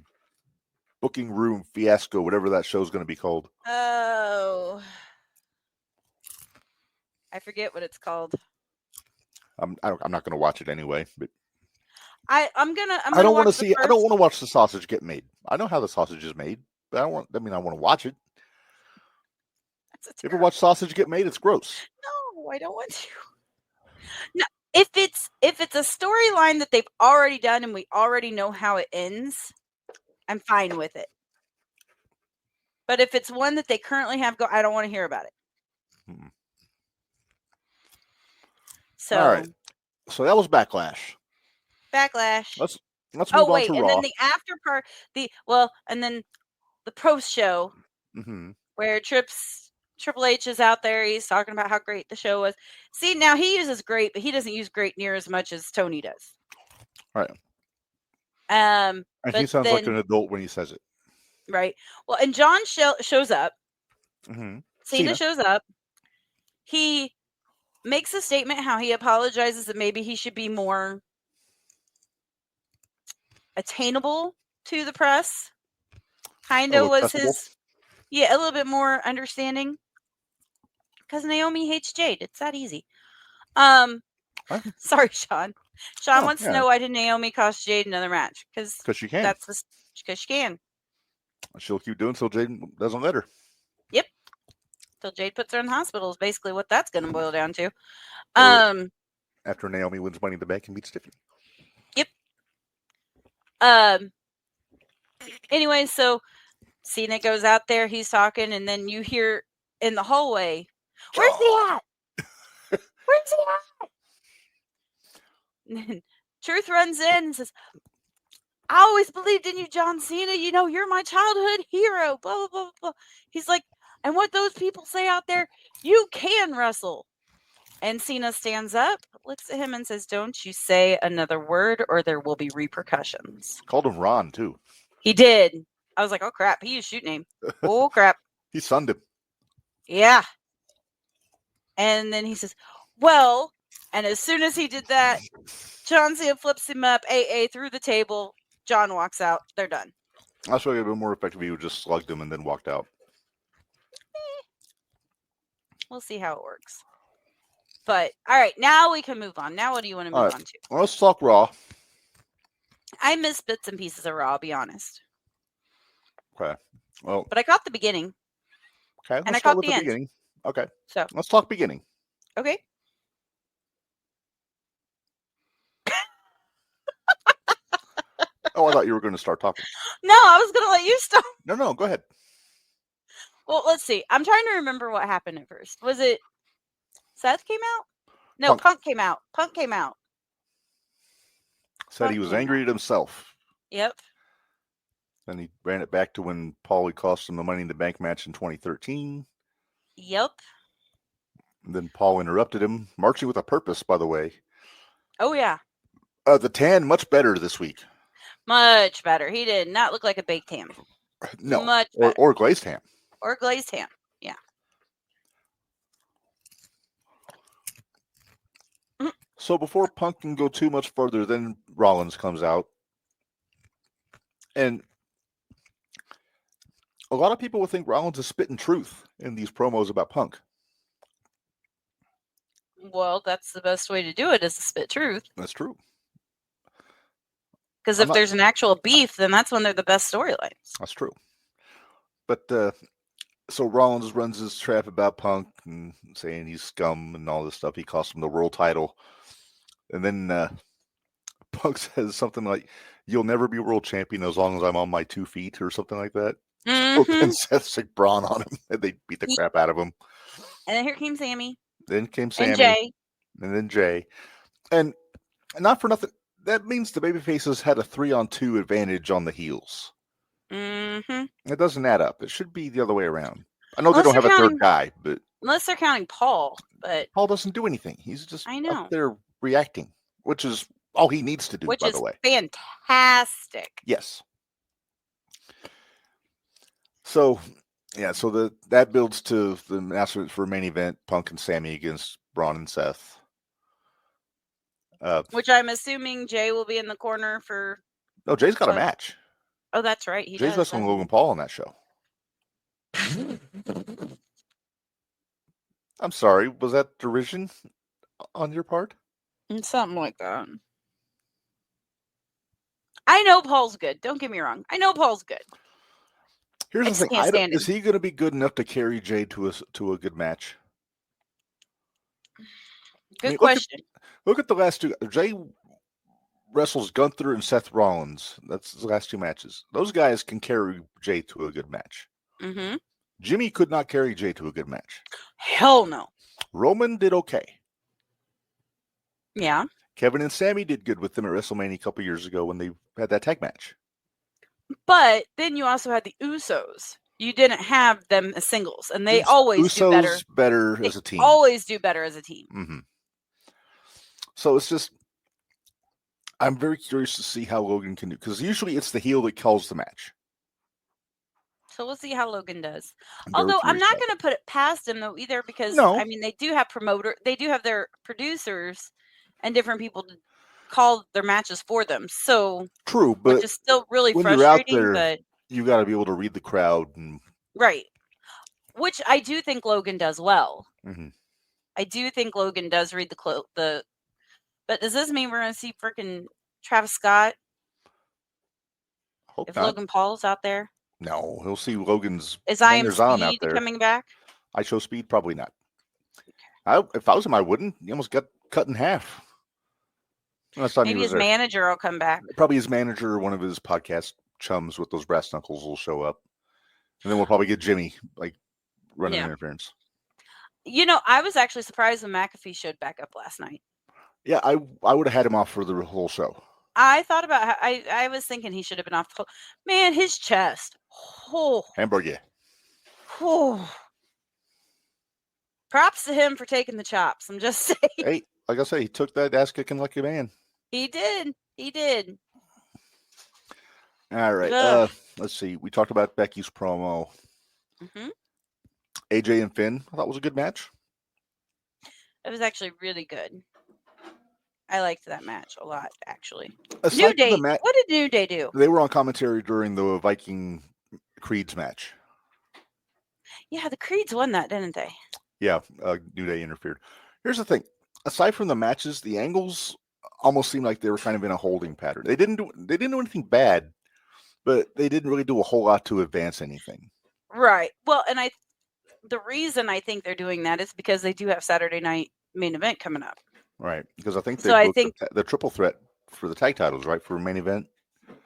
Booking Room Fiasco, whatever that show's going to be called. Oh, I forget what it's called. I'm not going to watch it anyway, but I don't want to watch the sausage get made. I know how the sausage is made, but I want to watch it. You ever watch sausage get made? It's gross. No, I don't want to. No, if it's a storyline that they've already done and we already know how it ends, I'm fine with it. But if it's one that they currently have I don't want to hear about it. So, all right. So that was Backlash. Backlash. Let's move on to Raw. And then the after part, and then the post show where Triple H is out there. He's talking about how great the show was. See, now he uses great, but he doesn't use great near as much as Tony does. Right. And he sounds like an adult when he says it. Right. Well, and John shows up. Cena shows up. He makes a statement how he apologizes that maybe he should be more attainable to the press. Kind of was his, a little bit more understanding. Because Naomi hates Jade. It's that easy. Sorry, Sean. Sean wants to know why did Naomi cost Jade another match? Because she can. Because she can. She'll keep doing so Jade doesn't let her. Yep. Till Jade puts her in the hospital is basically what that's going to boil down to. After Naomi wins Money in the Bank and beats Tiffany. Yep. Anyway, so Cena goes out there, he's talking, and then you hear in the hallway, "Where's he at? Where's he at?" And then Truth runs in and says, "I always believed in you, John Cena. You know, you're my childhood hero." Blah, blah, blah, blah. He's like, "And what those people say out there, you can wrestle." And Cena stands up, looks at him and says, "Don't you say another word or there will be repercussions." Called him Ron, too. He did. I was like, oh, crap. He used shoot name. Oh, crap. He sunned him. Yeah. And then he says, "Well," and as soon as he did that, John Cena flips him up, AA through the table. John walks out. They're done. That's why it would have been more effective if he would just slugged him and then walked out. We'll see how it works. But, all right, now we can move on. Now what do you want to move on to? Well, let's talk Raw. I missed bits and pieces of Raw, I'll be honest. Okay. Well, but I caught the beginning. Okay. And I caught the end. Beginning. Okay. So let's talk beginning. Okay. Oh, I thought you were going to start talking. No, I was going to let you start. No, go ahead. Well, let's see. I'm trying to remember what happened at first. Was it Seth came out? No, Punk came out. Said he was angry at himself. Yep. Then he ran it back to when Paulie cost him the Money in the Bank match in 2013. Yep. And then Paul interrupted him, marching with a purpose, by the way. Oh, yeah. The tan, much better this week. Much better. He did not look like a baked ham. No. Much better. Or glazed ham. Or glazed ham. Yeah. So before Punk can go too much further, then Rollins comes out. And a lot of people would think Rollins is spitting truth in these promos about Punk. Well, that's the best way to do it, is to spit truth. That's true. Because if there's an actual beef, then that's when they're the best storylines. That's true. But so Rollins runs his trap about Punk and saying he's scum and all this stuff. He cost him the world title. And then Punk says something like, "You'll never be world champion as long as I'm on my 2 feet," or something like that. Mm-hmm. And Seth sick brawn on him, and they beat the crap out of him. And then here came Sammy. Then came Sammy. And Jay. And then Jay. And not for nothing, that means the babyfaces had a 3-on-2 advantage on the heels. Mm-hmm. It doesn't add up. It should be the other way around. I know they don't have a third guy, but unless they're counting Paul, but Paul doesn't do anything. He's just up there reacting, which is all he needs to do, by the way. Fantastic. Yes. So, yeah, so that builds to the announcement for main event, Punk and Sammy against Braun and Seth. Which I'm assuming Jay will be in the corner for... No, Jay's got a match. Oh, that's right. Jay's wrestling Logan Paul on that show. I'm sorry, was that derision on your part? Something like that. I know Paul's good. Don't get me wrong. I know Paul's good. Here's the thing. Is he going to be good enough to carry Jay to a good match? Good question. Look at the last two. Jay wrestles Gunther and Seth Rollins. That's the last 2 matches. Those guys can carry Jay to a good match. Mm-hmm. Jimmy could not carry Jay to a good match. Hell no. Roman did okay. Yeah. Kevin and Sammy did good with them at WrestleMania a couple years ago when they had that tag match. But then you also had the Usos. You didn't have them as singles, and they always do better. As a team. Always do better as a team. Mm-hmm. So it's just, I'm very curious to see how Logan can do, because usually it's the heel that calls the match. So we'll see how Logan does. Although I'm not going to put it past him though either, because I mean they do have they do have their producers and different people to call their matches for them. So true, but which is still really when frustrating. You're out there, but you got to be able to read the crowd, and right, which I do think Logan does well. Mm-hmm. I do think Logan does read the. But does this mean we're going to see freaking Travis Scott? Hope if not. Logan Paul's out there? No, he'll see Logan's. Is I Am out Speed there. coming back? I Show Speed? Probably not. If I was him, I wouldn't. He almost got cut in half. Maybe his manager will come back. Probably his manager or one of his podcast chums with those brass knuckles will show up. And then we'll probably get Jimmy running interference. You know, I was actually surprised when McAfee showed back up last night. Yeah, I would have had him off for the whole show. I thought about how I was thinking he should have been off. Man, his chest. Oh. Hamburger. Oh. Props to him for taking the chops. I'm just saying. Hey, like I say, he took that ass kicking like a man. He did. He did. All right. Let's see. We talked about Becky's promo. Mm-hmm. AJ and Finn, I thought was a good match. It was actually really good. I liked that match a lot, actually. Aside New Day. what did New Day do? They were on commentary during the Viking Creeds match. Yeah, the Creeds won that, didn't they? Yeah, New Day interfered. Here's the thing. Aside from the matches, the angles almost seemed like they were kind of in a holding pattern. They didn't do anything bad, but they didn't really do a whole lot to advance anything. Right. Well, and the reason I think they're doing that is because they do have Saturday night main event coming up. Right, because I think they booked the triple threat for the tag titles, right, for main event.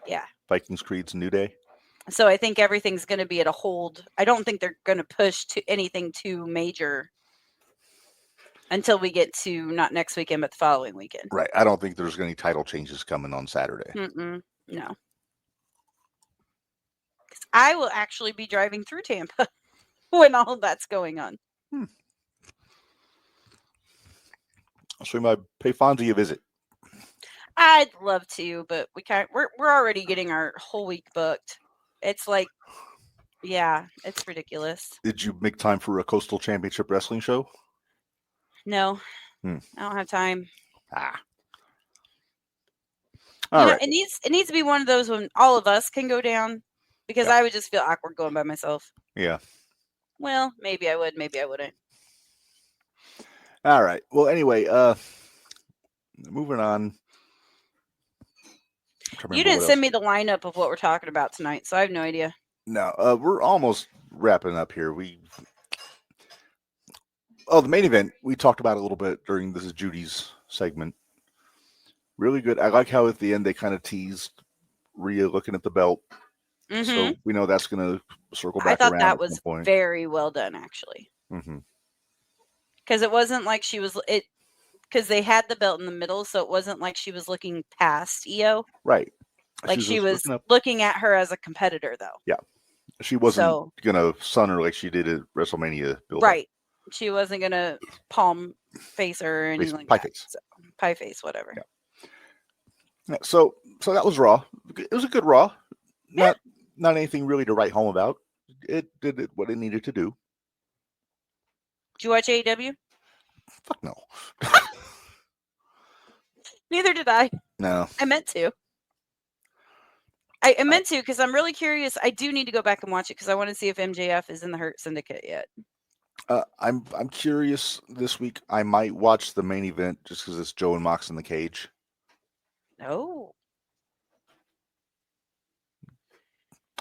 Yeah. Vikings, Creeds, and New Day. So I think everything's going to be at a hold. I don't think they're going to push to anything too major until we get to not next weekend, but the following weekend. Right. I don't think there's any title changes coming on Saturday. No. I will actually be driving through Tampa when all that's going on. So we might pay Fonzie a visit. I'd love to, but we can't. We're already getting our whole week booked. It's like, yeah, it's ridiculous. Did you make time for a Coastal Championship Wrestling show? No, I don't have time. All right. It needs to be one of those when all of us can go down, because I would just feel awkward going by myself. Yeah. Well, maybe I would, maybe I wouldn't. All right. Well, anyway, moving on. You didn't send me the lineup of what we're talking about tonight, so I have no idea. No, we're almost wrapping up here. The main event, we talked about a little bit during this is Judy's segment. Really good. I like how at the end they kind of teased Rhea looking at the belt. Mm-hmm. So we know that's going to circle back around. I thought that was very well done, actually. Mm-hmm. Because it wasn't like she was because they had the belt in the middle, so it wasn't like she was looking past Io. Right. Like she was looking at her as a competitor, though. Yeah. She wasn't going to sun her like she did at WrestleMania build. Right. She wasn't going to palm face her or anything like that. Face. So, pie face, whatever. Yeah. So that was Raw. It was a good Raw. Not anything really to write home about. It did what it needed to do. Did you watch AEW? Fuck no. Neither did I. No. I meant to. I meant to because I'm really curious. I do need to go back and watch it because I want to see if MJF is in the Hurt Syndicate yet. I'm curious this week. I might watch the main event just because it's Joe and Mox in the cage. Oh.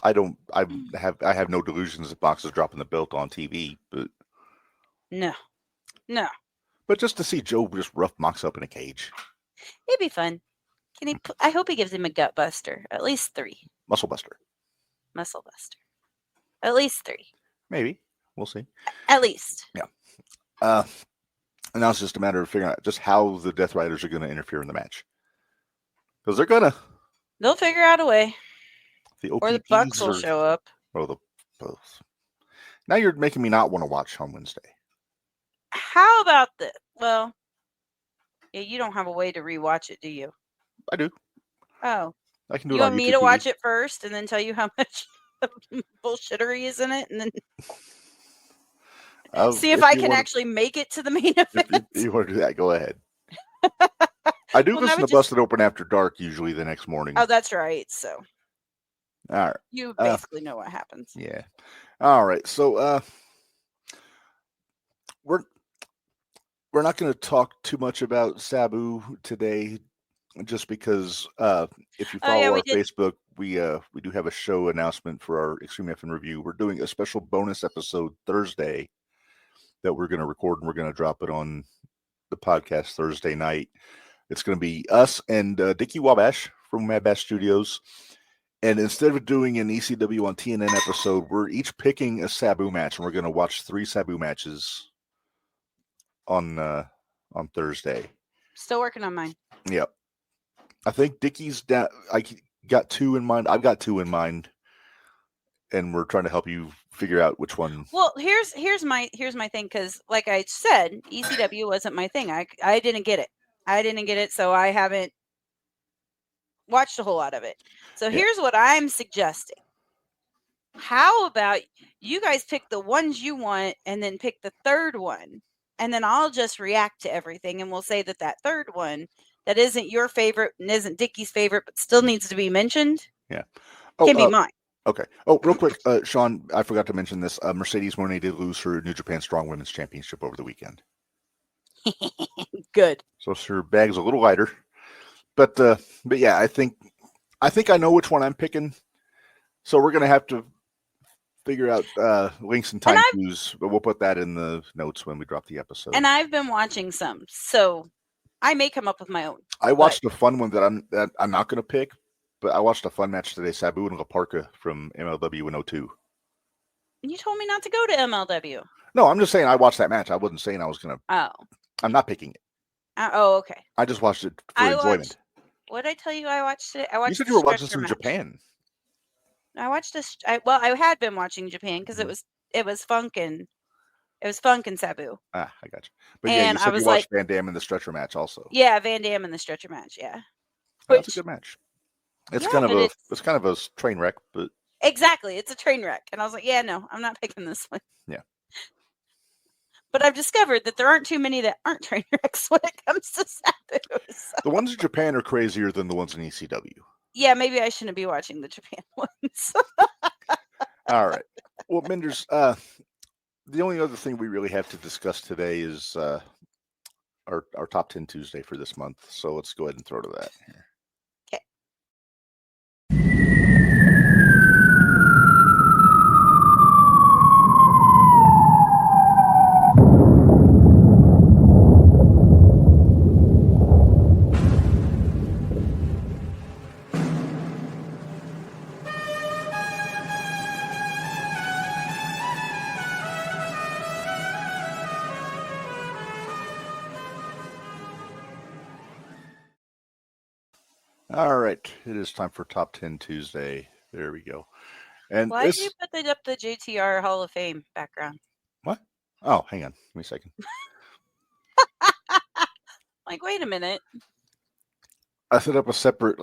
I have no delusions that Mox is dropping the belt on TV, but no. But just to see Joe just rough Mox up in a cage. It'd be fun. I hope he gives him a gut buster. At least 3. Muscle buster. Muscle buster. At least 3. Maybe. We'll see. At least. And now it's just a matter of figuring out just how the Death Riders are going to interfere in the match. Because they're going to. They'll figure out a way. Or the Bucks will show up. Or the both. Now you're making me not want to watch on Wednesday. How about this? Well, yeah, you don't have a way to rewatch it, do you? I do. Oh. I can do You it on want me YouTube to TV. watch it first and then tell you how much bullshittery is in it, and then see if I can actually make it to the main event? If you want to do that, go ahead. I do listen to Busted Open After Dark usually the next morning. Oh, that's right. So all right. You basically know what happens. Yeah. All right. So we're not going to talk too much about Sabu today, just because if you follow our Facebook, we do have a show announcement for our Extreme F and Review. We're doing a special bonus episode Thursday that we're going to record, and we're going to drop it on the podcast Thursday night. It's going to be us and Dickie Wabash from Mad Bash Studios. And instead of doing an ECW on TNN episode, we're each picking a Sabu match, and we're going to watch 3 Sabu matches on Thursday. Still working on mine. Yep. I think Dickie's down. I got 2 in mind. I've got 2 in mind, and we're trying to help you figure out which one. Well, here's my thing, because like I said, ECW wasn't my thing. I didn't get it. So I haven't watched a whole lot of it. So here's what I'm suggesting. How about you guys pick the ones you want and then pick the third one, and then I'll just react to everything, and we'll say that third one that isn't your favorite and isn't Dickie's favorite but still needs to be mentioned can be mine. Okay. Oh, real quick, Sean, I forgot to mention this. Mercedes Moné did lose her New Japan Strong Women's Championship over the weekend. Good. So her bag's a little lighter. But yeah, I think I know which one I'm picking. So we're going to have to figure out links and time cues, but we'll put that in the notes when we drop the episode. And I've been watching some, so I may come up with my own. I watched a fun one that I'm not going to pick, but I watched a fun match today, Sabu and La Parka from MLW in 02. You told me not to go to MLW. No, I'm just saying I watched that match. I wasn't saying I was going to. Oh. I'm not picking it. Okay. I just watched it for enjoyment. What did I tell you I watched it? I watched. You said you were watching some Japan. I watched this. I had been watching Japan because it was Funkin'. It was Funkin' Sabu. I got you. But yeah, you said you watched Van Damme in the stretcher match also. Yeah, Van Damme in the stretcher match. Yeah. That's a good match. It's kind of a train wreck, but exactly, it's a train wreck. And I was like, yeah, no, I'm not picking this one. Yeah. But I've discovered that there aren't too many that aren't train wrecks when it comes to Sabu. So. The ones in Japan are crazier than the ones in ECW. Yeah, maybe I shouldn't be watching the Japan ones. All right. Well, Minderz, the only other thing we really have to discuss today is our top 10 Tuesday for this month. So let's go ahead and throw to that. Okay. All right. It is time for Top 10 Tuesday. There we go. And why did you put up the JTR Hall of Fame background? What? Oh, hang on. Give me a second. Like, wait a minute. I set up a separate,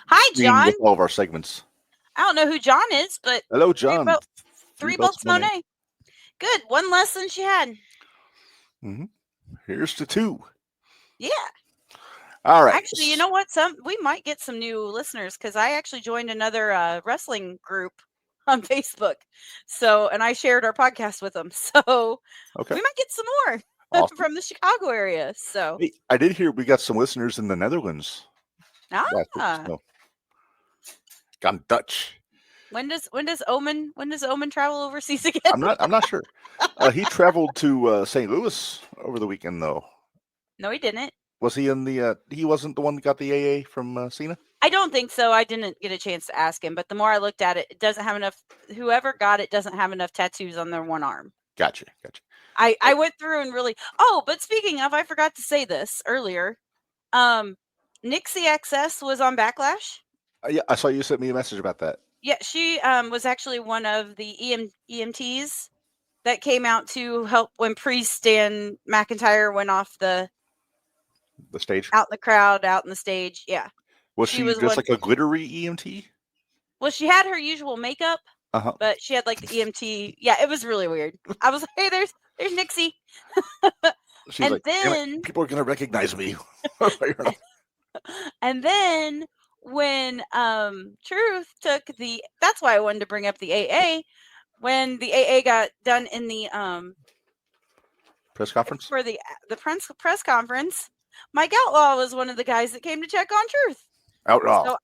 hi, John. With all of our segments. I don't know who John is, but hello, John. Three Belts Monet. Good. One less than she had. Mm-hmm. Here's to 2. Yeah. All right. Actually, you know what? We might get some new listeners because I actually joined another wrestling group on Facebook. So, and I shared our podcast with them. So we might get some more from the Chicago area. So hey, I did hear we got some listeners in the Netherlands. So. Gone Dutch. When does Omen travel overseas again? I'm not sure. He traveled to St. Louis over the weekend though. No, he didn't. Was he in the? He wasn't the one that got the AA from Cena. I don't think so. I didn't get a chance to ask him, but the more I looked at it, it doesn't have enough. Whoever got it doesn't have enough tattoos on their one arm. Gotcha. I went through and really. Oh, but speaking of, I forgot to say this earlier. Nixie XS was on Backlash. Yeah, I saw you sent me a message about that. Yeah, she was actually one of the EMTs that came out to help when Priest and McIntyre went off the stage, out in the crowd, out in the stage. Yeah. Was she just like a glittery EMT? Well, she had her usual makeup, but she had like the EMT. Yeah, it was really weird. I was like, hey, there's Nixie. She's and like, then people are gonna recognize me. And then when Truth took that's why I wanted to bring up the AA. When the AA got done in the press conference for the press conference, Mike Outlaw was one of the guys that came to check on Truth. Outlaw. So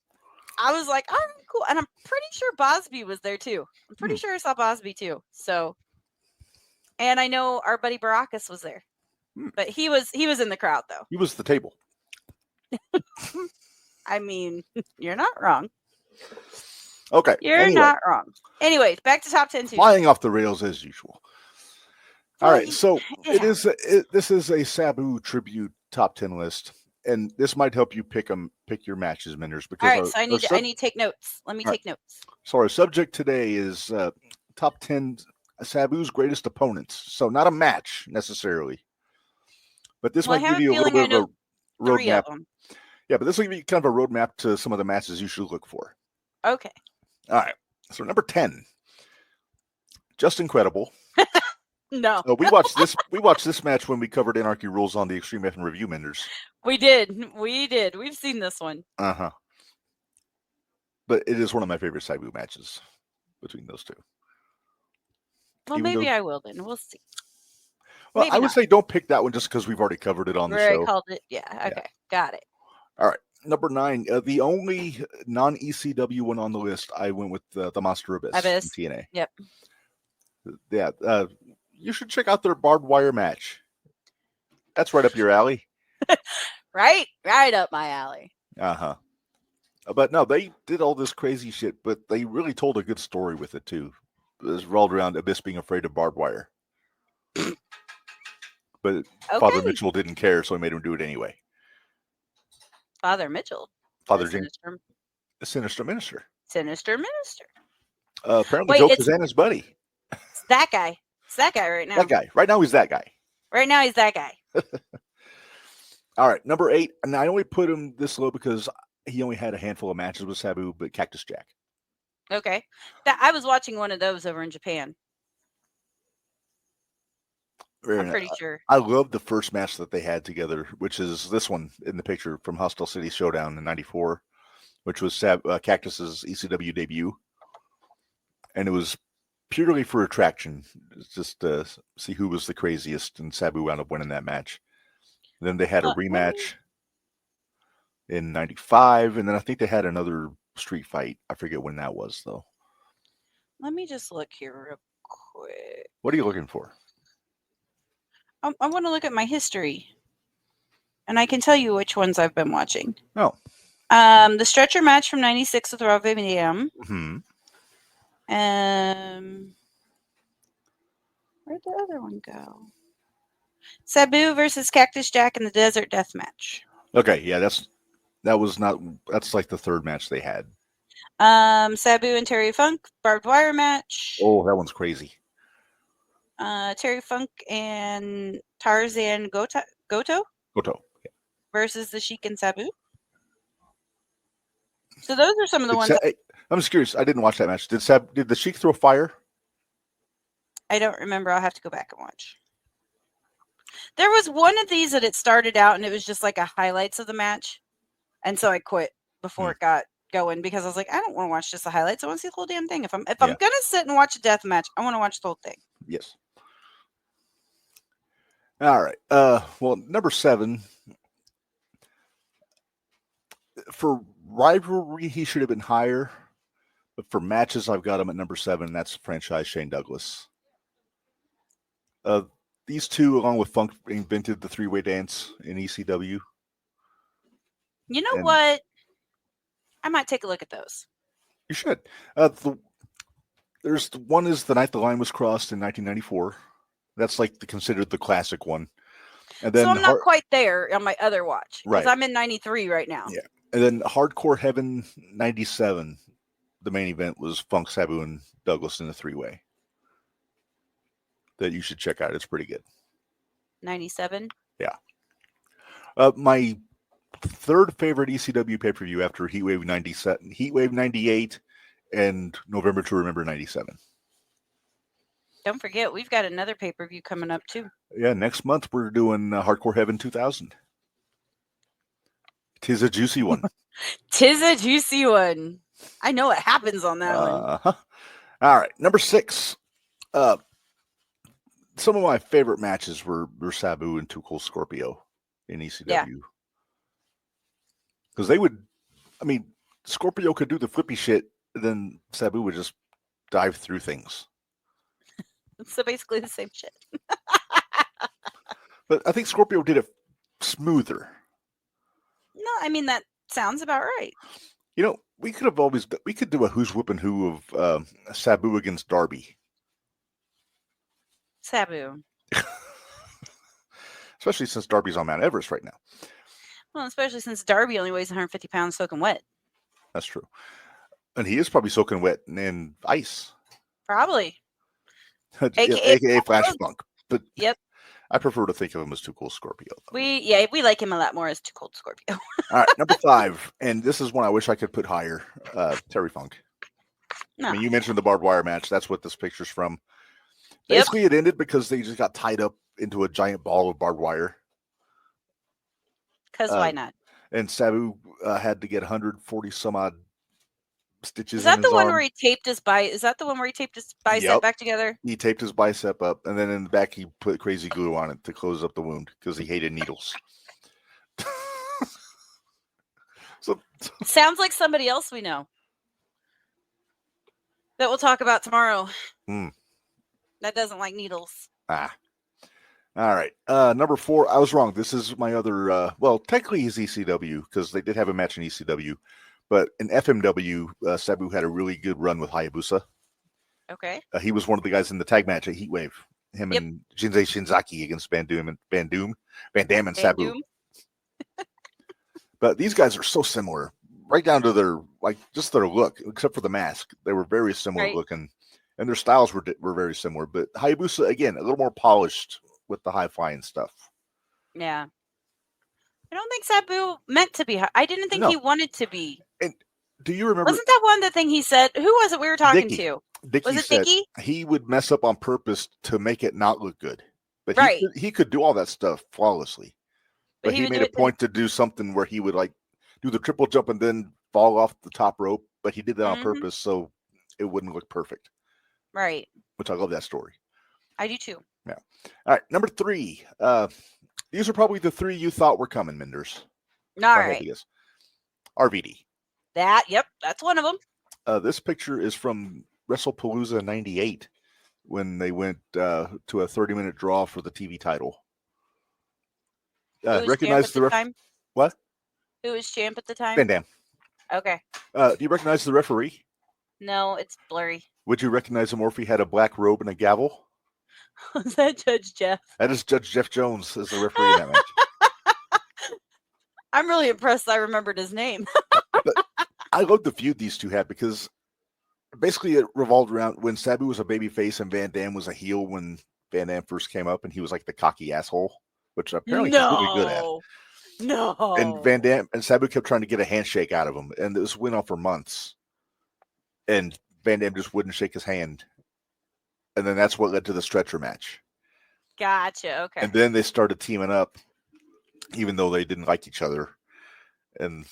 I was like, oh, cool. And I'm pretty sure Bosby was there too. I'm pretty sure I saw Bosby too. So, and I know our buddy Baracus was there, but he was in the crowd though. He was the table. I mean, you're not wrong. Okay. You're not wrong. Anyways, back to top 10 Tuesday. Flying off the rails as usual. All right, so this is a Sabu tribute top 10 list, and this might help you pick your matches, Minderz. Because all right, so I need to take notes. Let me take notes. So our subject today is top 10 Sabu's greatest opponents. So not a match necessarily, but this might give you a little bit of a roadmap. Yeah, but this will give you kind of a roadmap to some of the matches you should look for. Okay. All right. So number 10, Just Incredible. No. We watched this match when we covered Anarchy Rules on the Extreme F and Review, Minderz. We did. We've seen this one. But it is one of my favorite Sabu matches between those two. Well, maybe I will then. We'll see. Well, I would say don't pick that one just because we've already covered it on the show. I called it. Yeah. Okay. Got it. All right. Number 9, the only non-ECW one on the list, I went with the Monster Abyss from TNA. Yep. Yeah. You should check out their barbed wire match. That's right up your alley. Right up my alley. But no, they did all this crazy shit, but they really told a good story with it too. It was rolled around Abyss being afraid of barbed wire. But Father Mitchell didn't care, so he made him do it anyway. Father Mitchell. Father James. Sinister Minister. Sinister Minister. Apparently Joe Cazana's buddy. It's that guy. It's that guy right now. That guy. Right now he's that guy. Right now he's that guy. All right. Number 8. And I only put him this low because he only had a handful of matches with Sabu, but Cactus Jack. Okay. I was watching one of those over in Japan. I'm pretty sure. I love the first match that they had together, which is this one in the picture from Hostile City Showdown in '94, which was Cactus's ECW debut. And it was purely for attraction, just to see who was the craziest, and Sabu wound up winning that match. And then they had a rematch in '95, and then I think they had another street fight. I forget when that was, though. Let me just look here real quick. What are you looking for? I want to look at my history, and I can tell you which ones I've been watching. Oh. The stretcher match from '96 with Rob Van Dam. Where'd the other one go? Sabu versus Cactus Jack in the Desert Death Match. Okay, yeah, that's like the third match they had. Sabu and Terry Funk barbed wire match. Oh, that one's crazy. Terry Funk and Tarzan Goto yeah. versus the Sheik and Sabu. So those are some of the ones. I'm just curious. I didn't watch that match. Did the Sheik throw fire? I don't remember. I'll have to go back and watch. There was one of these that it started out and it was just like a highlights of the match, and so I quit before it got going because I was like, I don't want to watch just the highlights. I want to see the whole damn thing. If I'm gonna sit and watch a death match, I want to watch the whole thing. Yes. All right. Well, number 7. For rivalry, he should have been higher. But for matches, I've got him at number 7. And that's franchise Shane Douglas. These two, along with Funk, invented the three-way dance in ECW. You know And- what? I might take a look at those. You should. There's one is the night the line was crossed in 1994. That's like considered the classic one. And then So I'm not quite there on my other watch because Right. I'm in 93 right now. Yeah. And then Hardcore Heaven 97. The main event was Funk, Sabu, and Douglas in a 3-way. That you should check out. It's pretty good. 97. My third favorite ECW pay-per-view after Heatwave 97, Heatwave 98, and November to Remember 97. Don't forget, we've got another pay-per-view coming up too. Yeah, next month we're doing Hardcore Heaven 2000. 'Tis a juicy one. 'Tis a juicy one. I know what happens on that one. Uh-huh. All right, number 6. Some of my favorite matches were Sabu and Too Cold Scorpio in ECW. Because they would, I mean, Scorpio could do the flippy shit, then Sabu would just dive through things. So basically the same shit. But I think Scorpio did it smoother. No, I mean, that sounds about right. You know, we could do a who's whooping who of Sabu against Darby. Sabu. Especially since Darby's on Mount Everest right now. Well, especially since Darby only weighs 150 pounds soaking wet. That's true. And he is probably soaking wet in ice. Probably. AKA Flash Funk. But Yep. I prefer to think of him as Too Cold Scorpio. Though. We like him a lot more as Too Cold Scorpio. All right, number 5. And this is one I wish I could put higher. Terry Funk. No. I mean, you mentioned the barbed wire match. That's what this picture's from. Yep. Basically, it ended because they just got tied up into a giant ball of barbed wire. Because why not? And Sabu had to get 140 some odd stitches. Is that in the his one arm. where he taped his bicep? Is that the one where he taped his bicep Yep. back together? He taped his bicep up, and then in the back he put crazy glue on it to close up the wound because he hated needles. so Sounds like somebody else we know that we'll talk about tomorrow. That doesn't like needles. all right. Number 4, I was wrong. This is my other. Well, technically he's ECW because they did have a match in ECW, but in FMW, Sabu had a really good run with Hayabusa. Okay. He was one of the guys in the tag match at Heatwave. Him Yep. and Shinzei Shinzaki against Van Damme and Sabu. Doom. But these guys are so similar, right down to their just their look, except for the mask. They were very similar Right. looking, and their styles were very similar. But Hayabusa again, a little more polished with the high flying stuff. Yeah. I don't think Sabu meant to be. I didn't think No. he wanted to be. Do you remember? Wasn't that one the thing he said? Who was it we were talking Dickie. to? Dickie Was it said Dickie? he would mess up on purpose to make it not look good, but Right. he could do all that stuff flawlessly. But But he he would made do a it to- point to do something where he would do the triple jump and then fall off the top rope. But he did that on Mhm. purpose so it wouldn't look perfect. Right. Which I love that story. I do too. All right, number 3. These are probably the 3 you thought were coming, Minderz. All If I had to right. guess. RVD. Yep, that's one of them. This picture is from WrestlePalooza 98 when they went to a 30-minute draw for the TV title. Who was Recognize champ at the time? What? Who was champ at the time? Van Damme. Okay. Do you recognize the referee? No, it's blurry. Would you recognize him if he had a black robe and a gavel? Was that Judge Jeff? That is Judge Jeff Jones as the referee in that match. I'm really impressed I remembered his name. I love the feud these two had because basically it revolved around when Sabu was a babyface and Van Damme was a heel when Van Damme first came up, and he was like the cocky asshole, which apparently he's really good at. No. And Van Damme and Sabu kept trying to get a handshake out of him, and this went on for months. And Van Damme just wouldn't shake his hand. And then that's what led to the stretcher match. Gotcha. Okay. And then they started teaming up, even though they didn't like each other. And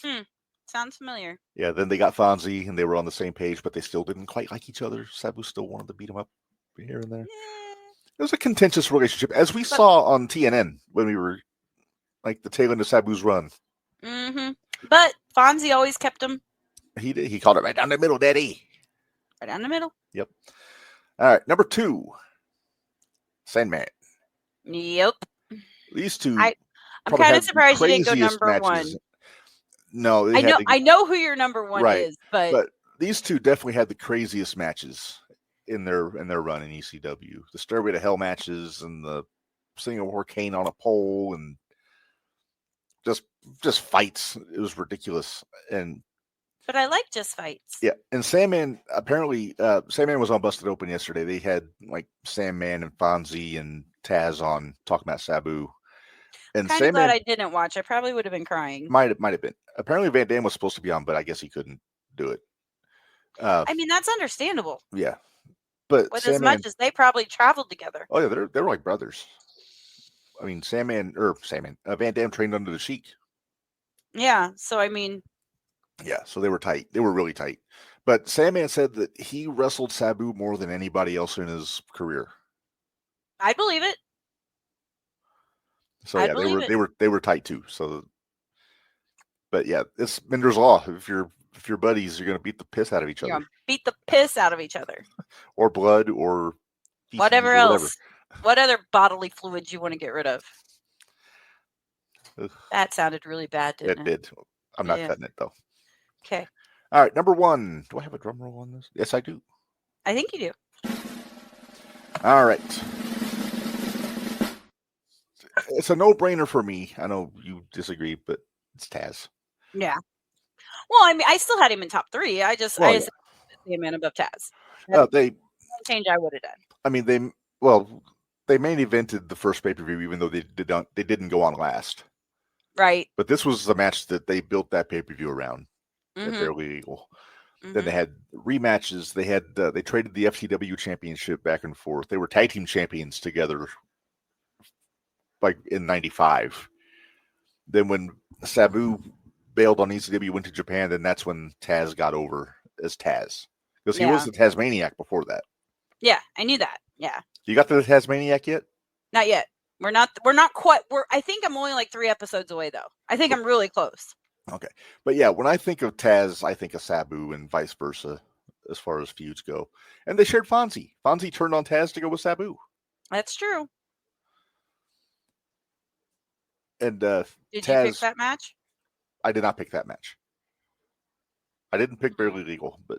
Sounds familiar. yeah, then they got Fonzie, and they were on the same page, but they still didn't quite like each other. Sabu still wanted to beat him up here and there. Yeah. It was a contentious relationship, as we saw on TNN when we were like the tail end of Sabu's run. Mm-hmm. But Fonzie always kept him He called it right down the middle, Daddy. right down the middle. Yep. All right, number 2, Sandman. Yep. These two. I'm probably kind had of the surprised you didn't go craziest number matches. one. No, they I had know. the- I know who your number one Right, is, but but these two definitely had the craziest matches in their run in ECW. The Stairway to Hell matches and the Singapore Cane on a pole and just fights. It was ridiculous. And I like just fights. yeah, and Sandman apparently Sandman was on Busted Open yesterday. They had like Sandman and Fonzie and Taz on talking about Sabu. And Kind of glad Sandman I didn't watch. I probably would have been crying. might have been. Apparently Van Dam was supposed to be on, but I guess he couldn't do it. I mean, that's understandable. Yeah, but With Sandman, as much as they probably traveled together. oh yeah, they're like brothers. I mean, Van Dam trained under the Sheik. Yeah. So I mean, Yeah, so they were tight. They were really tight. But Sandman said that he wrestled Sabu more than anybody else in his career. I believe it. So I yeah, believe they were tight too. So, but yeah, it's Minderz law. If you're buddies, you're gonna beat the piss out of each You're other, gonna beat the piss out of each other. or blood, or feces, Whatever or else. What other bodily fluids you want to get rid of? Ugh. That sounded really bad, It didn't it? did. I'm not Yeah. cutting it though. Okay. All right, number one. Do I have a drum roll on this? Yes, I do. I think you do. All right. It's a no-brainer for me. I know you disagree, but it's Taz. Yeah. Well, I mean, I still had him in top 3. I just Well, the man above Taz. They Change I would have done. I mean, they main evented the first pay-per-view, even though they didn't go on last. Right. But this was the match that they built that pay-per-view around. At Mhm. Barely Legal. Then Mhm. they had rematches. They had they traded the FTW championship back and forth. They were tag team champions together, like in '95. Then when Sabu bailed on ECW, went to Japan, then that's when Taz got over as Taz, because he was the Tasmaniac before that. Yeah, I knew that. Yeah. You got to the Tasmaniac yet? Not yet. We're not quite. I think I'm only like 3 episodes away though. I think I'm really close. Okay. But yeah, when I think of Taz, I think of Sabu and vice versa as far as feuds go. And they shared Fonzie. Fonzie turned on Taz to go with Sabu. That's true. And Did you pick that match? I did not pick that match. I didn't pick Barely Legal, but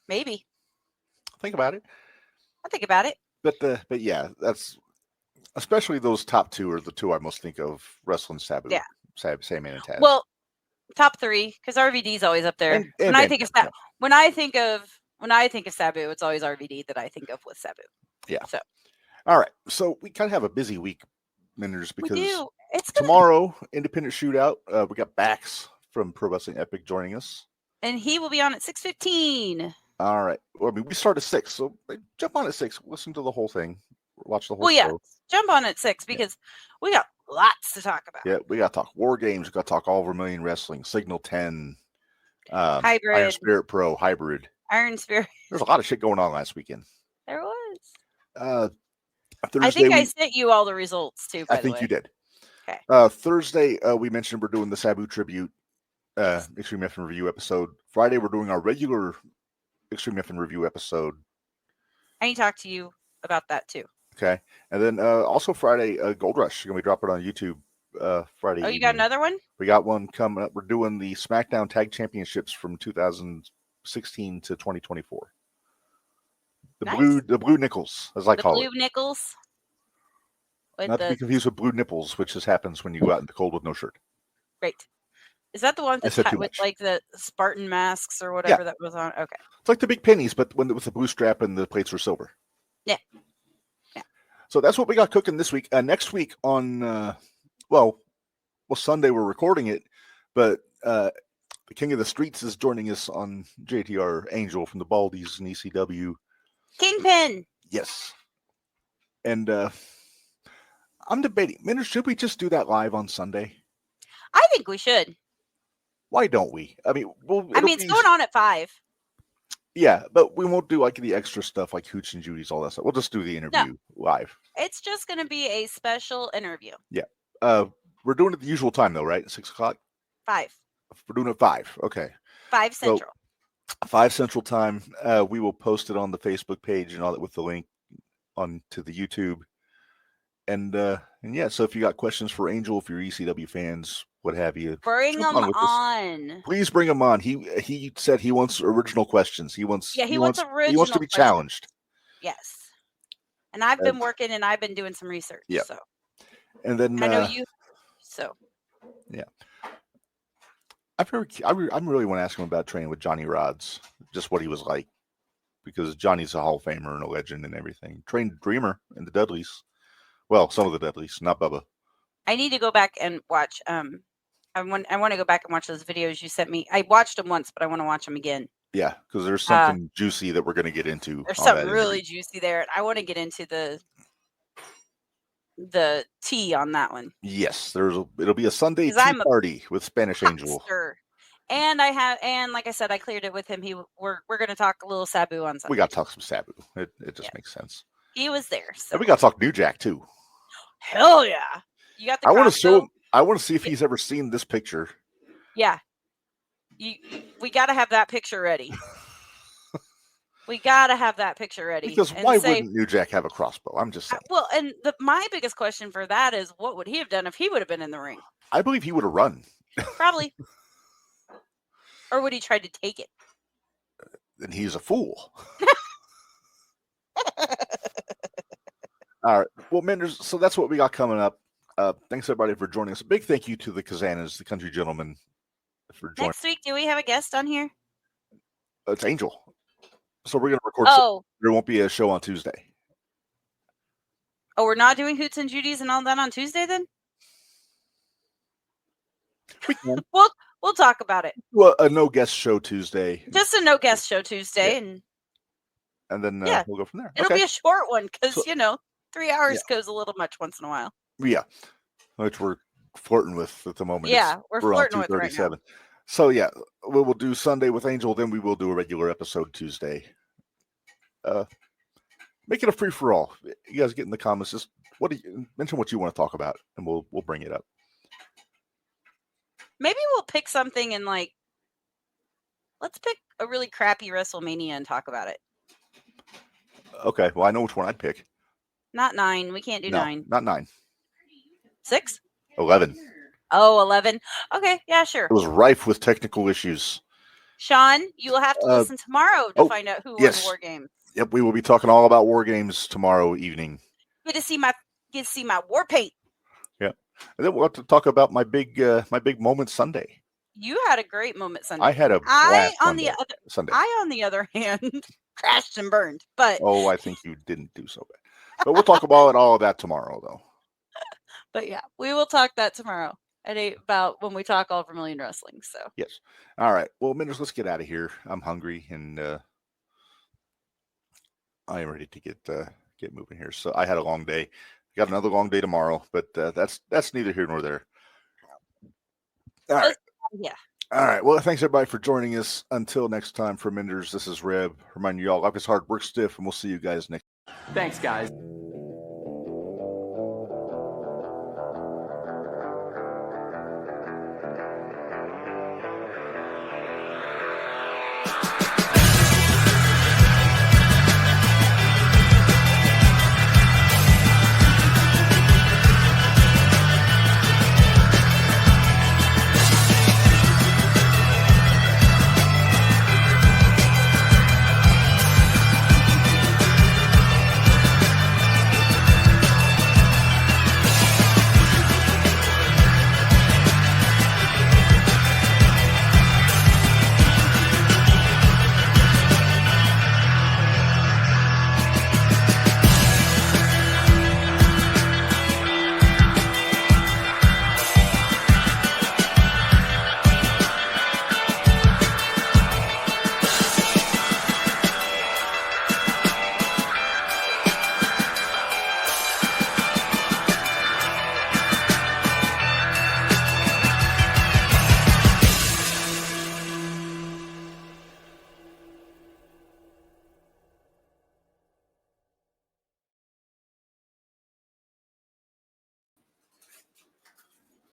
Maybe. think about it. I'll think about it. But yeah, that's especially those top 2 are the 2 I most think of wrestling Sabu. Yeah. Sandman and Taz. Well, top 3 because RVD is always up there. And when I think of Sabu, it's always RVD that I think of with Sabu. Yeah. So. All right. So we kind of have a busy week, Minderz, because We do. It's tomorrow, Independent Shootout. We got Bax from Pro Wrestling Epic joining us. And he will be on at 6:15. All right. Well, I mean, we start at 6, so jump on at 6. Listen to the whole thing. Watch the whole Well, yeah. show. Jump on at 6 because we got lots to talk about. Yeah, we got to talk War Games. We got to talk All Vermilion Wrestling, Signal 10, Hybrid. Iron Spirit Pro, Hybrid. Iron Spirit. There's a lot of shit going on last weekend. There was. Thursday, I think I sent you all the results too, by I think the way. you did. Okay. Thursday, we mentioned we're doing the Sabu tribute Extreme F and Review episode. Friday, we're doing our regular Extreme F and Review episode. I need to talk to you about that too. Okay. And then also Friday, Gold Rush. We're going to be dropping on YouTube Friday. Oh, you got another one? We got one coming up. We're doing the SmackDown Tag Championships from 2016 to 2024. The blue nickels, as I call it. The blue nickels. Not to be confused with blue nipples, which just happens when you go out in the cold with no shirt. Great. Is that the one I said too with much. like the Spartan masks or whatever that was on? Okay. It's like the big pennies, but with the blue strap and the plates were silver. Yeah. Yeah. So that's what we got cooking this week. Next week on, Sunday we're recording it, but the King of the Streets is joining us on JTR Angel from the Baldies and ECW. Kingpin. Yes. And I'm debating, Minderz, should we just do that live on Sunday? I think we should. Why don't we? I mean, it's going on at 5. Yeah, but we won't do like the extra stuff like Hooch and Judy's, all that stuff. We'll just do the interview live. It's just going to be a special interview. Yeah. We're doing it at the usual time though, right? 6 o'clock? 5. We're doing it at 5. Okay. 5 Central. 5 Central time. We will post it on the Facebook page and all that with the link on to the YouTube. And And yeah, so if you got questions for Angel, if you're ECW fans, what have you, Bring jump them with us. on. Please bring him on. He said he wants original questions. He wants Yeah, he wants he wants original to be questions. challenged. Yes. And I've been working and I've been doing some research. Yeah. So And then I know you. So yeah. I really want to ask him about training with Johnny Rods, just what he was like, because Johnny's a Hall of Famer and a legend and everything. Trained Dreamer and the Dudleys. Well, some of the Dudleys, not Bubba. I need to go back and watch. I want to go back and watch those videos you sent me. I watched them once, but I want to watch them again. Yeah, because there's something juicy that we're going to get into. There's something really juicy there. I want to get into the tea on that one. Yes, it'll be a Sunday tea party with Spanish Angel. And like I said, I cleared it with him. We're going to talk a little Sabu on Sunday. We got to talk some Sabu. It just makes sense. He was there. So. And we got to talk New Jack too. Hell yeah! You got the. I want to show him. I want to see if he's ever seen this picture. Yeah. We got to have that picture ready. We got to have that picture ready. Because why wouldn't New Jack have a crossbow? I'm just saying. Well, and my biggest question for that is, what would he have done if he would have been in the ring? I believe he would have run. Probably. Or would he try to take it? Then he's a fool. All right. Well, Minderz, so that's what we got coming up. Thanks, everybody, for joining us. A big thank you to the Cazanas, the country gentlemen, for joining. Next week, do we have a guest on here? It's Angel. So we're going to record. Oh. There won't be a show on Tuesday. Oh, we're not doing Hoots and Judy's and all that on Tuesday then? We can. We'll talk about it. Well, a no guest show Tuesday. Just a no guest show Tuesday. And then we'll go from there. It'll be a short one because, 3 hours goes a little much once in a while. Yeah. Which we're flirting with at the moment. Yeah, we're flirting with right now. So, yeah, we'll do Sunday with Angel. Then we will do a regular episode Tuesday. Make it a free-for-all. You guys get in the comments. Just mention what you want to talk about, and we'll bring it up. Maybe we'll pick something and let's pick a really crappy WrestleMania and talk about it. Okay. Well, I know which one I'd pick. Not 9. We can't do 9. Not 9. 6? 11. Oh, 11. Okay. Yeah, sure. It was rife with technical issues. Sean, you will have to listen tomorrow to find out who won War Games. Yep. We will be talking all about War Games tomorrow evening. Get to see my war paint. Yeah. And then we'll have to talk about my big moment Sunday. You had a great moment Sunday. I had a blast Sunday. I, on the other hand, crashed and burned. But I think you didn't do so bad. But we'll talk about all of that tomorrow, though. But yeah, we will talk that tomorrow at 8 about when we talk All Vermilion Wrestling. So yes. All right. Well, Minderz, let's get out of here. I'm hungry and I am ready to get moving here. So I had a long day. Got another long day tomorrow, but that's neither here nor there. All right. Yeah. All right. Well, thanks everybody for joining us. Until next time, for Minderz, this is Reb. Reminding you all, life is hard, work stiff, and we'll see you guys next. Thanks, guys.